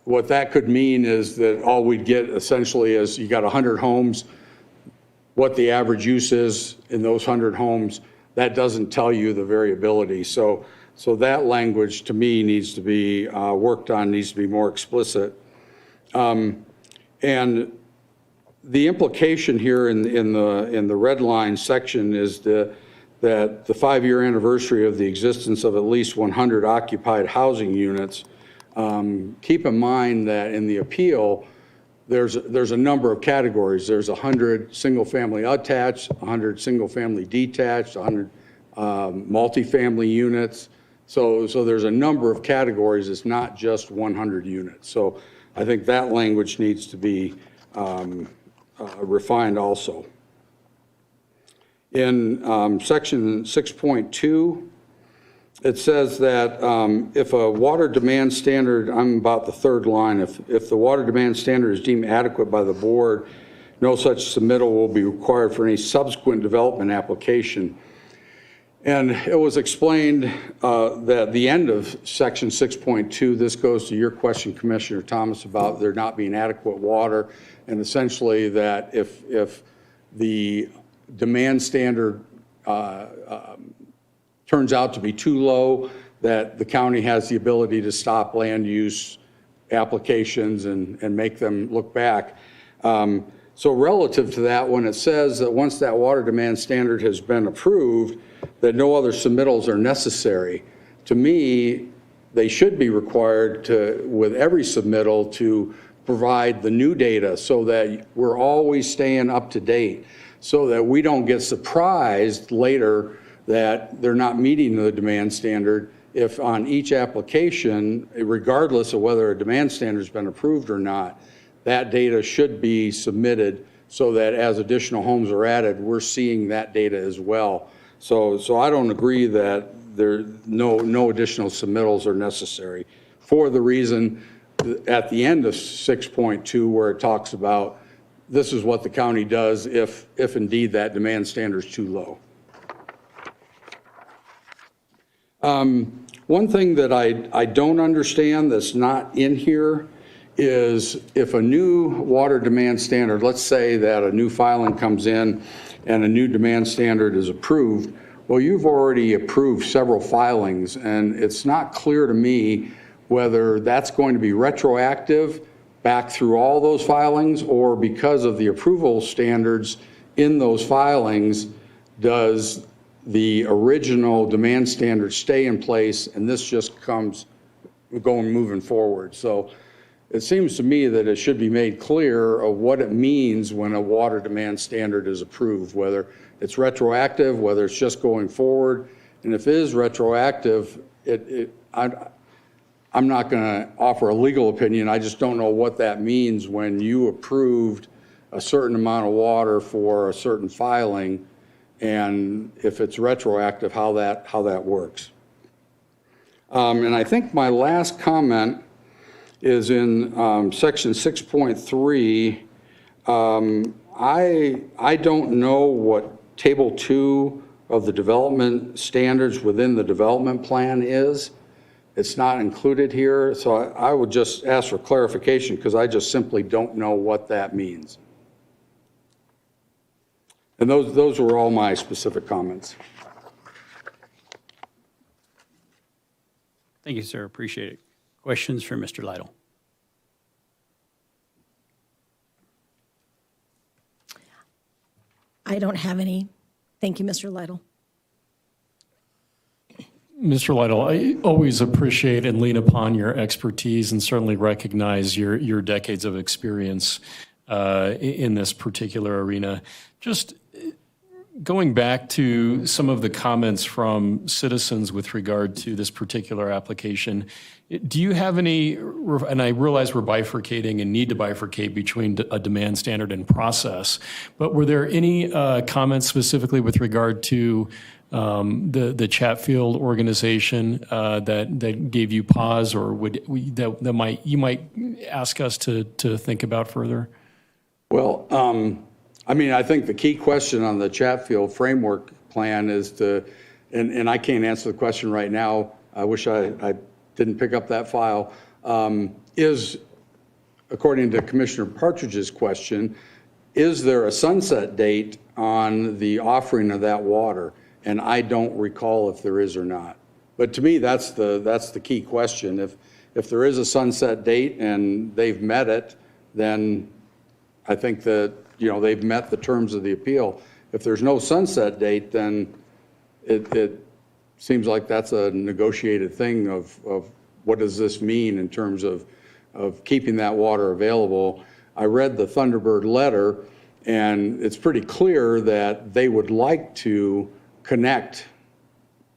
Speaker 19: what that could mean is that all we'd get essentially is you got 100 homes, what the average use is in those 100 homes. That doesn't tell you the variability. So that language to me needs to be worked on, needs to be more explicit. And the implication here in the red line section is that the 5-year anniversary of the existence of at least 100 occupied housing units. Keep in mind that in the appeal, there's a number of categories. There's 100 single-family attached, 100 single-family detached, 100 multifamily units. So there's a number of categories. It's not just 100 units. So I think that language needs to be refined also. In section 6.2, it says that if a water demand standard, I'm about the third line, if the water demand standard is deemed adequate by the board, no such submittal will be required for any subsequent development application. And it was explained that the end of section 6.2, this goes to your question, Commissioner Thomas, about there not being adequate water, and essentially that if the demand standard turns out to be too low, that the county has the ability to stop land use applications and make them look back. So relative to that, when it says that once that water demand standard has been approved, that no other submittals are necessary, to me, they should be required to, with every submittal, to provide the new data so that we're always staying up to date, so that we don't get surprised later that they're not meeting the demand standard if on each application, regardless of whether a demand standard has been approved or not, that data should be submitted so that as additional homes are added, we're seeing that data as well. So I don't agree that no additional submittals are necessary for the reason at the end of 6.2 where it talks about this is what the county does if indeed that demand standard is too low. One thing that I don't understand that's not in here is if a new water demand standard, let's say that a new filing comes in and a new demand standard is approved, well, you've already approved several filings, and it's not clear to me whether that's going to be retroactive back through all those filings, or because of the approval standards in those filings, does the original demand standard stay in place and this just comes moving forward. So it seems to me that it should be made clear of what it means when a water demand standard is approved, whether it's retroactive, whether it's just going forward. And if it is retroactive, I'm not going to offer a legal opinion. I just don't know what that means when you approved a certain amount of water for a certain filing, and if it's retroactive, how that works. And I think my last comment is in section 6.3. I don't know what table 2 of the development standards within the development plan is. It's not included here, so I would just ask for clarification because I just simply don't know what that means. And those were all my specific comments.
Speaker 5: Thank you, sir. Appreciate it. Questions for Mr. Lytle?
Speaker 7: I don't have any. Thank you, Mr. Lytle.
Speaker 8: Mr. Lytle, I always appreciate and lean upon your expertise and certainly recognize your decades of experience in this particular arena. Just going back to some of the comments from citizens with regard to this particular application, do you have any, and I realize we're bifurcating and need to bifurcate between a demand standard and process, but were there any comments specifically with regard to the Chatfield organization that gave you pause, or you might ask us to think about further?
Speaker 19: Well, I mean, I think the key question on the Chatfield framework plan is to, and I can't answer the question right now. I wish I didn't pick up that file. Is, according to Commissioner Partridge's question, is there a sunset date on the offering of that water? And I don't recall if there is or not. But to me, that's the key question. If there is a sunset date and they've met it, then I think that they've met the terms of the appeal. If there's no sunset date, then it seems like that's a negotiated thing of what does this mean in terms of keeping that water available. I read the Thunderbird letter, and it's pretty clear that they would like to connect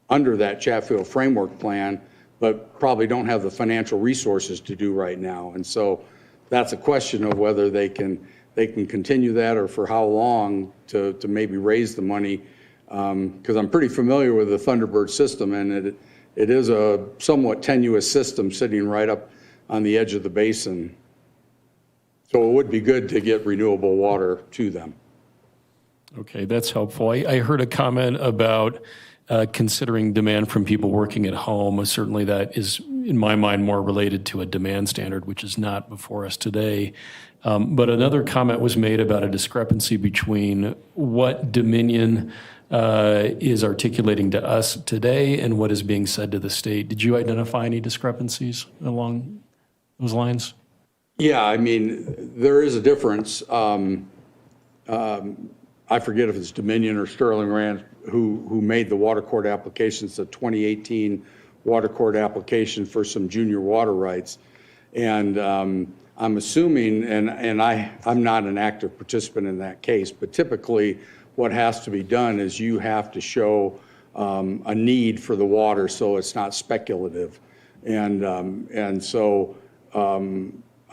Speaker 19: under that Chatfield framework plan, but probably don't have the financial resources to do right now. And so that's a question of whether they can continue that, or for how long to maybe raise the money. Because I'm pretty familiar with the Thunderbird system, and it is a somewhat tenuous system sitting right up on the edge of the basin. So it would be good to get renewable water to them.
Speaker 8: Okay, that's helpful. I heard a comment about considering demand from people working at home. Certainly that is, in my mind, more related to a demand standard, which is not before us today. But another comment was made about a discrepancy between what Dominion is articulating to us today and what is being said to the state. Did you identify any discrepancies along those lines?
Speaker 19: Yeah, I mean, there is a difference. I forget if it's Dominion or Sterling Ranch who made the water court applications, the 2018 water court application for some junior water rights. And I'm assuming, and I'm not an active participant in that case, but typically what has to be done is you have to show a need for the water so it's not speculative. And so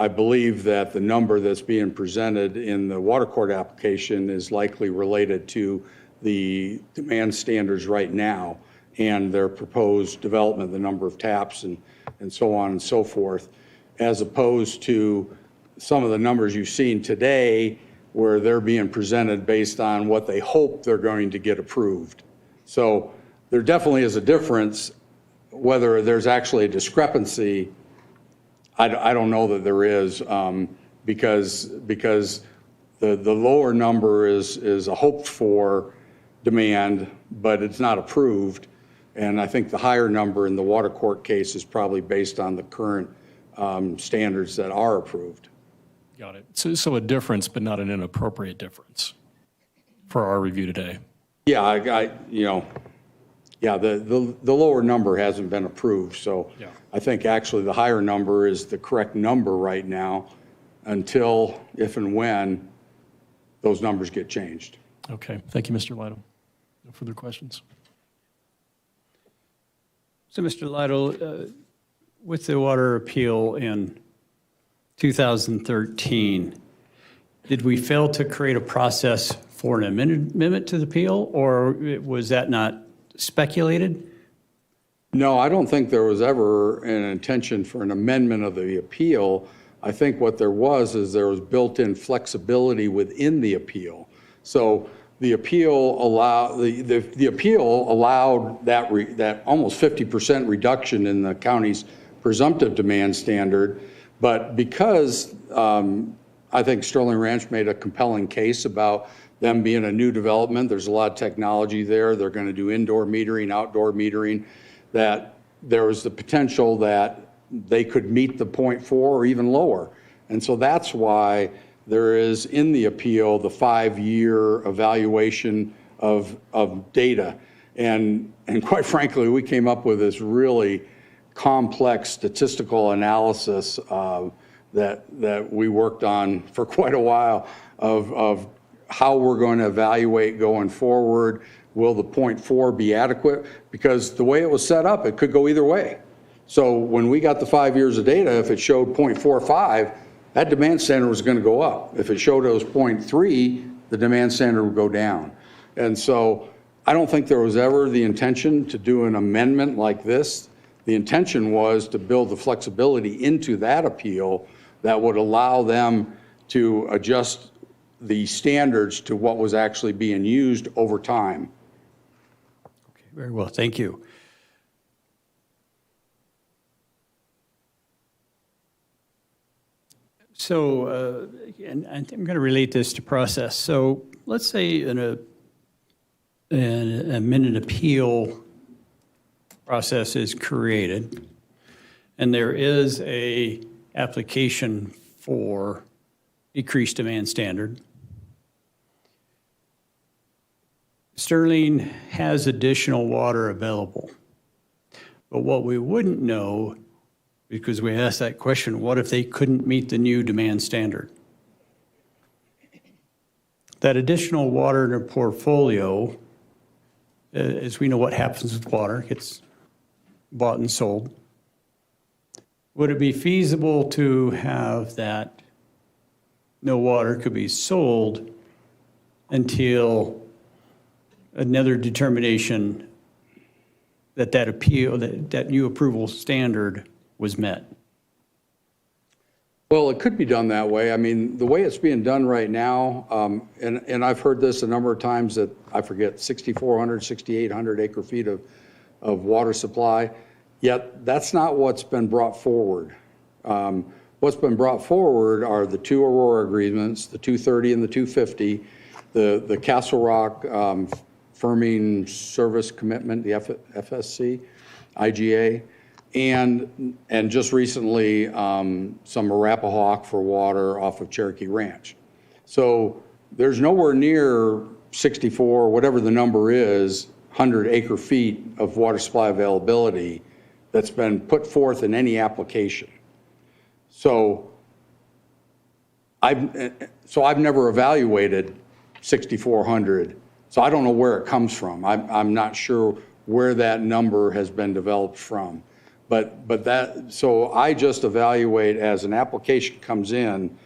Speaker 19: I believe that the number that's being presented in the water court application is likely related to the demand standards right now and their proposed development, the number of taps and so on and so forth, as opposed to some of the numbers you've seen today where they're being presented based on what they hope they're going to get approved. So there definitely is a difference. Whether there's actually a discrepancy, I don't know that there is, because the lower number is a hoped for demand, but it's not approved. And I think the higher number in the water court case is probably based on the current standards that are approved.
Speaker 8: Got it. So a difference, but not an inappropriate difference for our review today.
Speaker 19: Yeah, the lower number hasn't been approved, so
Speaker 8: Yeah.
Speaker 19: I think actually the higher number is the correct number right now until, if and when, those numbers get changed.
Speaker 8: Okay. Thank you, Mr. Lytle. No further questions.
Speaker 5: So, Mr. Lytle, with the water appeal in 2013, did we fail to create a process for an amendment to the appeal, or was that not speculated?
Speaker 19: No, I don't think there was ever an intention for an amendment of the appeal. I think what there was is there was built-in flexibility within the appeal. So the appeal allowed that almost 50% reduction in the county's presumptive demand standard, but because I think Sterling Ranch made a compelling case about them being a new development, there's a lot of technology there, they're going to do indoor metering, outdoor metering, that there was the potential that they could meet the 0.4 or even lower. And so that's why there is in the appeal the 5-year evaluation of data. And quite frankly, we came up with this really complex statistical analysis that we worked on for quite a while of how we're going to evaluate going forward. Will the 0.4 be adequate? Because the way it was set up, it could go either way. So when we got the 5 years of data, if it showed 0.45, that demand standard was going to go up. If it showed it was 0.3, the demand standard would go down. And so I don't think there was ever the intention to do an amendment like this. The intention was to build the flexibility into that appeal that would allow them to adjust the standards to what was actually being used over time.
Speaker 5: Okay, very well, thank you. So, and I'm going to relate this to process. So let's say an amended appeal process is created, and there is a application for decreased demand standard. Sterling has additional water available, but what we wouldn't know, because we asked that question, what if they couldn't meet the new demand standard? That additional water in their portfolio, as we know what happens with water, gets bought and sold. Would it be feasible to have that no water could be sold until another determination that appeal, that new approval standard was met?
Speaker 19: Well, it could be done that way. I mean, the way it's being done right now, and I've heard this a number of times, that I forget 6,400, 6,800 acre feet of water supply, yet that's not what's been brought forward. What's been brought forward are the 2 Aurora agreements, the 230 and the 250, the Castle Rock firming service commitment, the FSC, IGA, and just recently some Arapahoe for water off of Cherokee Ranch. So there's nowhere near 64, whatever the number is, 100 acre feet of water supply availability that's been put forth in any application. So I've never evaluated 6,400, so I don't know where it comes from. I'm not sure where that number has been developed from. But that, so I just evaluate as an application comes in,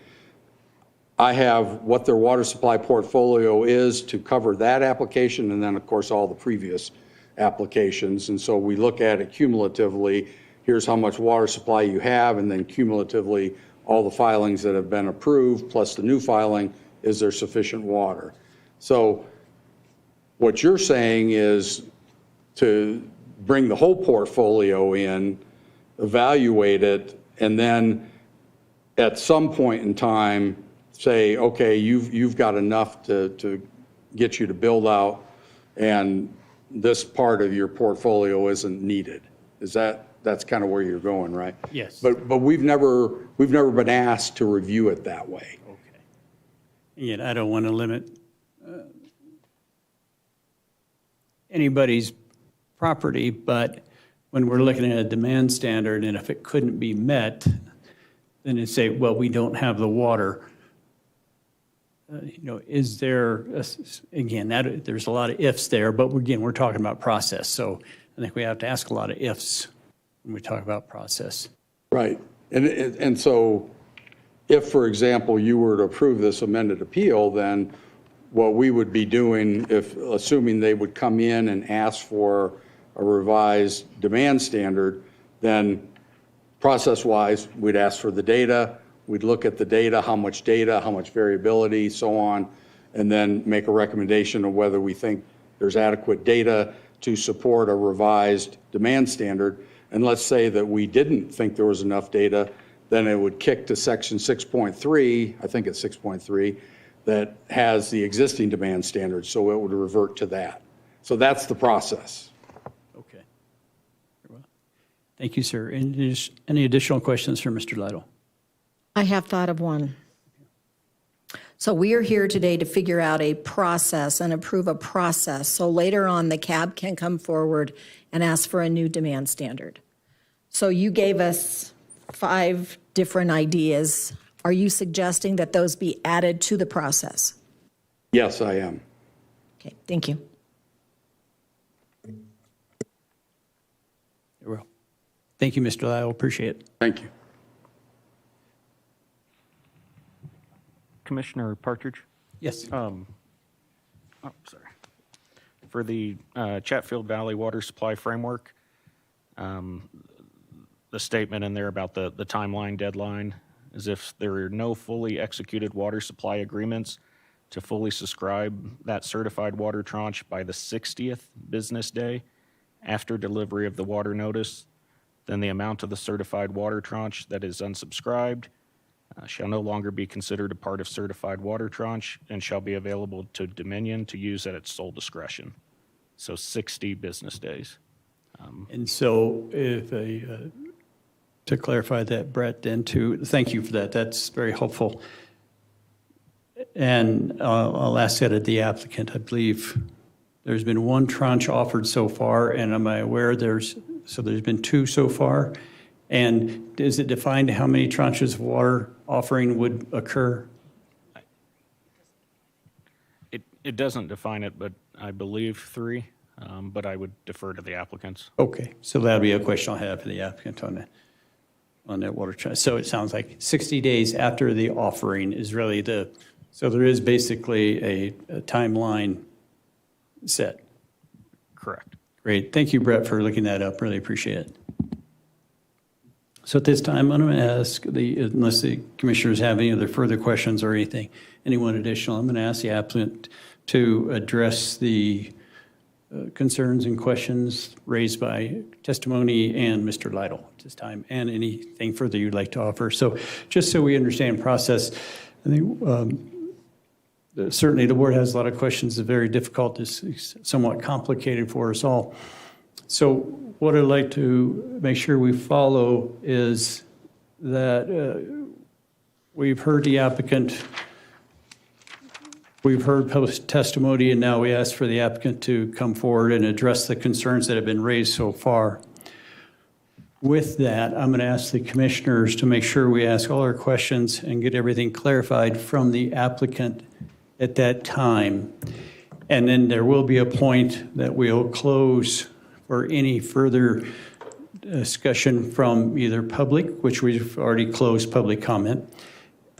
Speaker 19: I have what their water supply portfolio is to cover that application, and then of course all the previous applications. And so we look at it cumulatively. Here's how much water supply you have, and then cumulatively all the filings that have been approved plus the new filing, is there sufficient water? So what you're saying is to bring the whole portfolio in, evaluate it, and then at some point in time, say, okay, you've got enough to get you to build out, and this part of your portfolio isn't needed. That's kind of where you're going, right?
Speaker 5: Yes.
Speaker 19: But we've never been asked to review it that way.
Speaker 5: Okay. Yet I don't want to limit anybody's property, but when we're looking at a demand standard, and if it couldn't be met, then it's say, well, we don't have the water. Is there, again, there's a lot of ifs there, but again, we're talking about process. So I think we have to ask a lot of ifs when we talk about process.
Speaker 19: Right. And so if, for example, you were to approve this amended appeal, then what we would be doing, assuming they would come in and ask for a revised demand standard, then process-wise, we'd ask for the data, we'd look at the data, how much variability, so on, and then make a recommendation of whether we think there's adequate data to support a revised demand standard. And let's say that we didn't think there was enough data, then it would kick to section 6.3, I think it's 6.3, that has the existing demand standard, so it would revert to that. So that's the process.
Speaker 5: Okay. Very well. Thank you, sir. Any additional questions for Mr. Lytle?
Speaker 7: I have thought of one. So we are here today to figure out a process and approve a process. So later on, the CAB can come forward and ask for a new demand standard. So you gave us 5 different ideas. Are you suggesting that those be added to the process?
Speaker 19: Yes, I am.
Speaker 7: Okay, thank you.
Speaker 5: Very well. Thank you, Mr. Lytle. Appreciate it.
Speaker 19: Thank you.
Speaker 10: Commissioner Partridge?
Speaker 5: Yes.
Speaker 10: Sorry. For the Chatfield Valley Water Supply Framework, the statement in there about the timeline deadline is if there are no fully executed water supply agreements to fully subscribe that certified water tranche by the 60th business day after delivery of the water notice, then the amount of the certified water tranche that is unsubscribed shall no longer be considered a part of certified water tranche and shall be available to Dominion to use at its sole discretion. So 60 business days.
Speaker 5: And so if to clarify that, Brett, then thank you for that. That's very helpful. And I'll ask that of the applicant. I believe there's been 1 tranche offered so far, and am I aware there's been 2 so far? And is it defined how many tranches of water offering would occur?
Speaker 10: It doesn't define it, but I believe 3, but I would defer to the applicants.
Speaker 5: Okay, so that'll be a question I'll have for the applicant on that water tranche. So it sounds like 60 days after the offering is really so there is basically a timeline set.
Speaker 10: Correct.
Speaker 5: Great. Thank you, Brett, for looking that up. Really appreciate it. So at this time, I'm going to ask unless the commissioners have any other further questions or anyone additional, I'm going to ask the applicant to address the concerns and questions raised by testimony and Mr. Lytle at this time, and anything further you'd like to offer. So just so we understand process, I think certainly the board has a lot of questions. It's very difficult. It's somewhat complicated for us all. So what I'd like to make sure we follow is that we've heard the applicant, we've heard public testimony, and now we ask for the applicant to come forward and address the concerns that have been raised so far. With that, I'm going to ask the commissioners to make sure we ask all our questions and get everything clarified from the applicant at that time. And then there will be a point that we'll close for any further discussion from either public, which we've already closed public comment,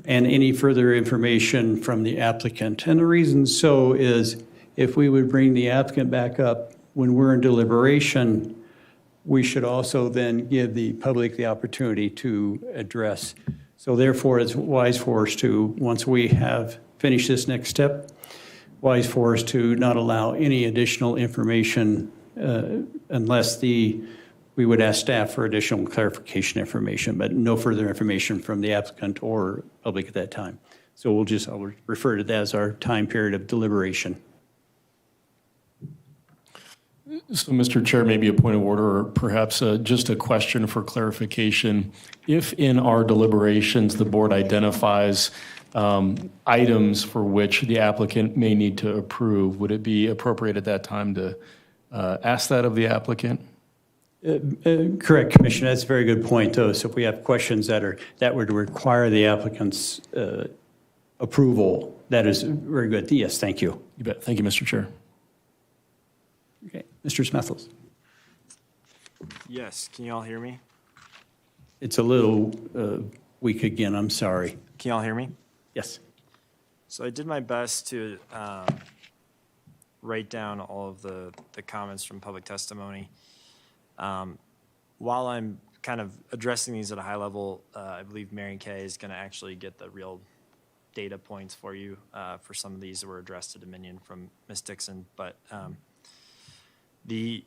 Speaker 5: and any further information from the applicant. And the reason so is if we would bring the applicant back up when we're in deliberation, we should also then give the public the opportunity to address. So therefore, it's wise for us to, once we have finished this next step, wise for us to not allow any additional information unless the we would ask staff for additional clarification information, but no further information from the applicant or public at that time. So I'll refer to that as our time period of deliberation.
Speaker 8: So, Mr. Chair, maybe a point of order, or perhaps just a question for clarification. If in our deliberations, the board identifies items for which the applicant may need to approve, would it be appropriate at that time to ask that of the applicant?
Speaker 5: Correct, Commissioner. That's a very good point, though. So if we have questions that would require the applicant's approval, that is very good. Yes, thank you.
Speaker 8: You bet. Thank you, Mr. Chair.
Speaker 5: Okay, Mr. Smethels.
Speaker 20: Yes, can you all hear me?
Speaker 5: It's a little weak again, I'm sorry.
Speaker 20: Can you all hear me?
Speaker 5: Yes.
Speaker 20: So I did my best to write down all of the comments from public testimony. While I'm kind of addressing these at a high level, I believe Mary Kay is going to actually get the real data points for you for some of these that were addressed to Dominion from Ms. Dixon. But the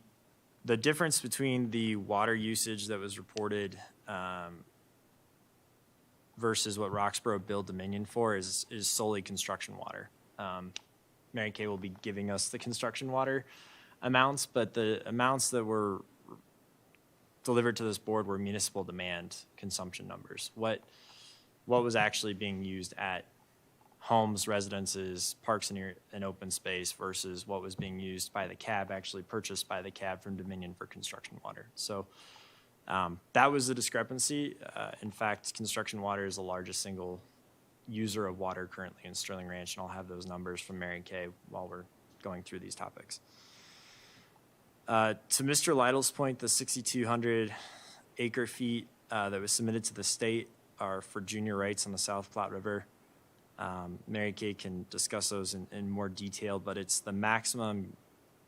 Speaker 20: difference between the water usage that was reported versus what Roxboro billed Dominion for is solely construction water. Mary Kay will be giving us the construction water amounts, but the amounts that were delivered to this board were municipal demand consumption numbers. What was actually being used at homes, residences, parks and open space versus what was being used by the cab, actually purchased by the cab from Dominion for construction water. So that was the discrepancy. In fact, construction water is the largest single user of water currently in Sterling Ranch, and I'll have those numbers from Mary Kay while we're going through these topics. To Mr. Lytle's point, the 6,200 acre feet that was submitted to the state are for junior rights on the South Platte River. Mary Kay can discuss those in more detail, but it's the maximum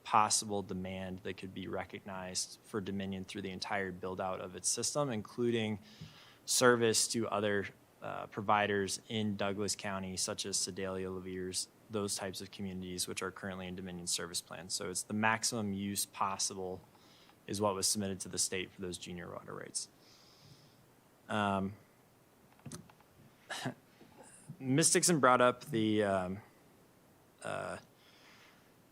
Speaker 20: possible demand that could be recognized for Dominion through the entire build out of its system, including service to other providers in Douglas County, such as Sedalia, Leviers, those types of communities which are currently in Dominion service plans. So it's the maximum use possible is what was submitted to the state for those junior water rights. Ms. Dixon brought up the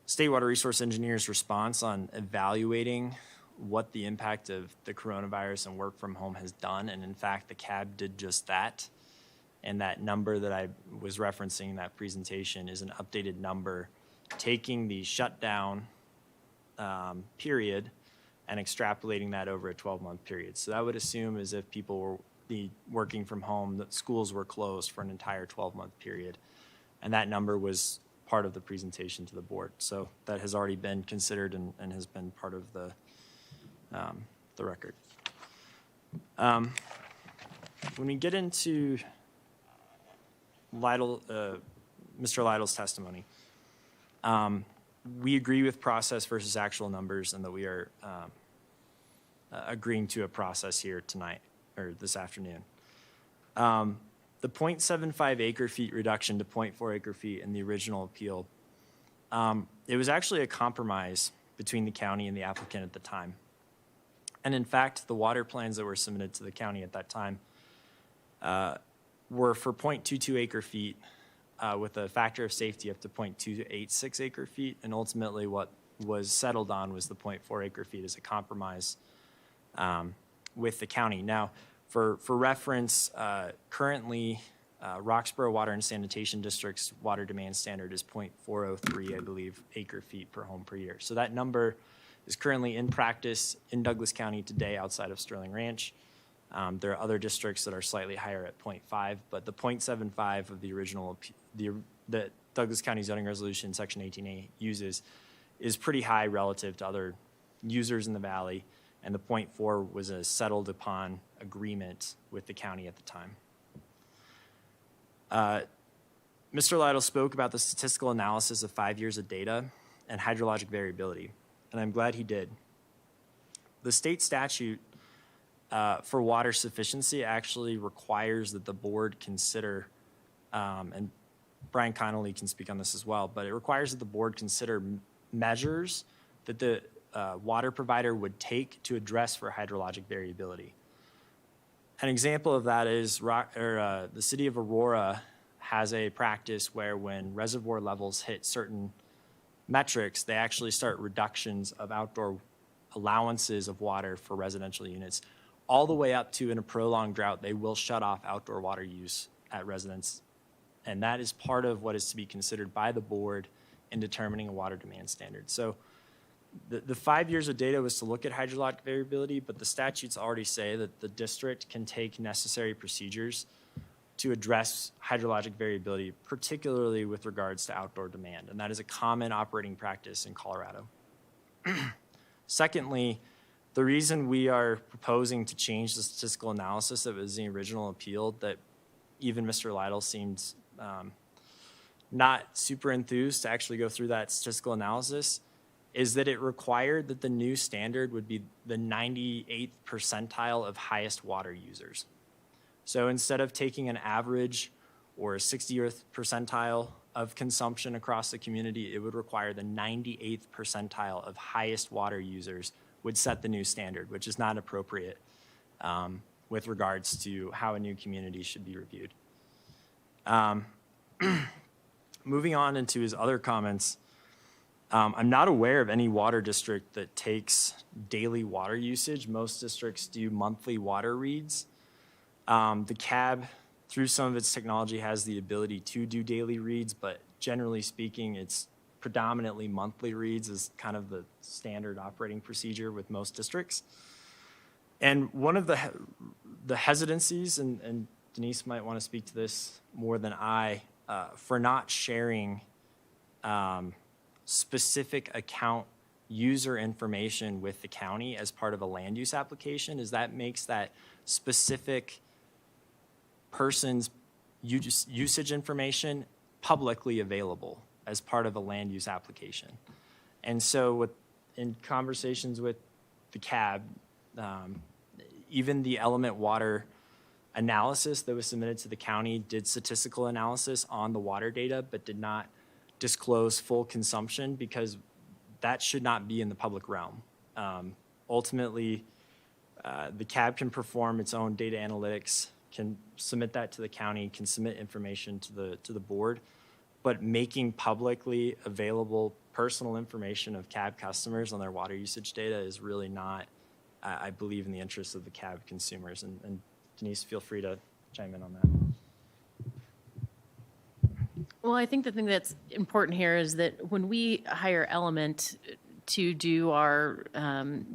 Speaker 20: State Water Resource Engineer's response on evaluating what the impact of the coronavirus and work from home has done. And in fact, the CAB did just that. And that number that I was referencing in that presentation is an updated number, taking the shutdown period and extrapolating that over a 12-month period. So that would assume as if people were working from home, that schools were closed for an entire 12-month period. And that number was part of the presentation to the board. So that has already been considered and has been part of the record. When we get into Mr. Lytle's testimony, we agree with process versus actual numbers and that we are agreeing to a process here tonight or this afternoon. The 0.75 acre feet reduction to 0.4 acre feet in the original appeal, it was actually a compromise between the county and the applicant at the time. And in fact, the water plans that were submitted to the county at that time were for 0.22 acre feet with a factor of safety up to 0.286 acre feet. And ultimately what was settled on was the 0.4 acre feet as a compromise with the county. Now, for reference, currently Roxboro Water and Sanitation District's water demand standard is 0.403, I believe, acre feet per home per year. So that number is currently in practice in Douglas County today outside of Sterling Ranch. There are other districts that are slightly higher at 0.5, but the 0.75 of the original, the Douglas County zoning resolution section 18A uses is pretty high relative to other users in the valley, and the 0.4 was a settled upon agreement with the county at the time. Mr. Lytle spoke about the statistical analysis of 5 years of data and hydrologic variability, and I'm glad he did. The state statute for water sufficiency actually requires that the board consider, and Brian Connolly can speak on this as well, but it requires that the board consider measures that water provider would take to address for hydrologic variability. An example of that is the city of Aurora has a practice where when reservoir levels hit certain metrics, they actually start reductions of outdoor allowances of water for residential units. All the way up to, in a prolonged drought, they will shut off outdoor water use at residents. And that is part of what is to be considered by the board in determining a water demand standard. So the 5 years of data was to look at hydrologic variability, but the statutes already say that the district can take necessary procedures to address hydrologic variability, particularly with regards to outdoor demand. And that is a common operating practice in Colorado. Secondly, the reason we are proposing to change the statistical analysis that was the original appeal, that even Mr. Lytle seemed not super enthused to actually go through that statistical analysis, is that it required that the new standard would be the 98th percentile of highest water users. So instead of taking an average or a 60th percentile of consumption across the community, it would require the 98th percentile of highest water users would set the new standard, which is not appropriate with regards to how a new community should be reviewed. Moving on into his other comments, I'm not aware of any water district that takes daily water usage. Most districts do monthly water reads. The CAB, through some of its technology, has the ability to do daily reads, but generally speaking, it's predominantly monthly reads is kind of the standard operating procedure with most districts. And one of the hesitancies, and Denise might want to speak to this more than I, for not sharing specific account user information with the county as part of a land use application, is that makes that specific person's usage information publicly available as part of a land use application. And so in conversations with the CAB, even the element water analysis that was submitted to the county did statistical analysis on the water data, but did not disclose full consumption because that should not be in the public realm. Ultimately, the CAB can perform its own data analytics, can submit that to the county, can submit information to the board, but making publicly available personal information of CAB customers on their water usage data is really not, I believe, in the interest of the CAB consumers. And Denise, feel free to chime in on that.
Speaker 21: Well, I think the thing that's important here is that when we hire Element to do our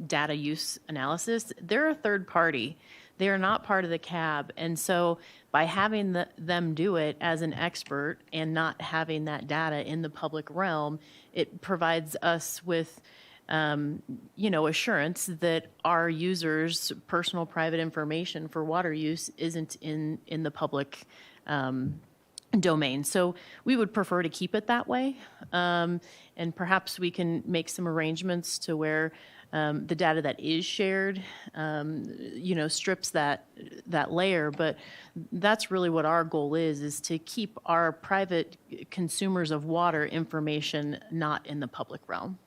Speaker 21: data use analysis, they're a third party. They are not part of the CAB. And so by having them do it as an expert and not having that data in the public realm, it provides us with assurance that our users' personal private information for water use isn't in the public domain. So we would prefer to keep it that way. And perhaps we can make some arrangements to where the data that is shared, strips that layer. But that's really what our goal is to keep our private consumers of water information not in the public realm.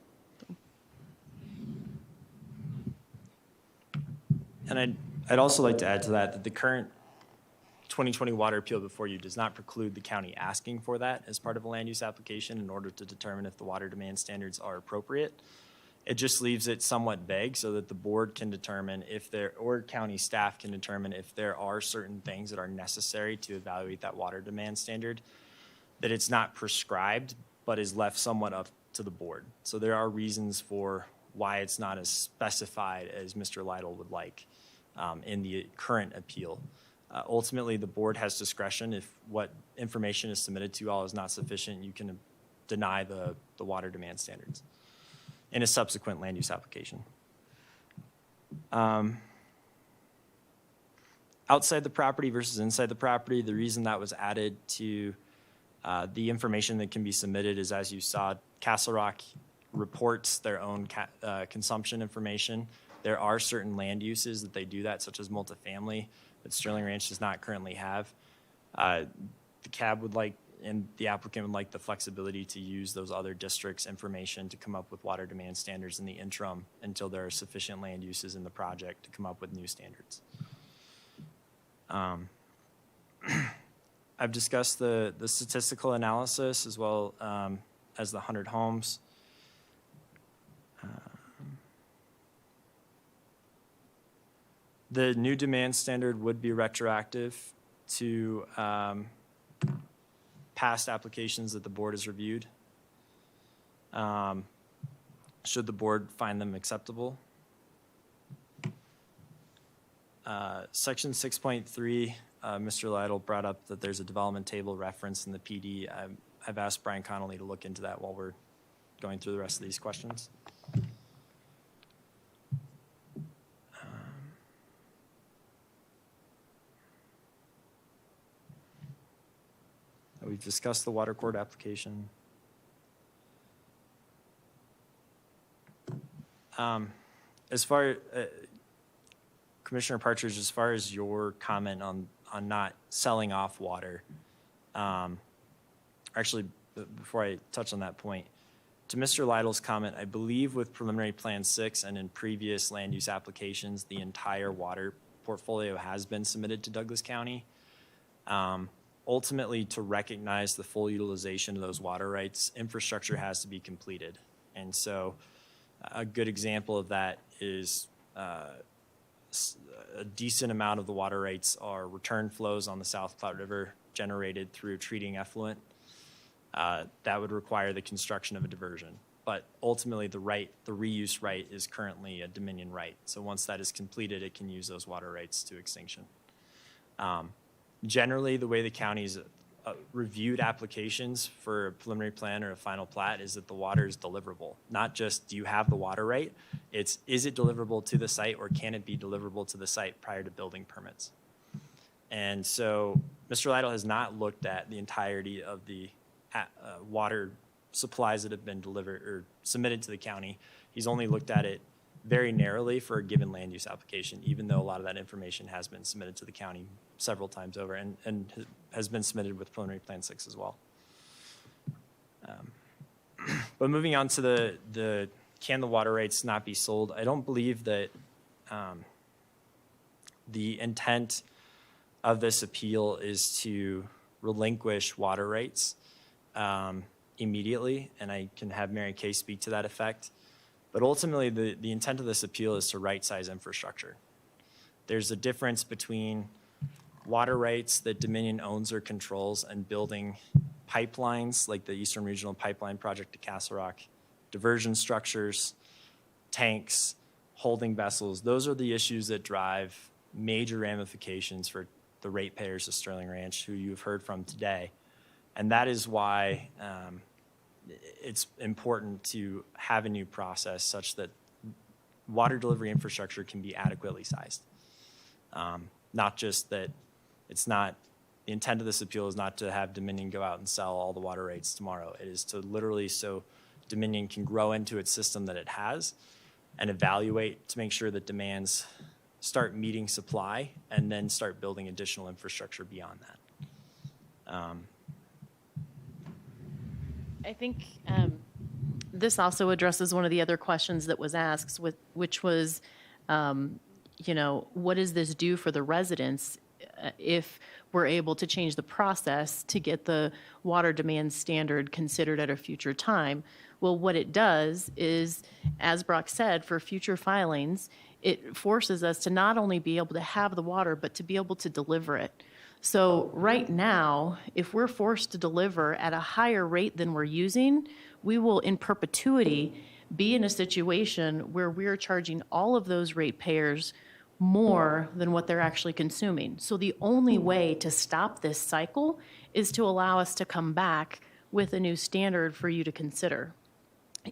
Speaker 20: And I'd also like to add to that the current 2020 water appeal before you does not preclude the county asking for that as part of a land use application in order to determine if the water demand standards are appropriate. It just leaves it somewhat vague so that the board can determine or county staff can determine if there are certain things that are necessary to evaluate that water demand standard, that it's not prescribed, but is left somewhat up to the board. So there are reasons for why it's not as specified as Mr. Lytle would like in the current appeal. Ultimately, the board has discretion. If what information is submitted to you all is not sufficient, you can deny the water demand standards in a subsequent land use application. Outside the property versus inside the property, the reason that was added to the information that can be submitted is, as you saw, Castle Rock reports their own consumption information. There are certain land uses that they do that, such as multifamily, that Sterling Ranch does not currently have. The CAB would like and the applicant would like the flexibility to use those other districts' information to come up with water demand standards in the interim until there are sufficient land uses in the project to come up with new standards. I've discussed the statistical analysis as well as the 100 homes. The new demand standard would be retroactive to past applications that the board has reviewed, should the board find them acceptable. Section 6.3, Mr. Lytle brought up that there's a development table reference in the PD. I've asked Brian Connolly to look into that while we're going through the rest of these questions. We've discussed the water court application. As far Commissioner Partridge, as far as your comment on not selling off water, actually, before I touch on that point, to Mr. Lytle's comment, I believe with preliminary plan 6 and in previous land use applications, the entire water portfolio has been submitted to Douglas County. Ultimately, to recognize the full utilization of those water rights, infrastructure has to be completed. And so a good example of that is a decent amount of the water rights are return flows on the South Platte River generated through treating effluent. That would require the construction of a diversion. But ultimately, the reuse right is currently a Dominion right. So once that is completed, it can use those water rights to extinction. Generally, the way the county's reviewed applications for a preliminary plan or a final plat is that the water is deliverable. Not just do you have the water right, it's is it deliverable to the site or can it be deliverable to the site prior to building permits? And so Mr. Lytle has not looked at the entirety of the water supplies that have been delivered or submitted to the county. He's only looked at it very narrowly for a given land use application, even though a lot of that information has been submitted to the county several times over and has been submitted with preliminary plan 6 as well. But moving on to the can the water rights not be sold, I don't believe that the intent of this appeal is to relinquish water rights immediately, and I can have Mary Kay speak to that effect. But ultimately, the intent of this appeal is to right-size infrastructure. There's a difference between water rights that Dominion owns or controls and building pipelines like the Eastern Regional Pipeline Project to Castle Rock, diversion structures, tanks, holding vessels. Those are the issues that drive major ramifications for the ratepayers of Sterling Ranch, who you've heard from today. And that is why it's important to have a new process such that water delivery infrastructure can be adequately sized. Not just that it's not, the intent of this appeal is not to have Dominion go out and sell all the water rights tomorrow. It is to literally so Dominion can grow into its system that it has and evaluate to make sure that demands start meeting supply and then start building additional infrastructure beyond that.
Speaker 21: I think this also addresses one of the other questions that was asked, which was, what does this do for the residents if we're able to change the process to get the water demand standard considered at a future time? Well, what it does is, as Brock said, for future filings, it forces us to not only be able to have the water, but to be able to deliver it. So right now, if we're forced to deliver at a higher rate than we're using, we will in perpetuity be in a situation where we're charging all of those ratepayers more than what they're actually consuming. So the only way to stop this cycle is to allow us to come back with a new standard for you to consider.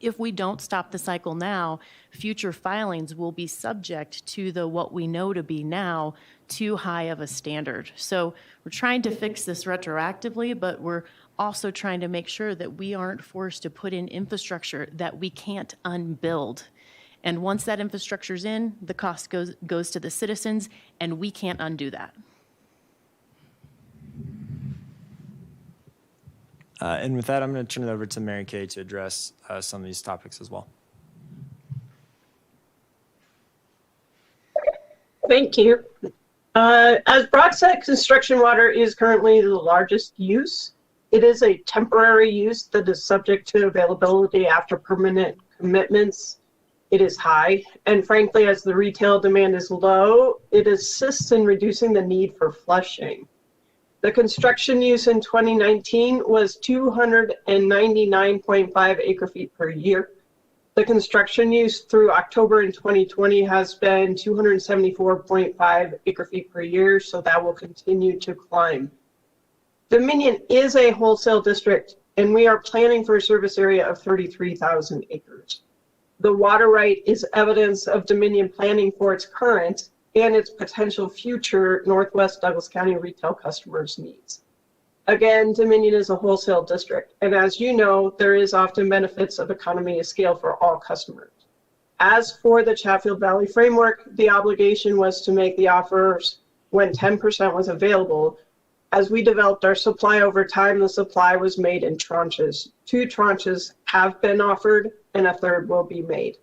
Speaker 21: If we don't stop the cycle now, future filings will be subject to what we know to be now too high of a standard. So we're trying to fix this retroactively, but we're also trying to make sure that we aren't forced to put in infrastructure that we can't unbuild. And once that infrastructure's in, the cost goes to the citizens, and we can't undo that.
Speaker 20: And with that, I'm going to turn it over to Mary Kay to address some of these topics as well.
Speaker 15: Thank you. As Brock said, construction water is currently the largest use. It is a temporary use that is subject to availability after permanent commitments. It is high, and frankly, as the retail demand is low, it assists in reducing the need for flushing. The construction use in 2019 was 299.5 acre-feet per year. The construction use through October in 2020 has been 274.5 acre-feet per year, so that will continue to climb. Dominion is a wholesale district, and we are planning for a service area of 33,000 acres. The water right is evidence of Dominion planning for its current and its potential future Northwest Douglas County retail customers' needs. Again, Dominion is a wholesale district, and as you know, there is often benefits of economy of scale for all customers. As for the Chatfield Valley Framework, the obligation was to make the offers when 10% was available. As we developed our supply over time, the supply was made in tranches. 2 tranches have been offered, and a third will be made.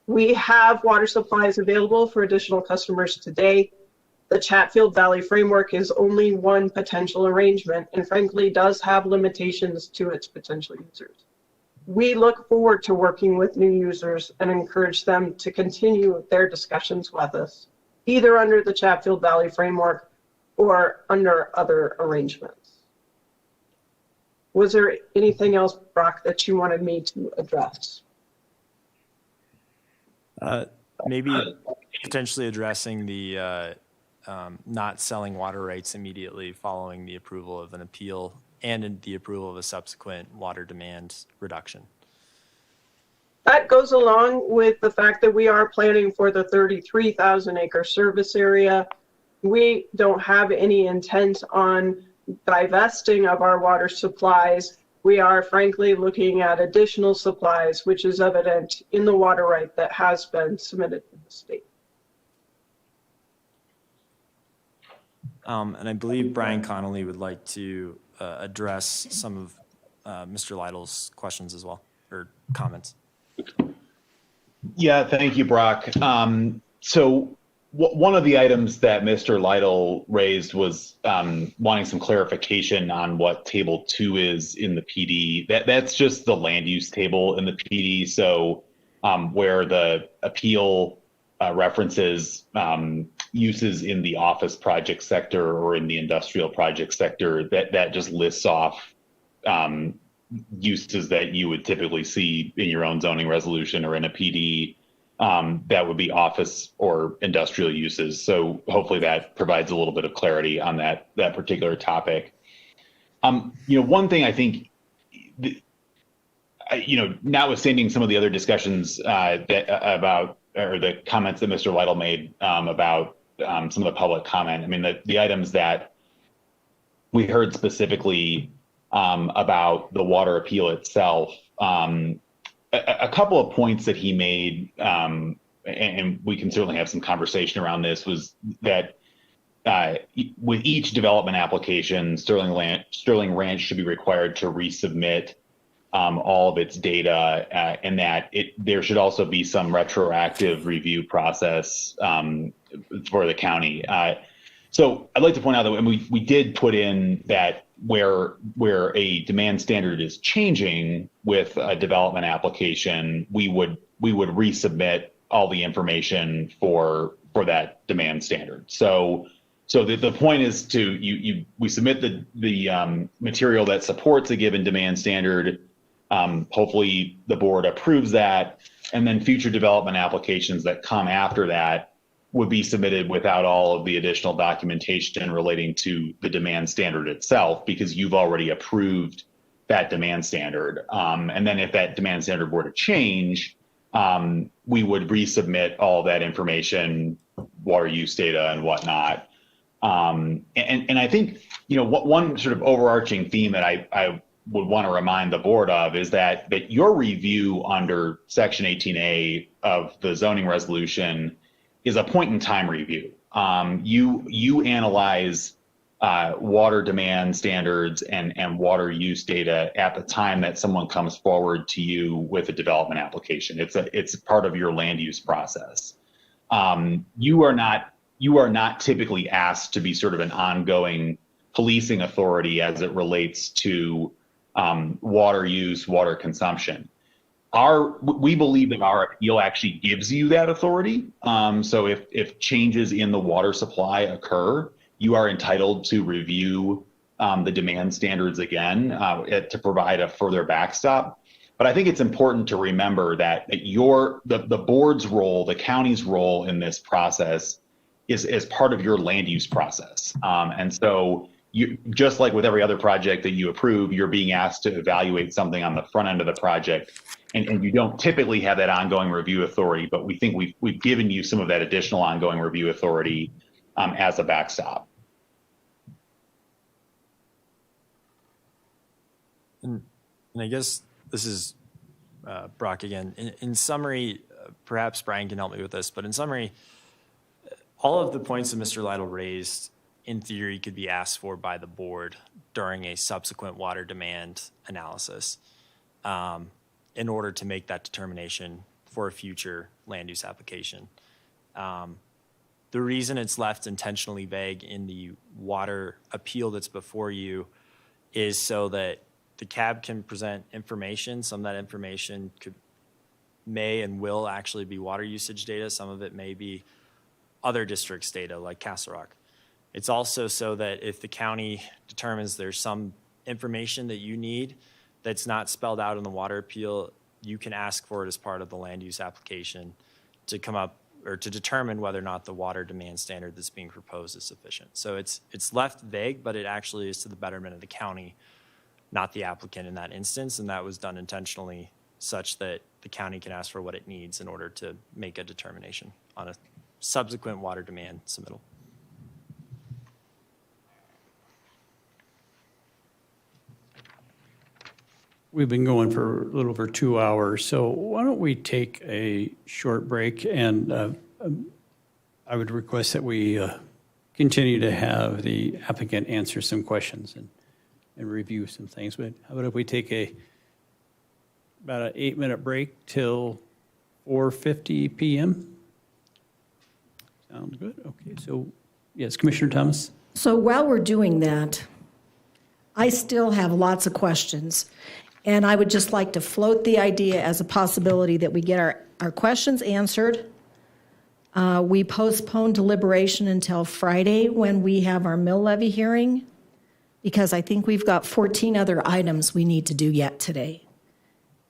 Speaker 15: We have water supplies available for additional customers today. The Chatfield Valley Framework is only one potential arrangement and frankly does have limitations to its potential users. We look forward to working with new users and encourage them to continue their discussions with us, either under the Chatfield Valley Framework or under other arrangements. Was there anything else, Brock, that you wanted me to address?
Speaker 20: Maybe potentially addressing the not selling water rights immediately following the approval of an appeal and in the approval of a subsequent water demand reduction.
Speaker 15: That goes along with the fact that we are planning for the 33,000 acre service area. We don't have any intent on divesting of our water supplies. We are frankly looking at additional supplies, which is evident in the water right that has been submitted to the state.
Speaker 20: And I believe Brian Connolly would like to address some of Mr. Lytle's questions as well, or comments.
Speaker 12: Yeah, thank you, Brock. So one of the items that Mr. Lytle raised was wanting some clarification on what Table 2 is in the PD. That's just the land use table in the PD. So where the appeal references uses in the office project sector or in the industrial project sector, that just lists off uses that you would typically see in your own zoning resolution or in a PD. That would be office or industrial uses. So hopefully that provides a little bit of clarity on that particular topic. One thing I think, notwithstanding some of the other discussions about or the comments that Mr. Lytle made about some of the public comment. I mean, the items that we heard specifically about the water appeal itself. A couple of points that he made, and we can certainly have some conversation around this, was that with each development application, Sterling Ranch should be required to resubmit all of its data, and that there should also be some retroactive review process for the county. So I'd like to point out that when we did put in that where a demand standard is changing with a development application, we would resubmit all the information for that demand standard. So the point is we submit the material that supports a given demand standard. Hopefully the board approves that, and then future development applications that come after that would be submitted without all of the additional documentation relating to the demand standard itself, because you've already approved that demand standard. And then if that demand standard were to change, we would resubmit all that information, water use data and whatnot. And I think, one sort of overarching theme that I would want to remind the board of is that your review under Section 18A of the zoning resolution is a point in time review. You analyze water demand standards and water use data at the time that someone comes forward to you with a development application. It's part of your land use process. You are not typically asked to be sort of an ongoing policing authority as it relates to water use, water consumption. We believe that our appeal actually gives you that authority. So if changes in the water supply occur, you are entitled to review the demand standards again to provide a further backstop. But I think it's important to remember that the board's role, the county's role in this process is part of your land use process. And so just like with every other project that you approve, you're being asked to evaluate something on the front end of the project. And you don't typically have that ongoing review authority, but we think we've given you some of that additional ongoing review authority as a backstop.
Speaker 20: And I guess this is Brock again. In summary, perhaps Brian can help me with this, but in summary, all of the points that Mr. Lytle raised, in theory, could be asked for by the board during a subsequent water demand analysis in order to make that determination for a future land use application. The reason it's left intentionally vague in the water appeal that's before you is so that the CAB can present information. Some of that information may and will actually be water usage data. Some of it may be other districts' data like Castle Rock. It's also so that if the county determines there's some information that you need that's not spelled out in the water appeal, you can ask for it as part of the land use application to come up or to determine whether or not the water demand standard that's being proposed is sufficient. So it's left vague, but it actually is to the betterment of the county, not the applicant in that instance. And that was done intentionally such that the county can ask for what it needs in order to make a determination on a subsequent water demand submittal.
Speaker 5: We've been going for a little over 2 hours, so why don't we take a short break? And I would request that we continue to have the applicant answer some questions and review some things. But how about if we take about an 8-minute break till 4:50 p.m.? Sounds good. Okay, so yes, Commissioner Thomas.
Speaker 7: So while we're doing that, I still have lots of questions. And I would just like to float the idea as a possibility that we get our questions answered. We postpone deliberation until Friday when we have our mill levy hearing, because I think we've got 14 other items we need to do yet today.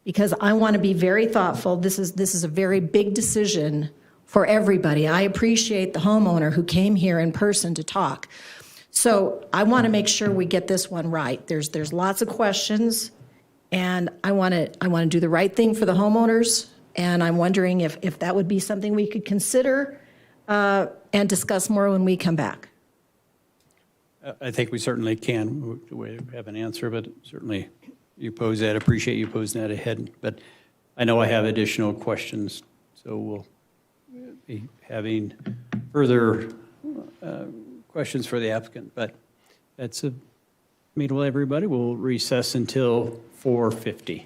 Speaker 7: Because I want to be very thoughtful. This is a very big decision for everybody. I appreciate the homeowner who came here in person to talk. So I want to make sure we get this one right. There's lots of questions. And I want to do the right thing for the homeowners, and I'm wondering if that would be something we could consider and discuss more when we come back.
Speaker 5: I think we certainly can. We have an answer, but certainly you pose that. Appreciate you posing that ahead. But I know I have additional questions, so we'll be having further questions for the applicant. But that's a meeting with everybody. We'll recess until 4:50.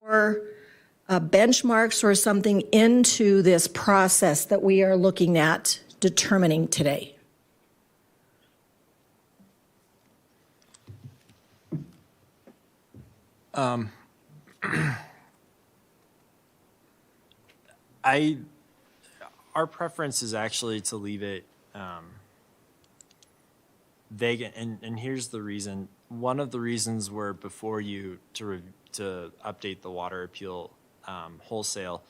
Speaker 7: or benchmarks or something into this process that we are looking at determining today?
Speaker 20: Our preference is actually to leave it vague, and here's the reason. One of the reasons we're before you to update the water appeal wholesale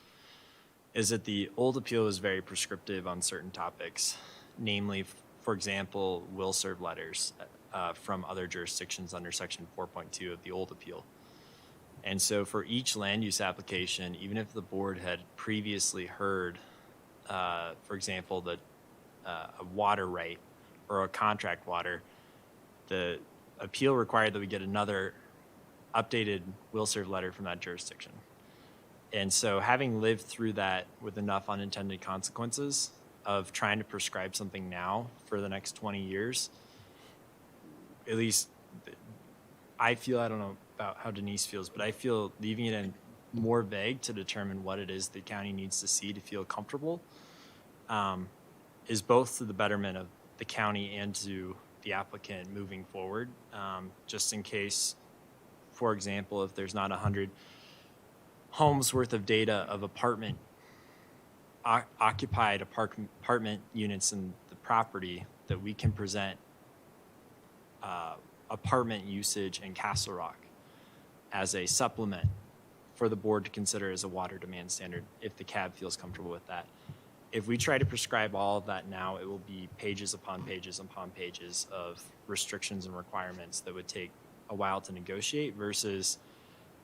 Speaker 20: is that the old appeal was very prescriptive on certain topics, namely, for example, will serve letters from other jurisdictions under section 4.2 of the old appeal. And so for each land use application, even if the board had previously heard, for example, that a water right or a contract water, the appeal required that we get another updated will serve letter from that jurisdiction. And so having lived through that with enough unintended consequences of trying to prescribe something now for the next 20 years, at least I feel, I don't know about how Denise feels, but I feel leaving it in more vague to determine what it is the county needs to see to feel comfortable is both to the betterment of the county and to the applicant moving forward, just in case, for example, if there's not 100 homes worth of data of occupied apartment units in the property, that we can present apartment usage in Castle Rock as a supplement for the board to consider as a water demand standard if the CAB feels comfortable with that. If we try to prescribe all of that now, it will be pages upon pages upon pages of restrictions and requirements that would take a while to negotiate versus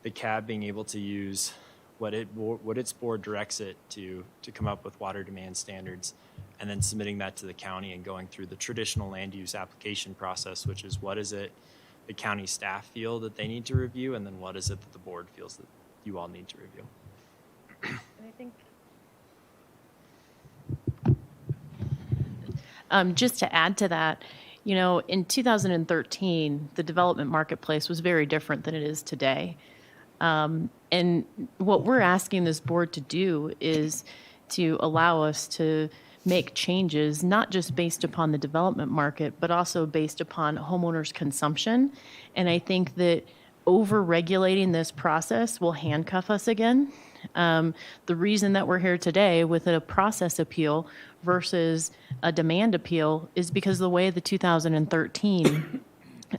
Speaker 20: the CAB being able to use what its board directs it to come up with water demand standards and then submitting that to the county and going through the traditional land use application process, which is what is it the county staff feel that they need to review, and then what is it that the board feels that you all need to review.
Speaker 21: And I think just to add to that, you know, in 2013, the development marketplace was very different than it is today. And what we're asking this board to do is to allow us to make changes, not just based upon the development market, but also based upon homeowners' consumption. And I think that over-regulating this process will handcuff us again. The reason that we're here today with a process appeal versus a demand appeal is because the way the 2013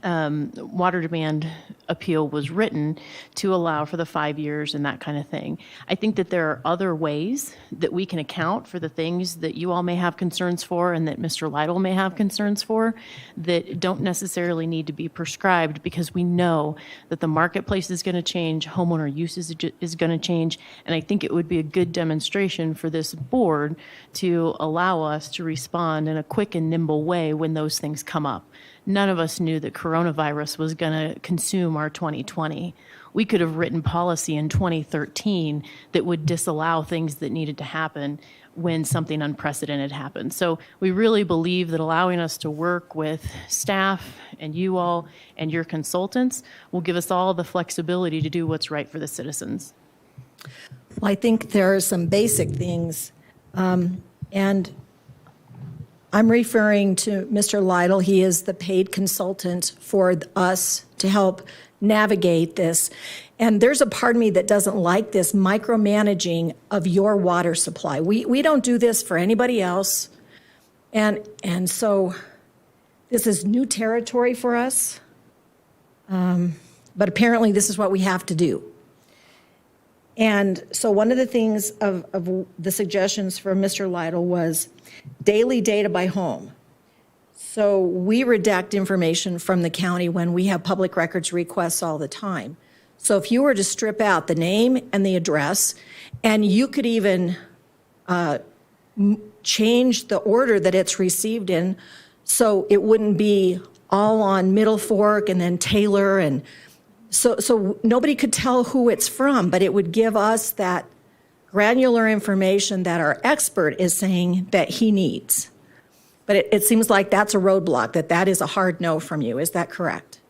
Speaker 21: water demand appeal was written to allow for the 5 years and that kind of thing. I think that there are other ways that we can account for the things that you all may have concerns for and that Mr. Lytle may have concerns for that don't necessarily need to be prescribed, because we know that the marketplace is going to change, homeowner use is going to change, and I think it would be a good demonstration for this board to allow us to respond in a quick and nimble way when those things come up. None of us knew that coronavirus was going to consume our 2020. We could have written policy in 2013 that would disallow things that needed to happen when something unprecedented happened. So we really believe that allowing us to work with staff and you all and your consultants will give us all the flexibility to do what's right for the citizens.
Speaker 7: Well, I think there are some basic things, and I'm referring to Mr. Lytle. He is the paid consultant for us to help navigate this. And there's a part of me that doesn't like this micromanaging of your water supply. We don't do this for anybody else. And so this is new territory for us. But apparently this is what we have to do. And so one of the things of the suggestions from Mr. Lytle was daily data by home. So we redact information from the county when we have public records requests all the time. So if you were to strip out the name and the address, and you could even change the order that it's received in, so it wouldn't be all on Middle Fork and then Taylor, and so nobody could tell who it's from, but it would give us that granular information that our expert is saying that he needs. But it seems like that's a roadblock, that is a hard no from you. Is that correct?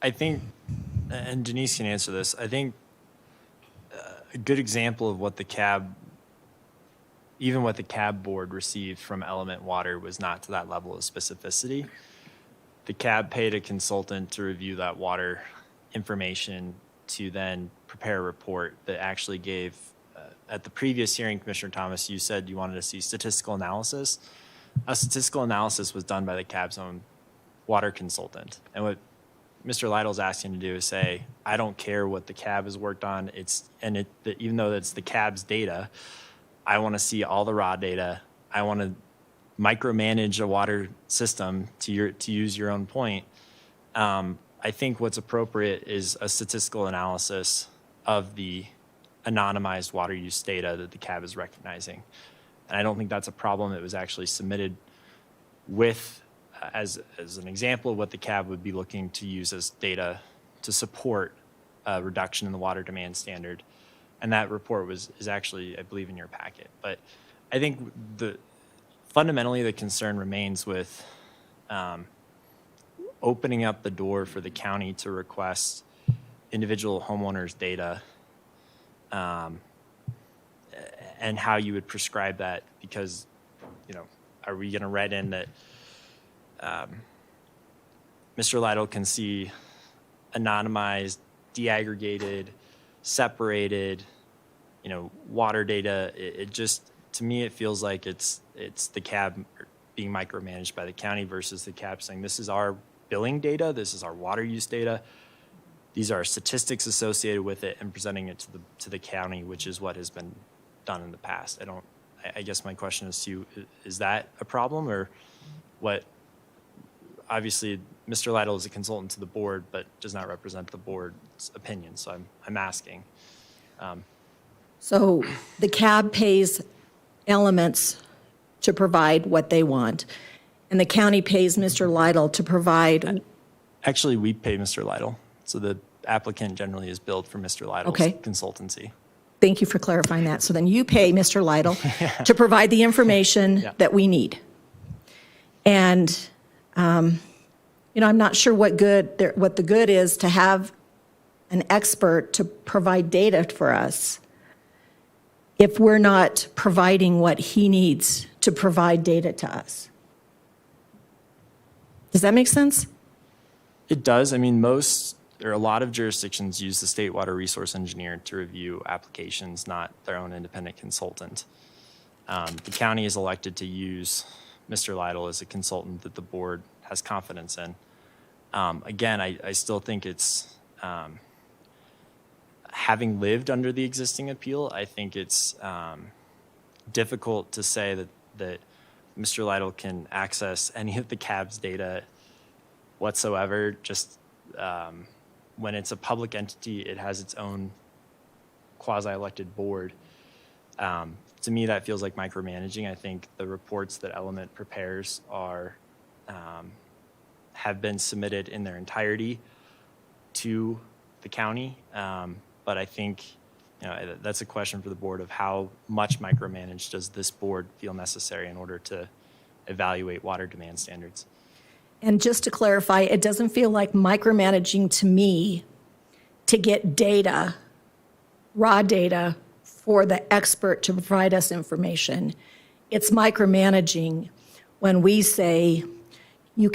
Speaker 20: I think and Denise can answer this, I think a good example of what the CAB, even what the CAB board received from Element Water was not to that level of specificity. The CAB paid a consultant to review that water information to then prepare a report that actually gave, at the previous hearing, Commissioner Thomas, you said you wanted to see statistical analysis. A statistical analysis was done by the CAB's own water consultant. And what Mr. Lytle's asking to do is say, I don't care what the CAB has worked on. Even though it's the CAB's data, I want to see all the raw data. I want to micromanage a water system, to use your own point. I think what's appropriate is a statistical analysis of the anonymized water use data that the CAB is recognizing. And I don't think that's a problem. It was actually submitted with, as an example of what the CAB would be looking to use as data to support a reduction in the water demand standard. And that report is actually, I believe, in your packet. But I think fundamentally the concern remains with opening up the door for the county to request individual homeowners' data, and how you would prescribe that, because, are we going to write in that Mr. Lytle can see anonymized, deaggregated, separated, water data? It just, to me, it feels like it's the CAB being micromanaged by the county versus the CAB saying, this is our billing data, this is our water use data, these are statistics associated with it, and presenting it to the county, which is what has been done in the past. I guess my question is to you, is that a problem, or what? Obviously, Mr. Lytle is a consultant to the board, but does not represent the board's opinion, so I'm asking.
Speaker 7: So the CAB pays Elements to provide what they want, and the county pays Mr. Lytle to provide.
Speaker 20: Actually, we pay Mr. Lytle, so the applicant generally is billed for Mr. Lytle's consultancy.
Speaker 7: Thank you for clarifying that. So then you pay Mr. Lytle to provide the information that we need. And, I'm not sure what the good is to have an expert to provide data for us if we're not providing what he needs to provide data to us. Does that make sense?
Speaker 20: It does. I mean, there are a lot of jurisdictions use the state water resource engineer to review applications, not their own independent consultant. The county is elected to use Mr. Lytle as a consultant that the board has confidence in. Again, I still think it's, having lived under the existing appeal, I think it's difficult to say that Mr. Lytle can access any of the CAB's data whatsoever. Just when it's a public entity, it has its own quasi-elected board. To me, that feels like micromanaging. I think the reports that Element prepares have been submitted in their entirety to the county. But I think that's a question for the board of how much micromanage does this board feel necessary in order to evaluate water demand standards.
Speaker 7: And just to clarify, it doesn't feel like micromanaging to me to get data, raw data, for the expert to provide us information. It's micromanaging when we say you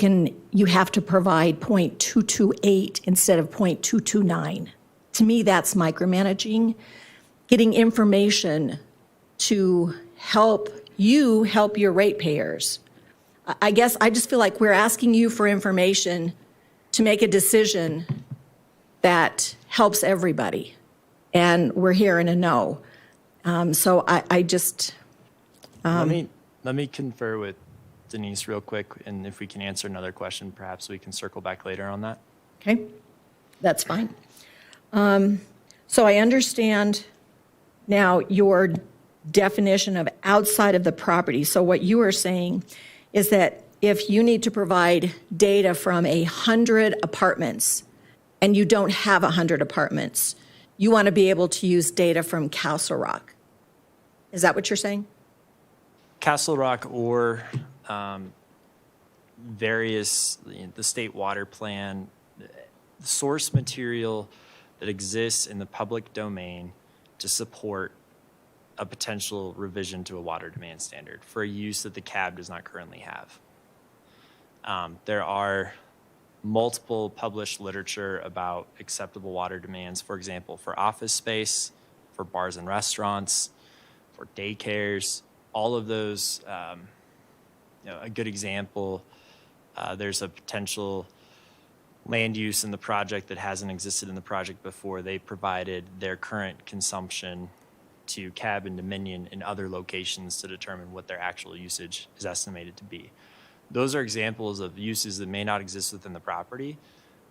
Speaker 7: have to provide 0.228 instead of 0.229. To me, that's micromanaging, getting information to help you help your ratepayers. I guess I just feel like we're asking you for information to make a decision that helps everybody, and we're hearing a no. So I just...
Speaker 20: Let me confer with Denise real quick, and if we can answer another question, perhaps we can circle back later on that.
Speaker 7: Okay, that's fine. So I understand now your definition of outside of the property. So what you are saying is that if you need to provide data from 100 apartments and you don't have 100 apartments, you want to be able to use data from Castle Rock. Is that what you're saying?
Speaker 20: Castle Rock or various, the state water plan, source material that exists in the public domain to support a potential revision to a water demand standard for a use that the CAB does not currently have. There are multiple published literature about acceptable water demands, for example, for office space, for bars and restaurants, for daycares, all of those. A good example, there's a potential land use in the project that hasn't existed in the project before. They provided their current consumption to CAB and Dominion in other locations to determine what their actual usage is estimated to be. Those are examples of uses that may not exist within the property.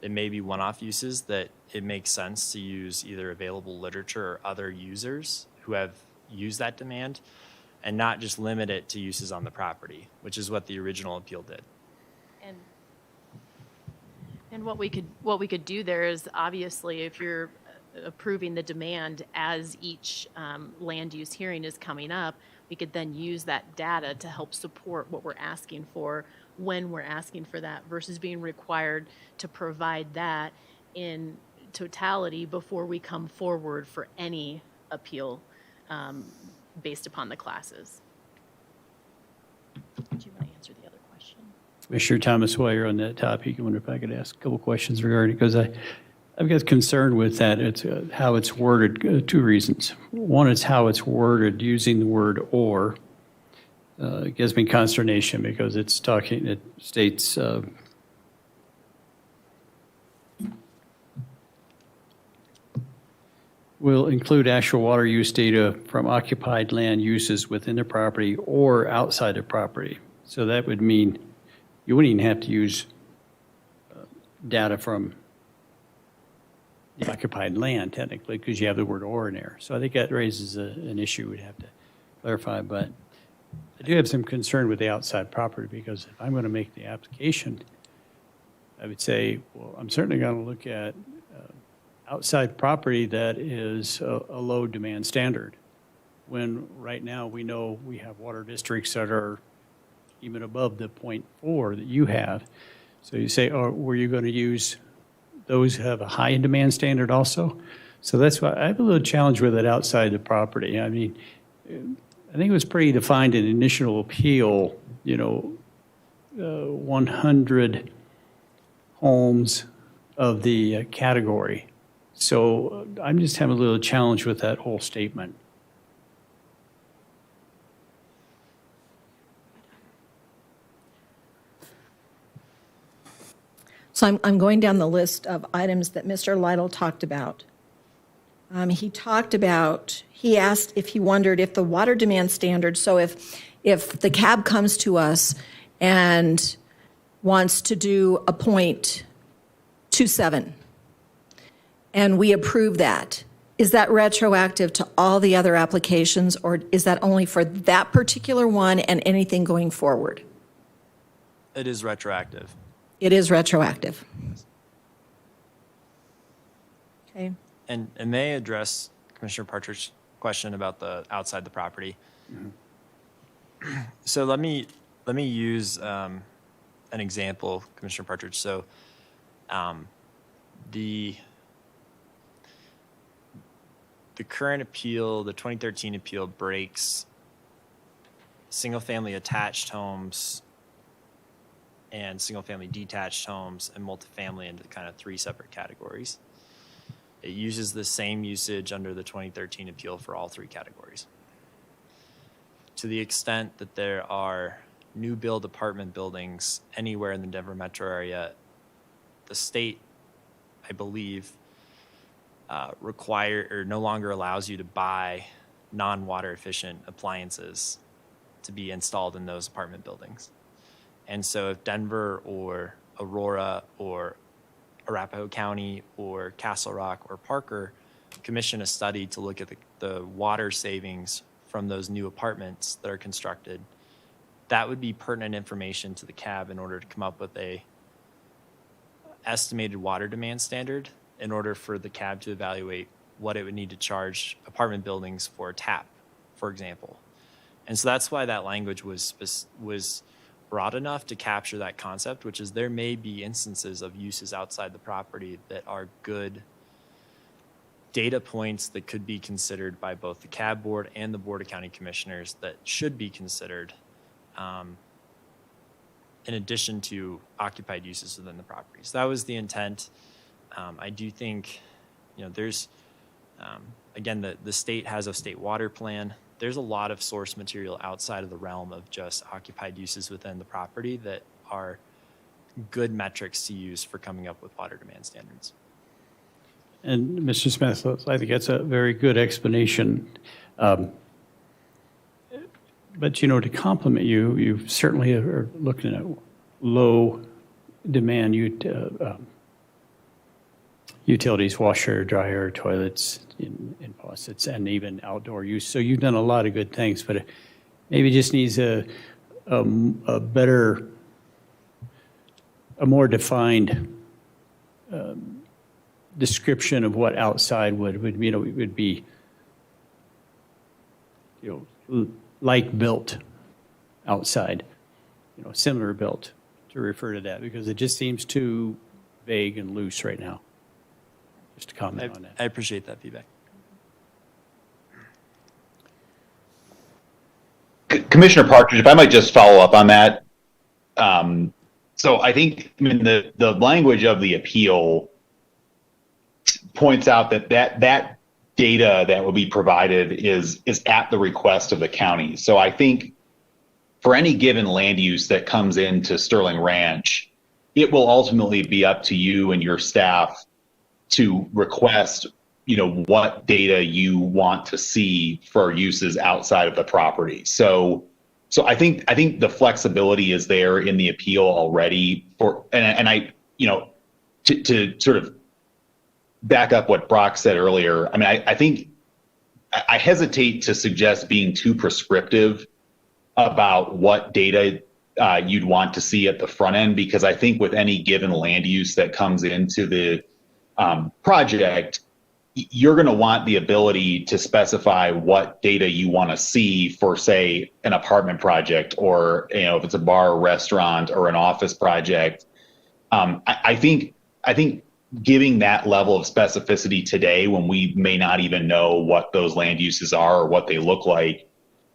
Speaker 20: It may be one-off uses that it makes sense to use either available literature or other users who have used that demand, and not just limit it to uses on the property, which is what the original appeal did.
Speaker 21: And what we could do there is, obviously, if you're approving the demand as each land use hearing is coming up, we could then use that data to help support what we're asking for when we're asking for that, versus being required to provide that in totality before we come forward for any appeal based upon the classes. Do you want to answer the other question?
Speaker 5: Commissioner Thomas, while you're on that topic, I wonder if I could ask a couple questions regarding, because I've got concern with that. It's how it's worded. Two reasons. One is how it's worded, using the word "or." It gives me consternation because it states will include actual water use data from occupied land uses within the property or outside the property. So that would mean you wouldn't even have to use data from the occupied land, technically, because you have the word "or" in there. So I think that raises an issue we'd have to clarify. But I do have some concern with the outside property, because if I'm going to make the application, I would say, well, I'm certainly going to look at outside property that is a low demand standard, when right now we know we have water districts that are even above the 0.4 that you have. So you say, oh, were you going to use those who have a high demand standard also? So that's why I have a little challenge with it outside the property. I mean, I think it was pretty defined in initial appeal, 100 homes of the category. So I'm just having a little challenge with that whole statement.
Speaker 7: So I'm going down the list of items that Mr. Lytle talked about. He asked if he wondered if the water demand standard, so if the CAB comes to us and wants to do a 0.27 and we approve that, is that retroactive to all the other applications, or is that only for that particular one and anything going forward?
Speaker 20: It is retroactive.
Speaker 7: It is retroactive. Okay.
Speaker 20: And may I address Commissioner Partridge's question about the outside the property? Mm-hmm. So let me use an example, Commissioner Partridge. So the current appeal, the 2013 appeal, breaks single-family attached homes and single-family detached homes and multifamily into kind of three separate categories. It uses the same usage under the 2013 appeal for all three categories. To the extent that there are new build apartment buildings anywhere in the Denver metro area, the state, I believe, no longer allows you to buy non-water efficient appliances to be installed in those apartment buildings. And so if Denver or Aurora or Arapahoe County or Castle Rock or Parker commission a study to look at the water savings from those new apartments that are constructed, that would be pertinent information to the CAB in order to come up with a estimated water demand standard in order for the CAB to evaluate what it would need to charge apartment buildings for a tap, for example. And so that's why that language was broad enough to capture that concept, which is there may be instances of uses outside the property that are good data points that could be considered by both the CAB board and the Board of County Commissioners that should be considered in addition to occupied uses within the property. So that was the intent. I do think, there's, again, the state has a state water plan. There's a lot of source material outside of the realm of just occupied uses within the property that are good metrics to use for coming up with water demand standards.
Speaker 5: And Mr. Smith, I think that's a very good explanation. But, to complement you, you certainly are looking at low demand utilities, washer, dryer, toilets, in faucets, and even outdoor use. So you've done a lot of good things, but it maybe just needs a better, a more defined description of what outside would be, like built outside, similar built, to refer to that, because it just seems too vague and loose right now. Just to comment on that.
Speaker 20: I appreciate that feedback.
Speaker 12: Commissioner Partridge, if I might just follow up on that. So I think the language of the appeal points out that data that will be provided is at the request of the county. So I think for any given land use that comes into Sterling Ranch, it will ultimately be up to you and your staff to request, what data you want to see for uses outside of the property. So I think the flexibility is there in the appeal already and I, to sort of back up what Brock said earlier. I mean, I think I hesitate to suggest being too prescriptive about what data you'd want to see at the front end, because I think with any given land use that comes into the project, you're going to want the ability to specify what data you want to see for, say, an apartment project, or if it's a bar or restaurant or an office project. I think giving that level of specificity today, when we may not even know what those land uses are or what they look like,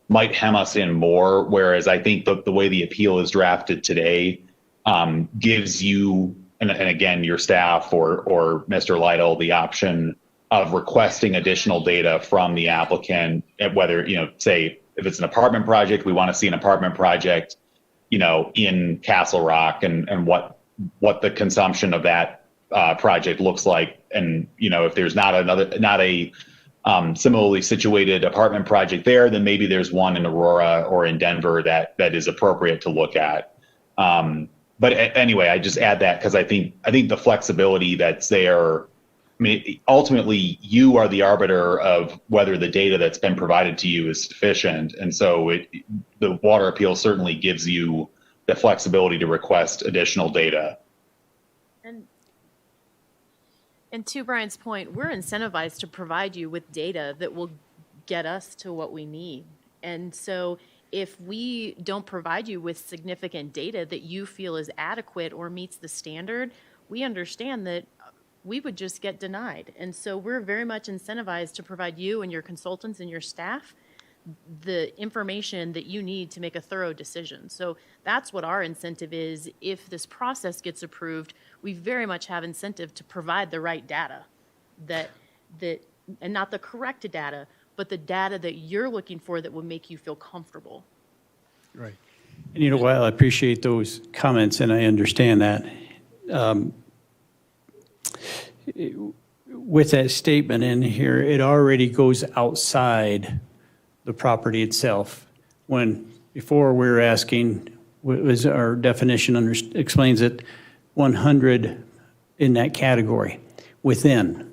Speaker 12: might hem us in more. Whereas I think the way the appeal is drafted today gives you, and again, your staff or Mr. Lytle, the option of requesting additional data from the applicant, whether, say, if it's an apartment project, we want to see an apartment project, in Castle Rock, and what the consumption of that project looks like. And, if there's not a similarly situated apartment project there, then maybe there's one in Aurora or in Denver that is appropriate to look at. But anyway, I just add that because I think the flexibility that's there, ultimately you are the arbiter of whether the data that's been provided to you is sufficient. And so the water appeal certainly gives you the flexibility to request additional data.
Speaker 21: And to Brian's point, we're incentivized to provide you with data that will get us to what we need. And so if we don't provide you with significant data that you feel is adequate or meets the standard, we understand that we would just get denied. And so we're very much incentivized to provide you and your consultants and your staff the information that you need to make a thorough decision. So that's what our incentive is. If this process gets approved, we very much have incentive to provide the right data, and not the correct data, but the data that you're looking for that will make you feel comfortable.
Speaker 5: Right. And while I appreciate those comments and I understand that, with that statement in here, it already goes outside the property itself. When before we were asking, was our definition explains it 100 in that category within.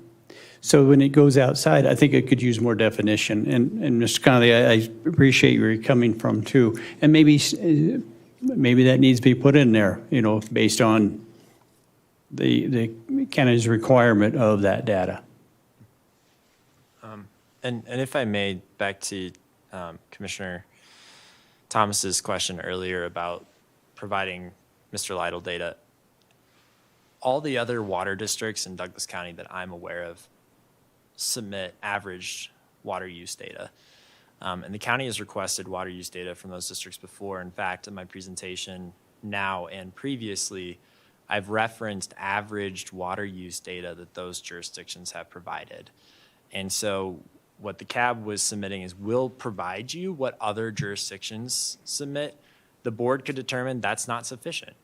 Speaker 5: So when it goes outside, I think it could use more definition. And Mr. Connolly, I appreciate where you're coming from too. And maybe that needs to be put in there, based on the county's requirement of that data.
Speaker 20: And if I may, back to Commissioner Thomas's question earlier about providing Mr. Lytle data. All the other water districts in Douglas County that I'm aware of submit averaged water use data. And the county has requested water use data from those districts before. In fact, in my presentation now and previously, I've referenced averaged water use data that those jurisdictions have provided. And so what the CAB was submitting is we'll provide you what other jurisdictions submit. The board could determine that's not sufficient.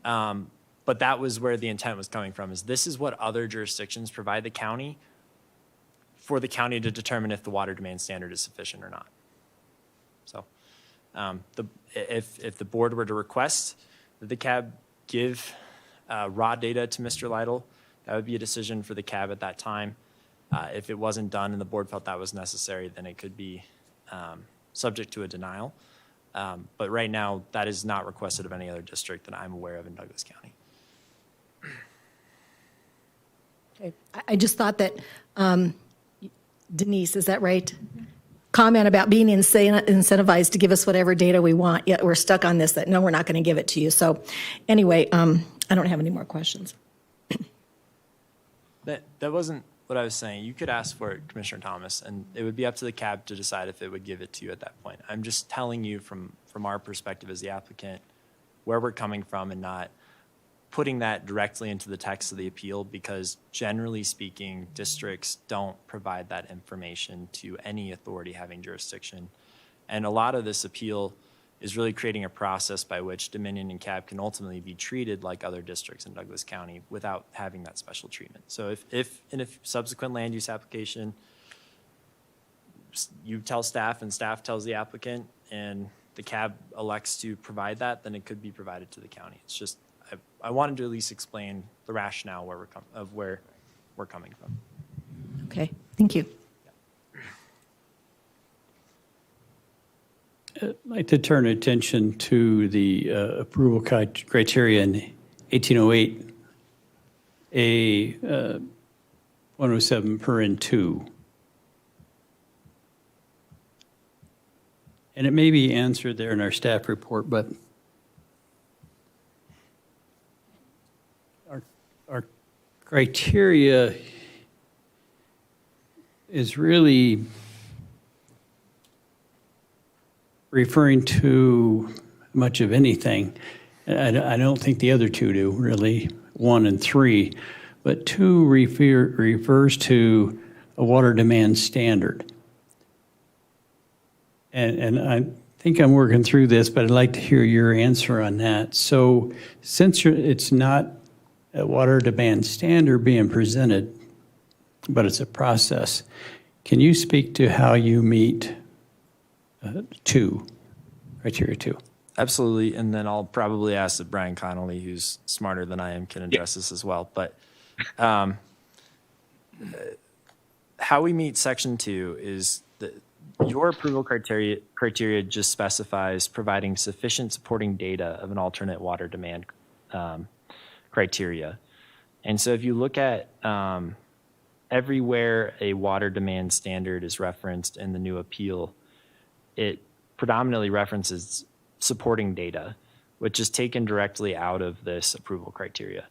Speaker 20: But that was where the intent was coming from, is this is what other jurisdictions provide the county for the county to determine if the water demand standard is sufficient or not. So if the board were to request that the CAB give raw data to Mr. Lytle, that would be a decision for the CAB at that time. If it wasn't done and the board felt that was necessary, then it could be subject to a denial. But right now, that is not requested of any other district that I'm aware of in Douglas County.
Speaker 7: Okay. I just thought that, Denise, is that right? Comment about being incentivized to give us whatever data we want, yet we're stuck on this, that no, we're not going to give it to you. So anyway, I don't have any more questions.
Speaker 20: That wasn't what I was saying. You could ask for it, Commissioner Thomas, and it would be up to the CAB to decide if it would give it to you at that point. I'm just telling you from our perspective as the applicant where we're coming from and not putting that directly into the text of the appeal, because generally speaking, districts don't provide that information to any authority having jurisdiction. And a lot of this appeal is really creating a process by which Dominion and CAB can ultimately be treated like other districts in Douglas County without having that special treatment. So if in a subsequent land use application, you tell staff and staff tells the applicant and the CAB elects to provide that, then it could be provided to the county. It's just, I wanted to at least explain the rationale where we're coming from.
Speaker 7: Okay, thank you.
Speaker 5: I'd like to turn attention to the approval criteria in 1808 A 107 per N 2. And it may be answered there in our staff report, but our criteria is really referring to much of anything. I don't think the other two do, really, 1 and 3. But 2 refers to a water demand standard. And I think I'm working through this, but I'd like to hear your answer on that. So since it's not a water demand standard being presented, but it's a process, can you speak to how you meet criteria 2?
Speaker 20: Absolutely, and then I'll probably ask that Brian Connolly, who's smarter than I am, can address this as well. But how we meet section 2 is that your approval criteria just specifies providing sufficient supporting data of an alternate water demand criteria. And so if you look at everywhere a water demand standard is referenced in the new appeal, it predominantly references supporting data, which is taken directly out of this approval criteria.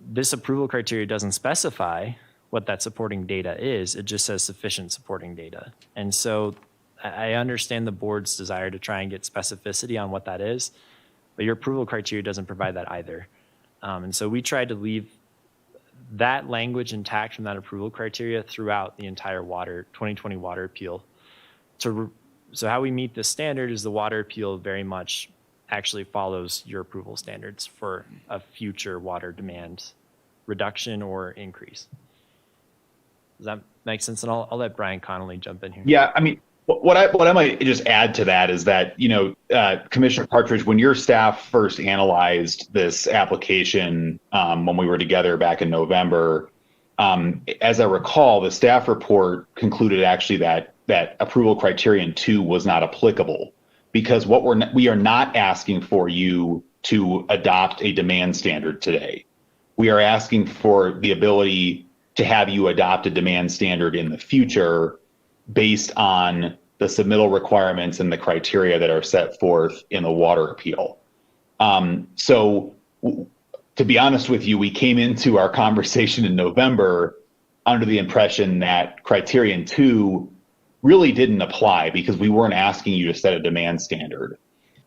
Speaker 20: This approval criteria doesn't specify what that supporting data is. It just says sufficient supporting data. And so I understand the board's desire to try and get specificity on what that is, but your approval criteria doesn't provide that either. And so we tried to leave that language intact from that approval criteria throughout the entire 2020 water appeal. So how we meet this standard is the water appeal very much actually follows your approval standards for a future water demand reduction or increase. Does that make sense? And I'll let Brian Connolly jump in here.
Speaker 12: Yeah, I mean, what I might just add to that is that, Commissioner Partridge, when your staff first analyzed this application when we were together back in November, as I recall, the staff report concluded actually that approval criterion 2 was not applicable, because we are not asking for you to adopt a demand standard today. We are asking for the ability to have you adopt a demand standard in the future based on the submittal requirements and the criteria that are set forth in the water appeal. To be honest with you, we came into our conversation in November under the impression that criterion 2 really didn't apply because we weren't asking you to set a demand standard.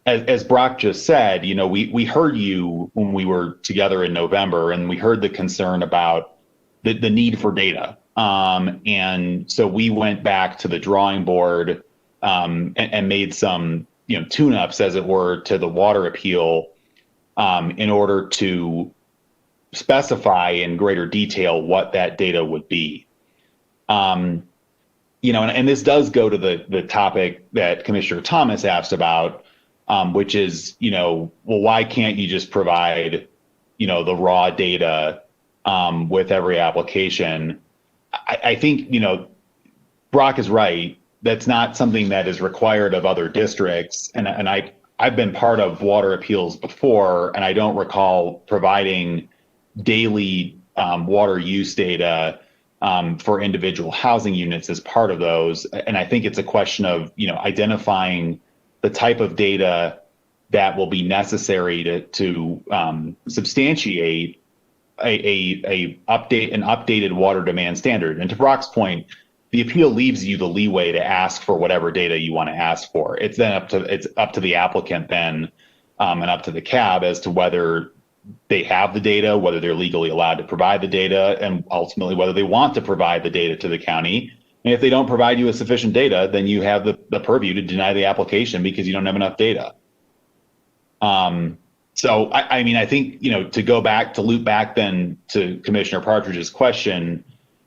Speaker 12: As Brock just said, we heard you when we were together in November, and we heard the concern about the need for data. And so we went back to the drawing board and made some tune-ups, as it were, to the water appeal in order to specify in greater detail what that data would be. And this does go to the topic that Commissioner Thomas asked about, which is, why can't you just provide, the raw data with every application? I think, Brock is right. That's not something that is required of other districts. And I've been part of water appeals before, and I don't recall providing daily water use data for individual housing units as part of those. And I think it's a question of, identifying the type of data that will be necessary to substantiate an updated water demand standard. And to Brock's point, the appeal leaves you the leeway to ask for whatever data you want to ask for. It's up to the applicant then, and up to the CAB as to whether they have the data, whether they're legally allowed to provide the data, and ultimately whether they want to provide the data to the county. And if they don't provide you with sufficient data, then you have the purview to deny the application because you don't have enough data. So I think, to loop back then to Commissioner Partridge's question,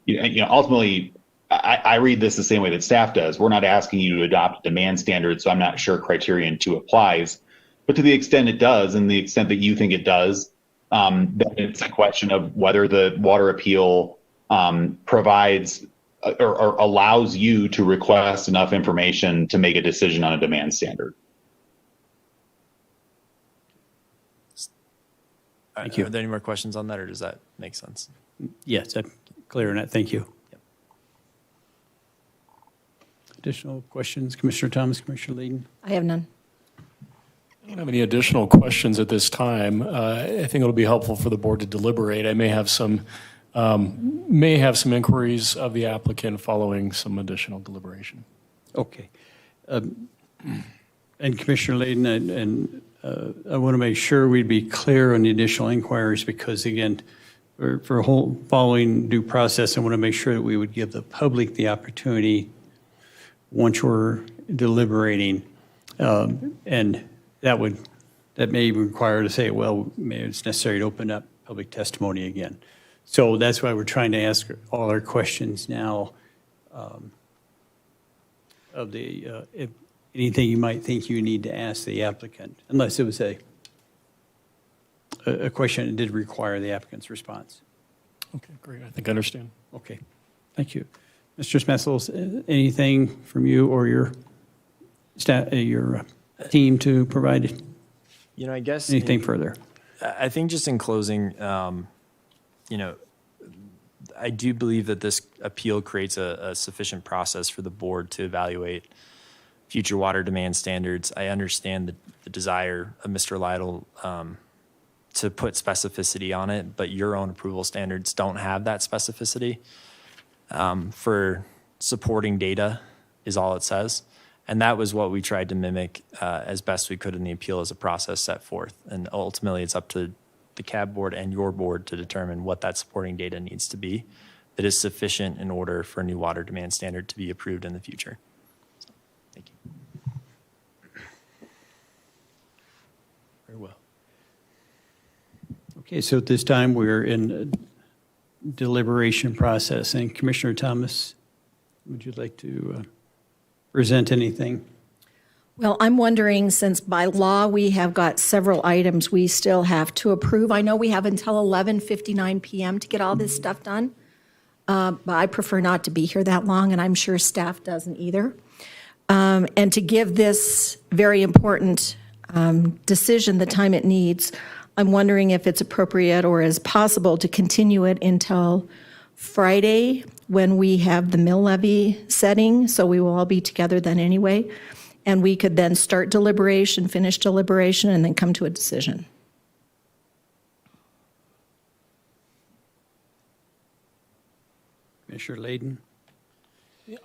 Speaker 12: ultimately, I read this the same way that staff does. We're not asking you to adopt a demand standard, so I'm not sure criterion 2 applies. But to the extent it does, and the extent that you think it does, then it's a question of whether the water appeal provides or allows you to request enough information to make a decision on a demand standard.
Speaker 20: Thank you. Are there any more questions on that, or does that make sense?
Speaker 5: Yes, I'm clear on that. Thank you. Additional questions, Commissioner Thomas, Commissioner Layden?
Speaker 7: I have none.
Speaker 8: I don't have any additional questions at this time. I think it'll be helpful for the board to deliberate. I may have some inquiries of the applicant following some additional deliberation.
Speaker 5: Okay. And Commissioner Layden, I want to make sure we'd be clear on the additional inquiries because, again, for following due process, I want to make sure that we would give the public the opportunity once we're deliberating, and that may even require to say, well, maybe it's necessary to open up public testimony again. So that's why we're trying to ask all our questions now of the if anything you might think you need to ask the applicant, unless it was a question that did require the applicant's response.
Speaker 8: Okay, great. I think I understand.
Speaker 5: Okay, thank you. Mr. Smethels, anything from you or your staff, your team to provide?
Speaker 20: I guess
Speaker 5: anything further?
Speaker 20: I think just in closing, I do believe that this appeal creates a sufficient process for the board to evaluate future water demand standards. I understand the desire of Mr. Lytle to put specificity on it, but your own approval standards don't have that specificity. For supporting data is all it says. And that was what we tried to mimic as best we could in the appeal as a process set forth. And ultimately, it's up to the CAB board and your board to determine what that supporting data needs to be that is sufficient in order for a new water demand standard to be approved in the future. So, thank you.
Speaker 5: Very well. Okay, so at this time, we're in deliberation process. And Commissioner Thomas, would you like to present anything?
Speaker 7: Well, I'm wondering, since by law we have got several items we still have to approve. I know we have until 11:59 p.m. to get all this stuff done, but I prefer not to be here that long, and I'm sure staff doesn't either. And to give this very important decision the time it needs, I'm wondering if it's appropriate or is possible to continue it until Friday when we have the mill levy setting, so we will all be together then anyway. and we could then start deliberation, finish deliberation, and then come to a decision.
Speaker 5: Commissioner Layden?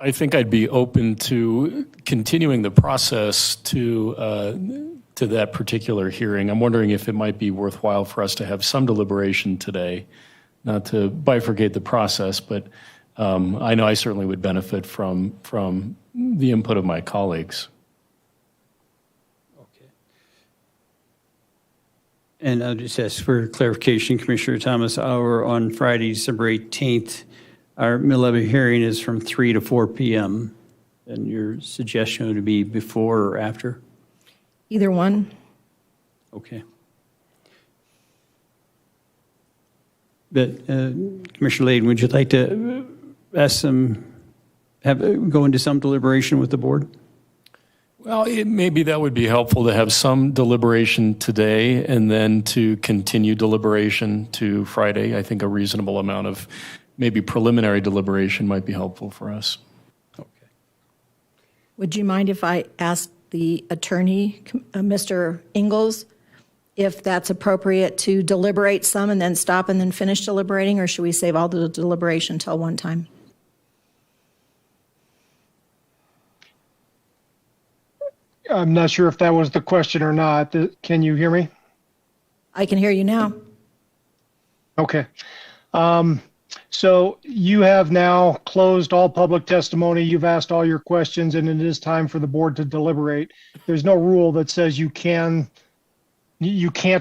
Speaker 8: I think I'd be open to continuing the process to that particular hearing. I'm wondering if it might be worthwhile for us to have some deliberation today, not to bifurcate the process, but I know I certainly would benefit from the input of my colleagues.
Speaker 5: Okay. And I'll just ask for clarification, Commissioner Thomas, on Friday, December 18th, our mid-level hearing is from 3 to 4 p.m. And your suggestion would be before or after?
Speaker 7: Either one.
Speaker 5: Okay. But Commissioner Layden, would you like to go into some deliberation with the board?
Speaker 8: Well, maybe that would be helpful to have some deliberation today and then to continue deliberation to Friday. I think a reasonable amount of maybe preliminary deliberation might be helpful for us.
Speaker 7: Would you mind if I asked the attorney, Mr. Ingalls, if that's appropriate to deliberate some and then stop and then finish deliberating, or should we save all the deliberation till one time?
Speaker 6: I'm not sure if that was the question or not. Can you hear me?
Speaker 7: I can hear you now.
Speaker 6: Okay. So you have now closed all public testimony. You've asked all your questions, and it is time for the board to deliberate. There's no rule that says you can't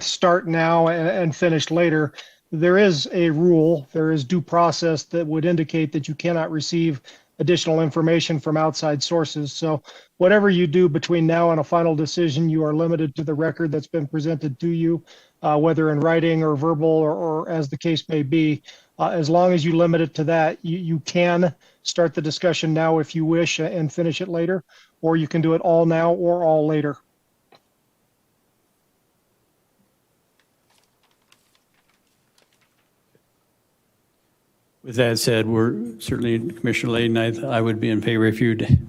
Speaker 6: start now and finish later. There is a rule, there is due process that would indicate that you cannot receive additional information from outside sources. So whatever you do between now and a final decision, you are limited to the record that's been presented to you, whether in writing or verbal or as the case may be. As long as you limit it to that, you can start the discussion now if you wish and finish it later, or you can do it all now or all later.
Speaker 5: With that said, we're certainly, Commissioner Layden, I would be in favor if you'd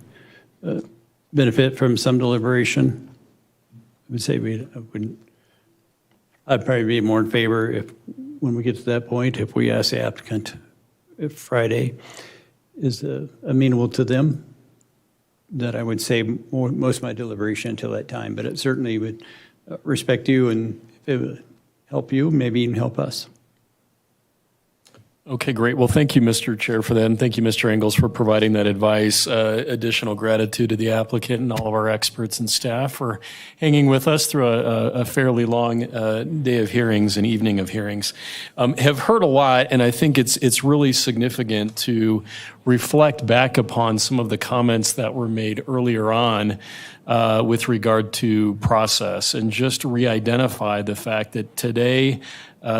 Speaker 5: benefit from some deliberation. I would say I'd probably be more in favor if, when we get to that point, if we ask the applicant if Friday is amenable to them, that I would say most of my deliberation until that time. But it certainly would respect you, and if it would help you, maybe even help us.
Speaker 8: Okay, great. Well, thank you, Mr. Chair, for that, and thank you, Mr. Ingalls, for providing that advice. Additional gratitude to the applicant and all of our experts and staff for hanging with us through a fairly long day of hearings and evening of hearings. Have heard a lot, and I think it's really significant to reflect back upon some of the comments that were made earlier on with regard to process, and just re-identify the fact that today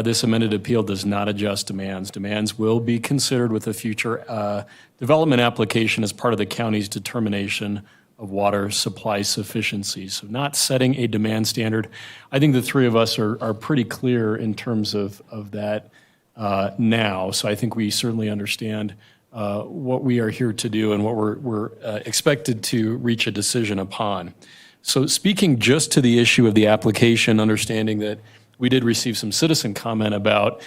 Speaker 8: this amended appeal does not adjust demands. Demands will be considered with a future development application as part of the county's determination of water supply sufficiency. So not setting a demand standard. I think the three of us are pretty clear in terms of that now. So I think we certainly understand what we are here to do and what we're expected to reach a decision upon. So speaking just to the issue of the application, understanding that we did receive some citizen comment about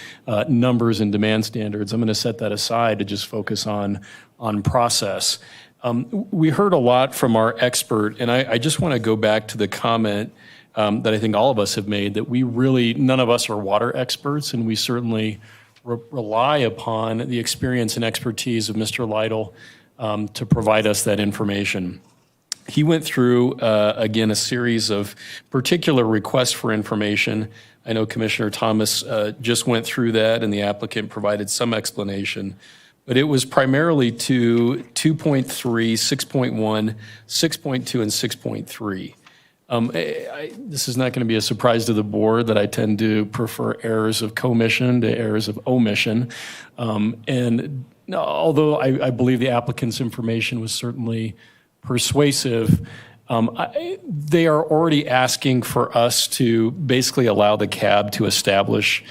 Speaker 8: numbers and demand standards. I'm going to set that aside to just focus on process. We heard a lot from our expert, and I just want to go back to the comment that I think all of us have made, that none of us are water experts, and we certainly rely upon the experience and expertise of Mr. Lytle to provide us that information. He went through, again, a series of particular requests for information. I know Commissioner Thomas just went through that, and the applicant provided some explanation. But it was primarily to 2.3, 6.1, 6.2, and 6.3. This is not going to be a surprise to the board that I tend to prefer errors of commission to errors of omission. And although I believe the applicant's information was certainly persuasive, they are already asking for us to basically allow the CAB to establish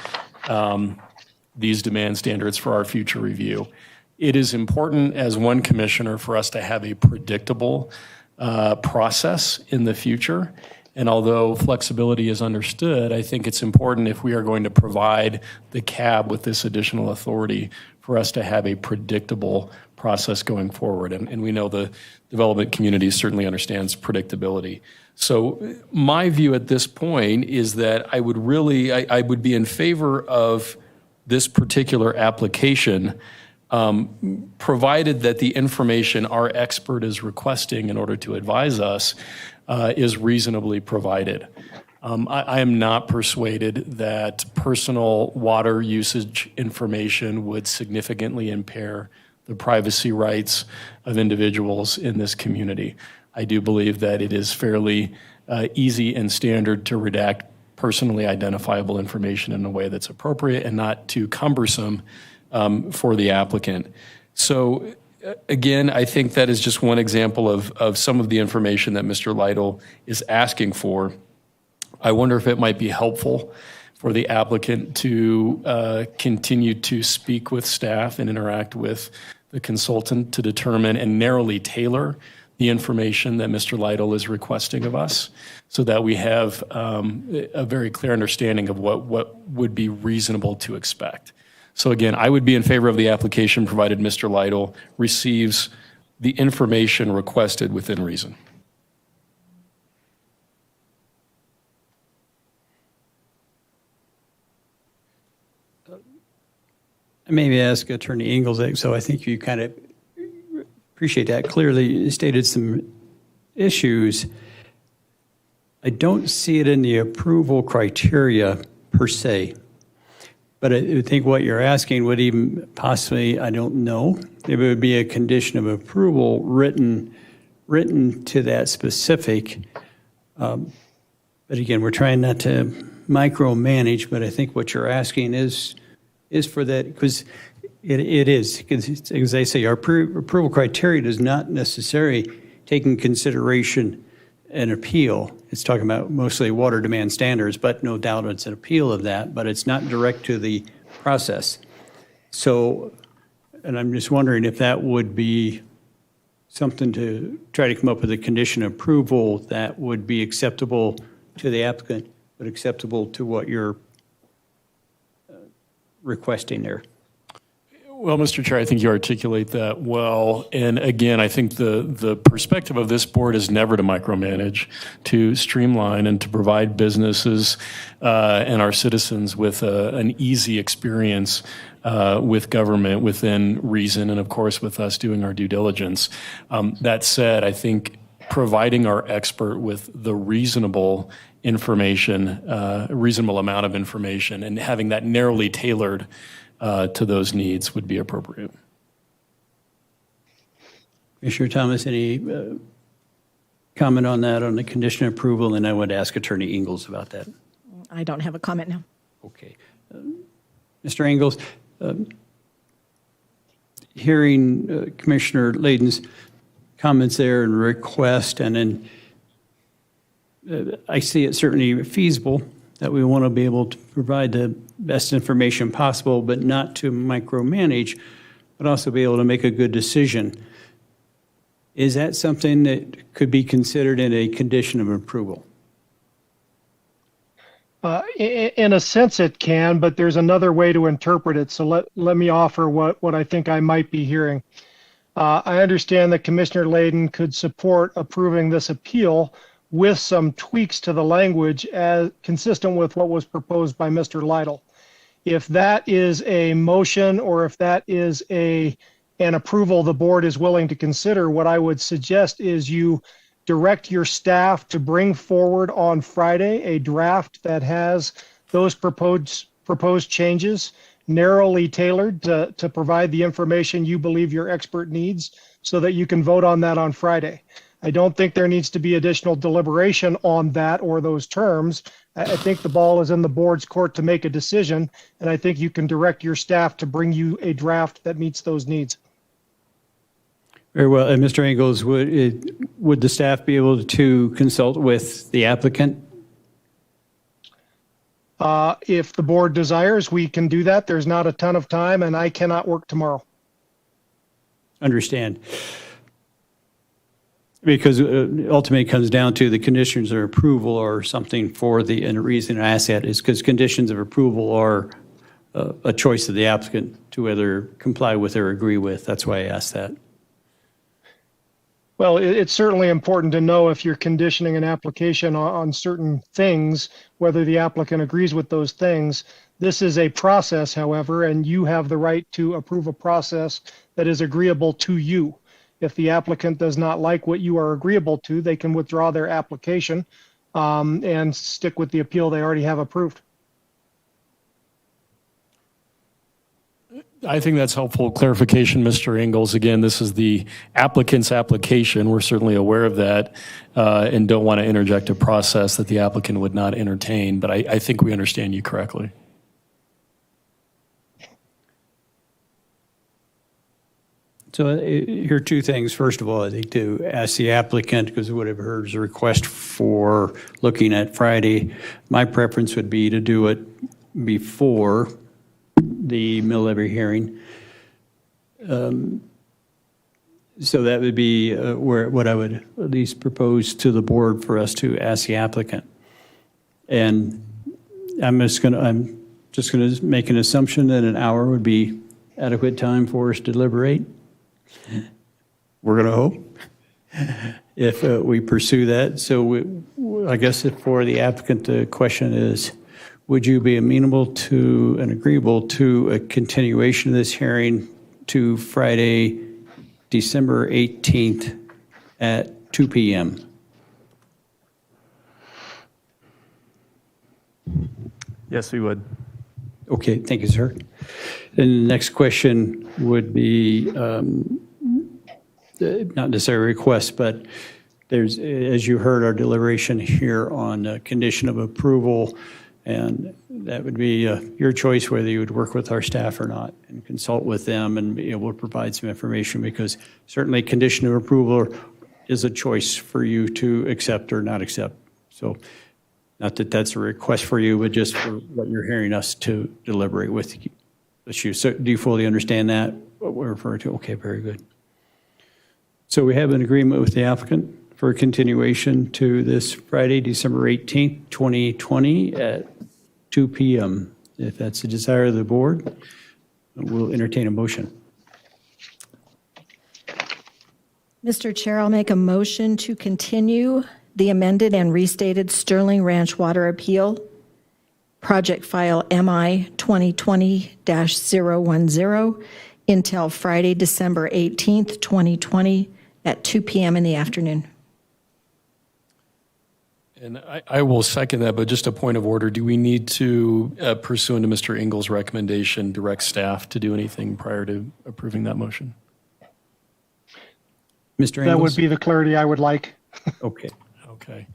Speaker 8: these demand standards for our future review. It is important as one commissioner for us to have a predictable process in the future. And although flexibility is understood, I think it's important if we are going to provide the CAB with this additional authority for us to have a predictable process going forward. And we know the development community certainly understands predictability. So my view at this point is that I would be in favor of this particular application, provided that the information our expert is requesting in order to advise us is reasonably provided. I am not persuaded that personal water usage information would significantly impair the privacy rights of individuals in this community. I do believe that it is fairly easy and standard to redact personally identifiable information in a way that's appropriate and not too cumbersome for the applicant. So again, I think that is just one example of some of the information that Mr. Lytle is asking for. I wonder if it might be helpful for the applicant to continue to speak with staff and interact with the consultant to determine and narrowly tailor the information that Mr. Lytle is requesting of us so that we have a very clear understanding of what would be reasonable to expect. So again, I would be in favor of the application provided Mr. Lytle receives the information requested within reason.
Speaker 5: I maybe ask Attorney Ingalls, so I think you kind of appreciate that. Clearly stated some issues. I don't see it in the approval criteria per se, but I think what you're asking would even possibly, I don't know, it would be a condition of approval written to that specific. But again, we're trying not to micromanage, but I think what you're asking is for that, because it is, because as I say, our approval criteria does not necessarily take in consideration an appeal. It's talking about mostly water demand standards, but no doubt it's an appeal of that, but it's not direct to the process. So, and I'm just wondering if that would be something to try to come up with a condition of approval that would be acceptable to the applicant, but acceptable to what you're requesting there.
Speaker 8: Well, Mr. Chair, I think you articulate that well. And again, I think the perspective of this board is never to micromanage, to streamline and to provide businesses and our citizens with an easy experience with government within reason, and of course with us doing our due diligence. That said, I think providing our expert with the reasonable information, reasonable amount of information, and having that narrowly tailored to those needs would be appropriate.
Speaker 5: Commissioner Thomas, any comment on that, on the condition of approval? And I would ask Attorney Ingalls about that.
Speaker 3: I don't have a comment now.
Speaker 5: Okay. Mr. Ingalls, hearing Commissioner Layden's comments there and request, and then I see it certainly feasible that we want to be able to provide the best information possible, but not to micromanage, but also be able to make a good decision. Is that something that could be considered in a condition of approval?
Speaker 6: In a sense it can, but there's another way to interpret it. So let me offer what I think I might be hearing. I understand that Commissioner Layden could support approving this appeal with some tweaks to the language as consistent with what was proposed by Mr. Lytle. If that is a motion or if that is an approval the board is willing to consider, what I would suggest is you direct your staff to bring forward on Friday a draft that has those proposed changes narrowly tailored to provide the information you believe your expert needs so that you can vote on that on Friday. I don't think there needs to be additional deliberation on that or those terms. I think the ball is in the board's court to make a decision, and I think you can direct your staff to bring you a draft that meets those needs.
Speaker 5: Very well. And Mr. Ingalls, would the staff be able to consult with the applicant?
Speaker 6: If the board desires, we can do that. There's not a ton of time, and I cannot work tomorrow.
Speaker 5: Understand. Because ultimately it comes down to the conditions of approval or something for the, and the reason I ask that is because conditions of approval are a choice of the applicant to whether comply with or agree with. That's why I asked that.
Speaker 6: Well, it's certainly important to know if you're conditioning an application on certain things, whether the applicant agrees with those things. This is a process, however, and you have the right to approve a process that is agreeable to you. If the applicant does not like what you are agreeable to, they can withdraw their application and stick with the appeal they already have approved.
Speaker 8: I think that's helpful clarification, Mr. Ingalls. Again, this is the applicant's application. We're certainly aware of that and don't want to interject a process that the applicant would not entertain, but I think we understand you correctly.
Speaker 5: So here are two things. First of all, I think to ask the applicant, because what I've heard is a request for looking at Friday. My preference would be to do it before the mill levy hearing. So that would be what I would at least propose to the board for us to ask the applicant. And I'm just going to make an assumption that an hour would be adequate time for us to deliberate. We're going to hope if we pursue that. So I guess for the applicant, the question is, would you be amenable to and agreeable to a continuation of this hearing to Friday, December 18th at 2 p.m.?
Speaker 8: Yes, we would.
Speaker 5: Okay, thank you, sir. And the next question would be not necessarily a request, but there's, as you heard, our deliberation here on condition of approval. And that would be your choice whether you would work with our staff or not and consult with them and be able to provide some information, because certainly condition of approval is a choice for you to accept or not accept. So not that that's a request for you, but just for what you're hearing us to deliberate with you. So do you fully understand that, what we're referring to? Okay, very good. So we have an agreement with the applicant for a continuation to this Friday, December 18th, 2020 at 2 p.m. If that's the desire of the board, we'll entertain a motion.
Speaker 7: Mr. Chair, I'll make a motion to continue the amended and restated Sterling Ranch Water Appeal, project file MI 2020-010, until Friday, December 18th, 2020 at 2 p.m. in the afternoon.
Speaker 8: And I will second that, but just a point of order. Do we need to, pursuant to Mr. Ingalls' recommendation, direct staff to do anything prior to approving that motion?
Speaker 5: Mr. Ingalls?
Speaker 6: That would be the clarity I would like.
Speaker 5: Okay.
Speaker 8: Okay.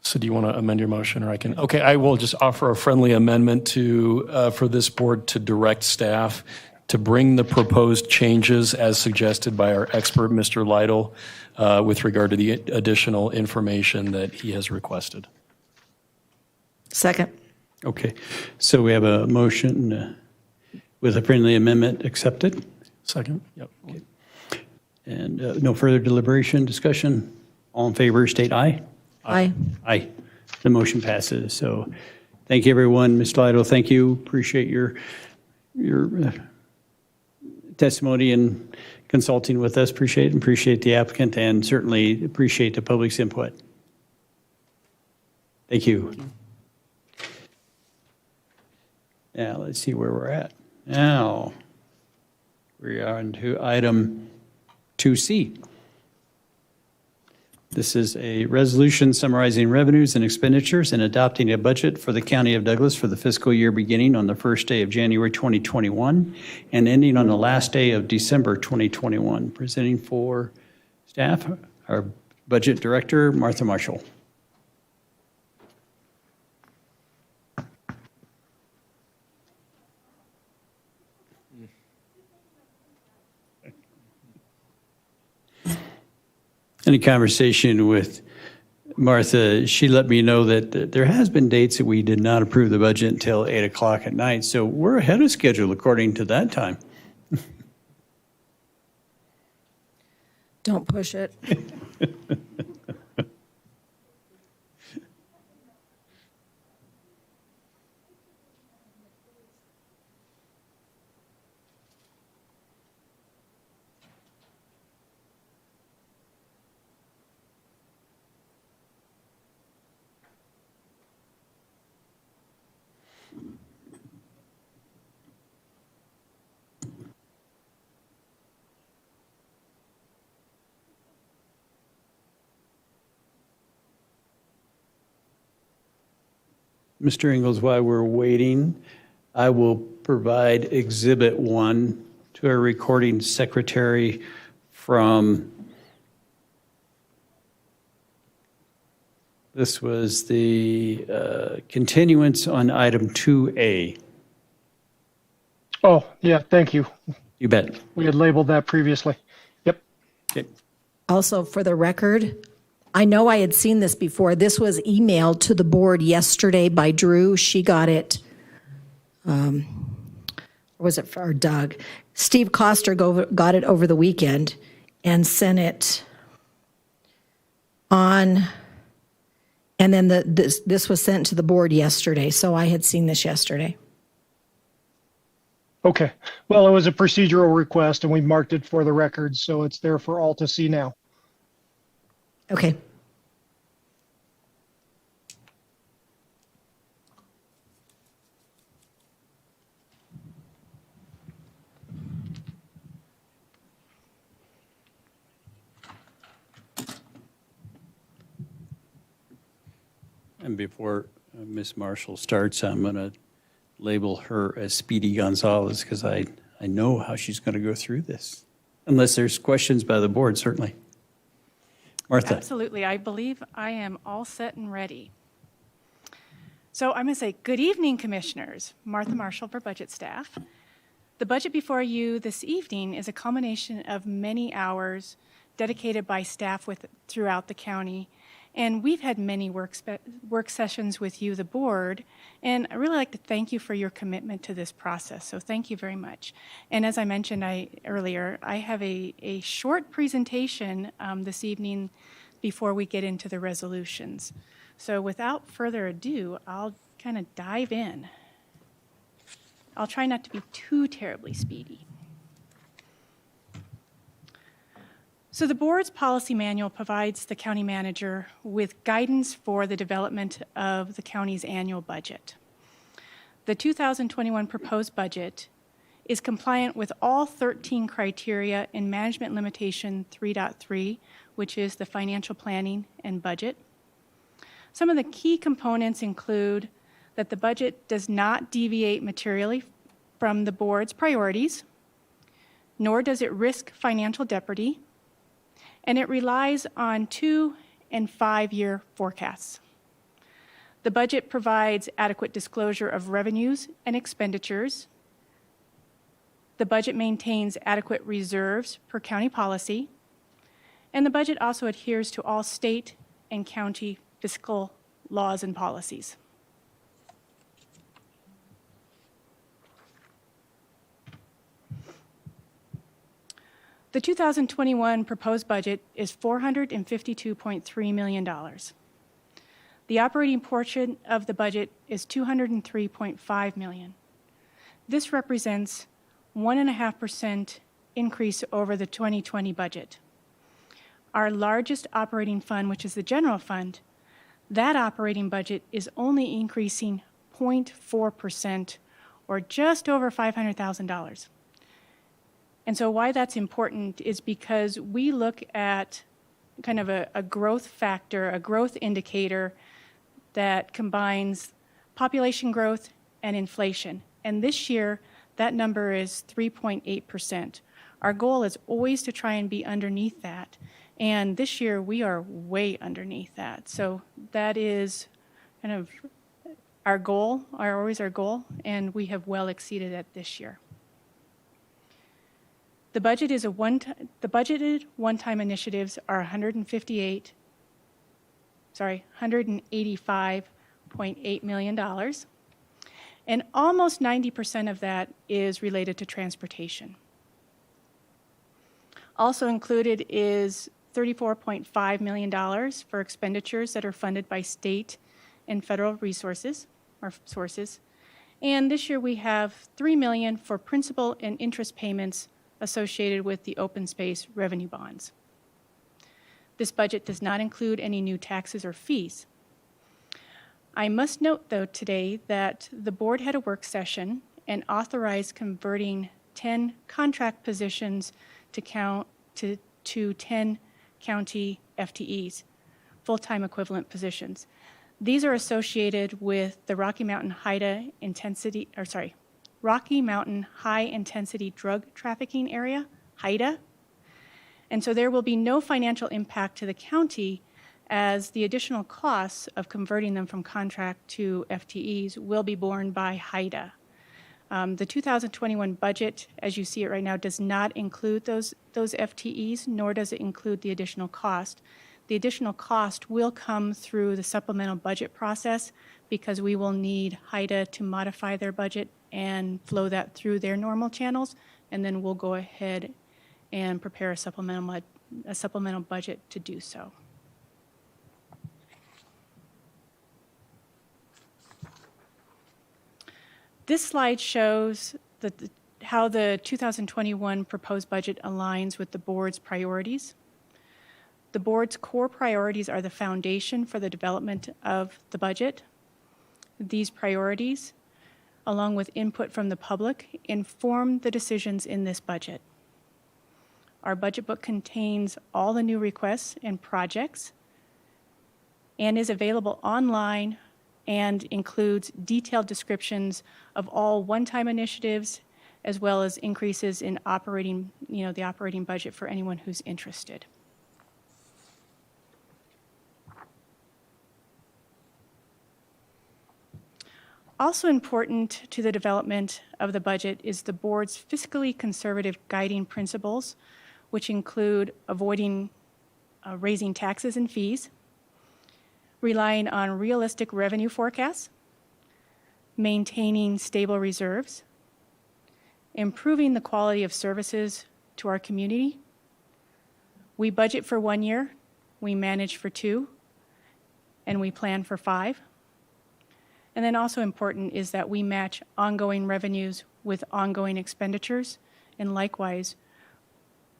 Speaker 8: So do you want to amend your motion, or I can? Okay, I will just offer a friendly amendment to, for this board to direct staff to bring the proposed changes as suggested by our expert, Mr. Lytle, with regard to the additional information that he has requested.
Speaker 7: Second.
Speaker 5: Okay. So we have a motion with a friendly amendment accepted.
Speaker 8: Second. Yep.
Speaker 5: Okay. And no further deliberation, discussion. All in favor, state aye.
Speaker 7: Aye.
Speaker 5: Aye. The motion passes. So thank you, everyone. Ms. Lytle, thank you. Appreciate your testimony and consulting with us. Appreciate the applicant, and certainly appreciate the public's input. Thank you. Now, let's see where we're at. Now, we are on to item 2C. This is a resolution summarizing revenues and expenditures and adopting a budget for the County of Douglas for the fiscal year beginning on the first day of January 2021 and ending on the last day of December 2021. Presenting for staff, our Budget Director, Martha Marshall. In a conversation with Martha, she let me know that there has been dates that we did not approve the budget until 8 o'clock at night. So we're ahead of schedule according to that time.
Speaker 7: Don't push it.
Speaker 5: Mr. Ingles, while we're waiting, I will provide Exhibit 1 to our recording secretary from, this was the continuance on item 2A.
Speaker 6: Oh, yeah, thank you.
Speaker 5: You bet.
Speaker 6: We had labeled that previously. Yep.
Speaker 5: Okay.
Speaker 7: Also, for the record, I know I had seen this before. This was emailed to the board yesterday by Drew. She got it, or was it for Doug? Steve Coster got it over the weekend and sent it on, and then this was sent to the board yesterday. So I had seen this yesterday.
Speaker 6: Okay. Well, it was a procedural request and we marked it for the record, so it's there for all to see now.
Speaker 7: Okay.
Speaker 5: And before Ms. Marshall starts, I'm going to label her as Speedy Gonzalez because I know how she's going to go through this. Unless there's questions by the board, certainly. Martha.
Speaker 1: Absolutely. I believe I am all set and ready. So I'm going to say good evening, Commissioners. Martha Marshall for Budget Staff. The budget before you this evening is a culmination of many hours dedicated by staff throughout the county. And we've had many work sessions with you, the board, and I really like to thank you for your commitment to this process. So thank you very much. And as I mentioned earlier, I have a short presentation this evening before we get into the resolutions. So without further ado, I'll kind of dive in. I'll try not to be too terribly speedy. So the board's policy manual provides the county manager with guidance for the development of the county's annual budget. The 2021 proposed budget is compliant with all 13 criteria in Management Limitation 3.3, which is the financial planning and budget. Some of the key components include that the budget does not deviate materially from the board's priorities, nor does it risk financial jeopardy, and it relies on 2- and 5-year forecasts. The budget provides adequate disclosure of revenues and expenditures. The budget maintains adequate reserves per county policy, and the budget also adheres to all state and county fiscal laws and policies. The 2021 proposed budget is $452.3 million. The operating portion of the budget is $203.5 million. This represents 1.5% increase over the 2020 budget. Our largest operating fund, which is the general fund, that operating budget is only increasing 0.4% or just over $500,000. And so why that's important is because we look at kind of a growth factor, a growth indicator that combines population growth and inflation. And this year, that number is 3.8%. Our goal is always to try and be underneath that. And this year, we are way underneath that. So that is kind of our goal, always our goal, and we have well exceeded it this year. The budget is the budgeted one-time initiatives are $185.8 million, and almost 90% of that is related to transportation. Also included is $34.5 million for expenditures that are funded by state and federal resources or sources. And this year we have $3 million for principal and interest payments associated with the open space revenue bonds. This budget does not include any new taxes or fees. I must note, though, today that the board had a work session and authorized converting 10 contract positions to 10 county FTEs, full-time equivalent positions. These are associated with the Rocky Mountain High Intensity Drug Trafficking Area, HIDA. And so there will be no financial impact to the county, as the additional costs of converting them from contract to FTEs will be borne by HIDA. The 2021 budget, as you see it right now, does not include those FTEs, nor does it include the additional cost. The additional cost will come through the supplemental budget process, because we will need HIDA to modify their budget and flow that through their normal channels, and then we'll go ahead and prepare a supplemental budget to do so. This slide shows how the 2021 proposed budget aligns with the board's priorities. The board's core priorities are the foundation for the development of the budget. These priorities, along with input from the public, inform the decisions in this budget. Our budget book contains all the new requests and projects and is available online and includes detailed descriptions of all one-time initiatives, as well as increases in the operating budget for anyone who's interested. Also important to the development of the budget is the board's fiscally conservative guiding principles, which include avoiding raising taxes and fees, relying on realistic revenue forecasts, maintaining stable reserves, improving the quality of services to our community. We budget for 1 year, we manage for 2, and we plan for 5. And then also important is that we match ongoing revenues with ongoing expenditures, and likewise,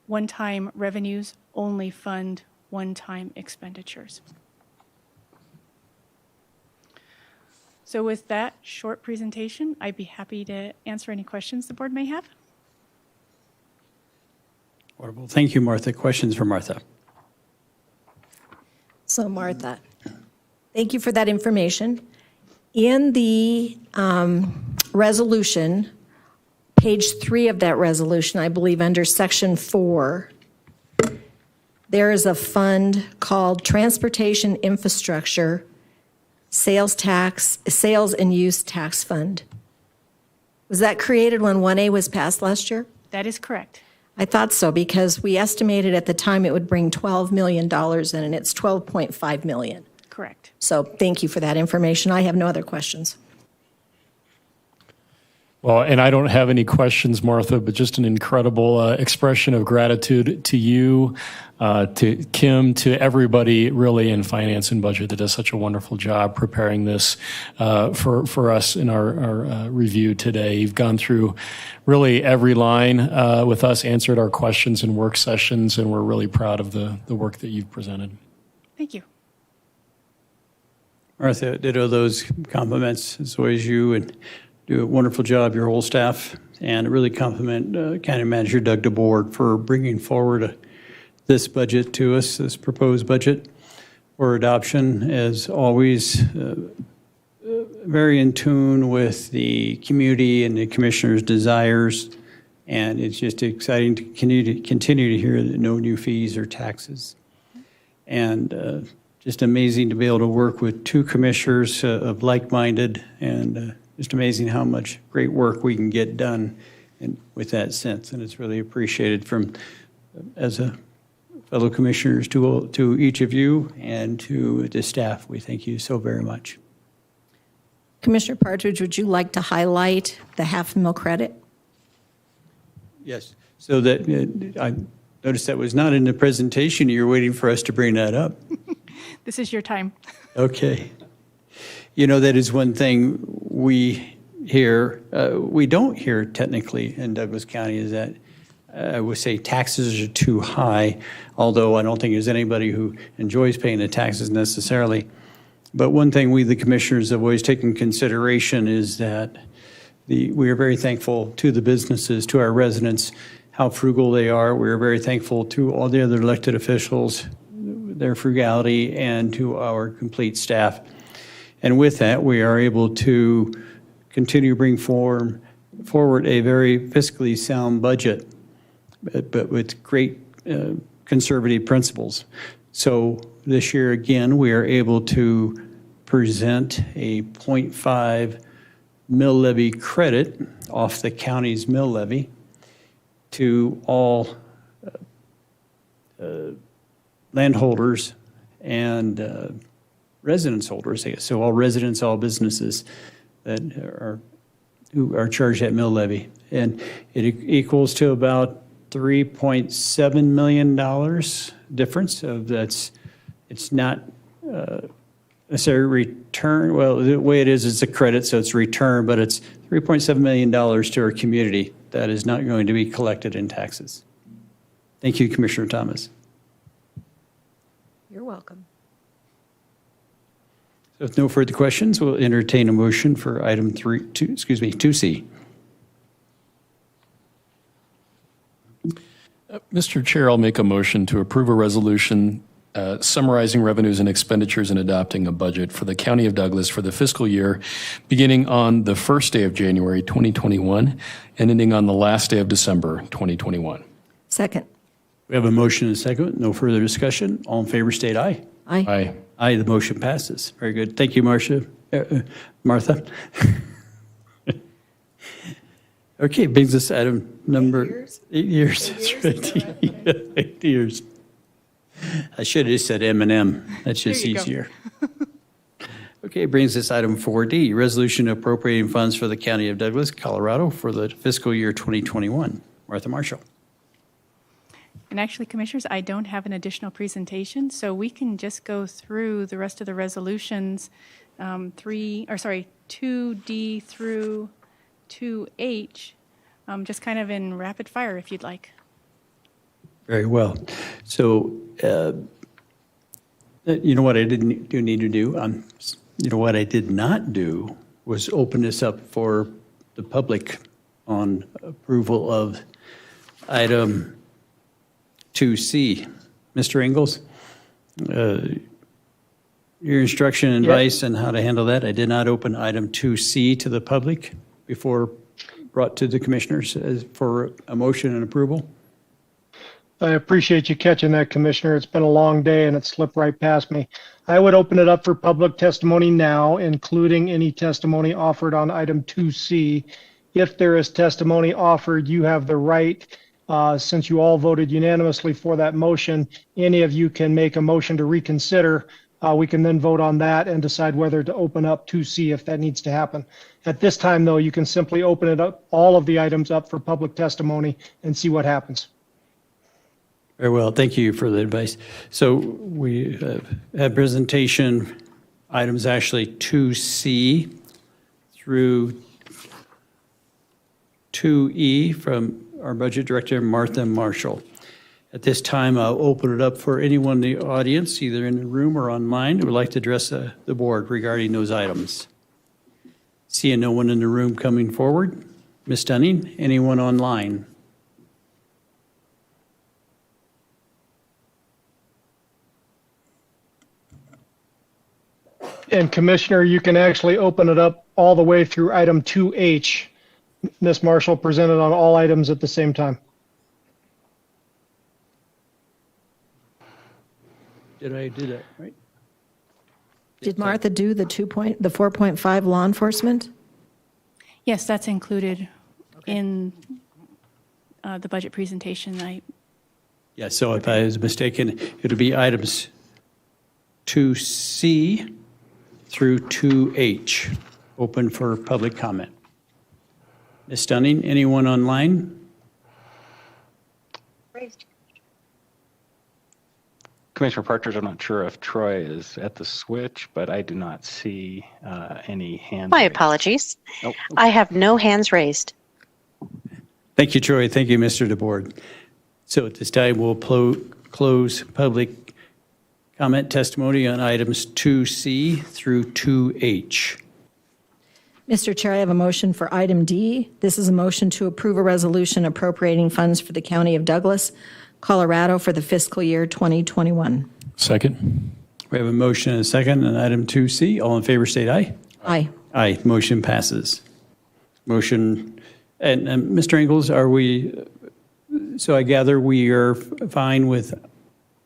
Speaker 1: one-time revenues only fund one-time expenditures. So with that short presentation, I'd be happy to answer any questions the board may have.
Speaker 5: Wonderful. Thank you, Martha. Questions for Martha?
Speaker 7: So Martha, thank you for that information. In the resolution, page 3 of that resolution, I believe under section 4, there is a fund called Transportation Infrastructure Sales and Use Tax Fund. Was that created when 1A was passed last year?
Speaker 1: That is correct.
Speaker 7: I thought so, because we estimated at the time it would bring $12 million in, and it's $12.5 million.
Speaker 1: Correct.
Speaker 7: So thank you for that information. I have no other questions.
Speaker 8: Well, and I don't have any questions, Martha, but just an incredible expression of gratitude to you, to Kim, to everybody really in finance and budget that does such a wonderful job preparing this for us in our review today. You've gone through really every line with us, answered our questions in work sessions, and we're really proud of the work that you've presented.
Speaker 1: Thank you.
Speaker 5: Martha, ditto those compliments. As always, you and do a wonderful job, your whole staff, and really compliment County Manager Doug DeBoard for bringing forward this budget to us, this proposed budget for adoption. As always, very in tune with the community and the commissioner's desires, and it's just exciting to continue to hear that no new fees or taxes. And just amazing to be able to work with 2 commissioners of like-minded, and just amazing how much great work we can get done with that sense. And it's really appreciated from, as a fellow commissioners, to each of you and to the staff. We thank you so very much.
Speaker 7: Commissioner Partridge, would you like to highlight the half-mil credit?
Speaker 5: Yes. So that Notice that was not in the presentation. You're waiting for us to bring that up.
Speaker 1: This is your time.
Speaker 5: Okay. You know, that is one thing we don't hear technically in Douglas County, is that I would say taxes are too high, although I don't think there's anybody who enjoys paying the taxes necessarily. But one thing we, the commissioners, have always taken consideration is that we are very thankful to the businesses, to our residents, how frugal they are. We are very thankful to all the other elected officials, their frugality, and to our complete staff. And with that, we are able to continue to bring forward a very fiscally sound budget, but with great conservative principles. So this year, again, we are able to present a 0.5 mill levy credit off the county's mill levy to all landholders and residence holders, I guess. So all residents, all businesses who are charged that mill levy. And it equals to about $3.7 million difference of that's, it's not necessarily return. Well, the way it is, it's a credit, so it's return, but it's $3.7 million to our community that is not going to be collected in taxes. Thank you, Commissioner Thomas.
Speaker 7: You're welcome.
Speaker 5: So if no further questions, we'll entertain a motion for item 2C.
Speaker 8: Mr. Chair, I'll make a motion to approve a resolution summarizing revenues and expenditures and adopting a budget for the County of Douglas for the fiscal year beginning on the first day of January 2021 and ending on the last day of December 2021.
Speaker 7: Second.
Speaker 5: We have a motion and a second. No further discussion. All in favor state aye.
Speaker 7: Aye.
Speaker 8: Aye.
Speaker 5: Aye, the motion passes. Very good. Thank you, Martha. Okay, brings us item number 8 years. That's right. 8 years. I should have just said M&M. That's just easier. Okay, brings us item 4D, resolution appropriating funds for the County of Douglas, Colorado for the fiscal year 2021. Martha Marshall.
Speaker 1: And actually, Commissioners, I don't have an additional presentation, so we can just go through the rest of the resolutions, 2D through 2H, just kind of in rapid fire if you'd like.
Speaker 5: Very well. So, you know what I didn't need to do? You know what I did not do was open this up for the public on approval of item 2C. Mr. Ingalls, your instruction and advice on how to handle that. I did not open item 2C to the public before brought to the commissioners for a motion and approval.
Speaker 6: I appreciate you catching that, Commissioner. It's been a long day and it slipped right past me. I would open it up for public testimony now, including any testimony offered on item 2C. If there is testimony offered, you have the right, since you all voted unanimously for that motion, any of you can make a motion to reconsider. We can then vote on that and decide whether to open up 2C if that needs to happen. At this time, though, you can simply open it up, all of the items up for public testimony and see what happens.
Speaker 5: Very well. Thank you for the advice. So we have presentation items actually 2C through 2E from our Budget Director, Martha Marshall. At this time, I'll open it up for anyone in the audience, either in the room or online, who would like to address the board regarding those items. Seeing no one in the room coming forward. Ms. Dunning, anyone online?
Speaker 6: And Commissioner, you can actually open it up all the way through item 2H. Ms. Marshall presented on all items at the same time.
Speaker 5: Did I do that right?
Speaker 7: Did Martha do the 4.5 law enforcement?
Speaker 1: Yes, that's included in the budget presentation.
Speaker 5: Yeah, so if I was mistaken, it'll be items 2C through 2H, open for public comment. Ms. Dunning, anyone online?
Speaker 4: Commissioner Partridge, I'm not sure if Troy is at the switch, but I do not see any hands.
Speaker 2: My
Speaker 4: raised.
Speaker 2: apologies.
Speaker 4: Oh,
Speaker 2: I have no hands raised.
Speaker 5: Thank you, Troy. Thank you, Mr. DeBoard. So at this time, we'll close public comment testimony on items 2C through 2H.
Speaker 7: Mr. Chair, I have a motion for item D. This is a motion to approve a resolution appropriating funds for the County of Douglas, Colorado for the fiscal year 2021.
Speaker 8: Second.
Speaker 5: We have a motion and a second on item 2C. All in favor, state aye.
Speaker 7: Aye.
Speaker 5: Aye. Motion passes. Motion, and Mr. Ingles, are we, so I gather we are fine with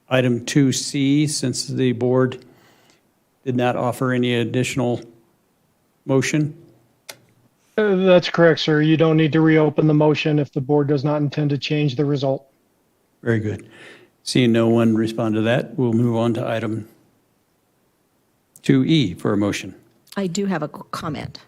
Speaker 5: item 2C since the board did not offer any additional motion?
Speaker 6: That's correct, sir. You don't need to reopen the motion if the board does not intend to change the result.
Speaker 5: Very good. Seeing no one respond to that, we'll move on to item 2E for a motion.
Speaker 7: I do have a comment,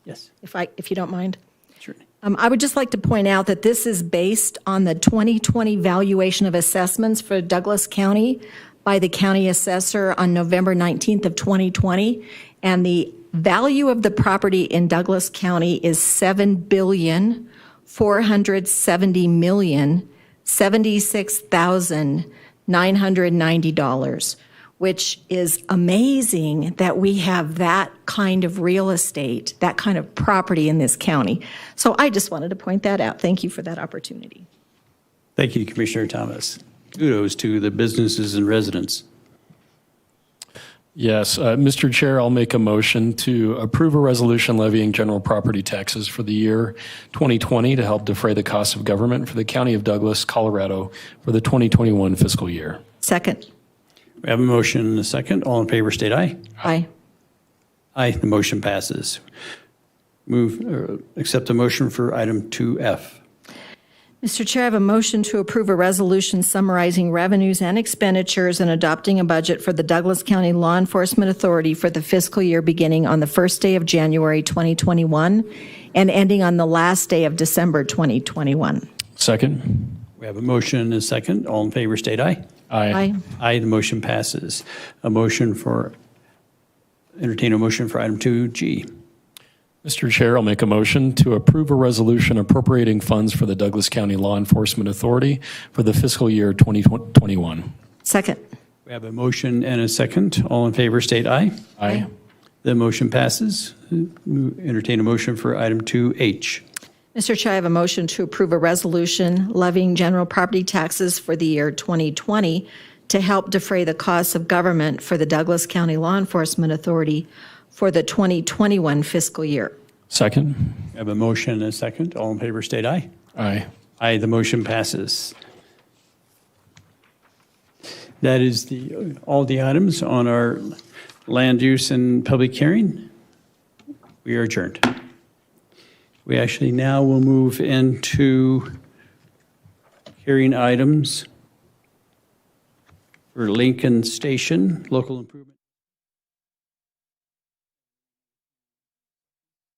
Speaker 5: Yes.
Speaker 7: if you don't mind.
Speaker 5: Sure.
Speaker 7: I would just like to point out that this is based on the 2020 valuation of assessments for Douglas County by the county assessor on November 19th of 2020. And the value of the property in Douglas County is $7,470,076,990, which is amazing that we have that kind of real estate, that kind of property in this county. So I just wanted to point that out. Thank you for that opportunity.
Speaker 5: Thank you, Commissioner Thomas. Kudos to the businesses and residents.
Speaker 8: Yes, Mr. Chair, I'll make a motion to approve a resolution levying general property taxes for the year 2020 to help defray the costs of government for the County of Douglas, Colorado for the 2021 fiscal year.
Speaker 7: Second.
Speaker 5: We have a motion and a second. All in favor, state aye.
Speaker 7: Aye.
Speaker 5: Aye, the motion passes. Accept the motion for item 2F.
Speaker 7: Mr. Chair, I have a motion to approve a resolution summarizing revenues and expenditures and adopting a budget for the Douglas County Law Enforcement Authority for the fiscal year beginning on the first day of January 2021 and ending on the last day of December 2021.
Speaker 8: Second.
Speaker 5: We have a motion and a second. All in favor, state aye.
Speaker 8: Aye.
Speaker 7: Aye.
Speaker 5: Aye, the motion passes. Entertain a motion for item 2G.
Speaker 8: Mr. Chair, I'll make a motion to approve a resolution appropriating funds for the Douglas County Law Enforcement Authority for the fiscal year 2021.
Speaker 7: Second.
Speaker 5: We have a motion and a second. All in favor, state aye.
Speaker 8: Aye.
Speaker 5: The motion passes. Entertain a motion for item 2H.
Speaker 7: Mr. Chair, I have a motion to approve a resolution levying general property taxes for the year 2020 to help defray the costs of government for the Douglas County Law Enforcement Authority for the 2021 fiscal year.
Speaker 8: Second.
Speaker 5: We have a motion and a second. All in favor, state aye.
Speaker 8: Aye.
Speaker 5: Aye, the motion passes. That is all the items on our land use and public hearing. We are adjourned. We actually now will move into hearing items for Lincoln Station, local improvement.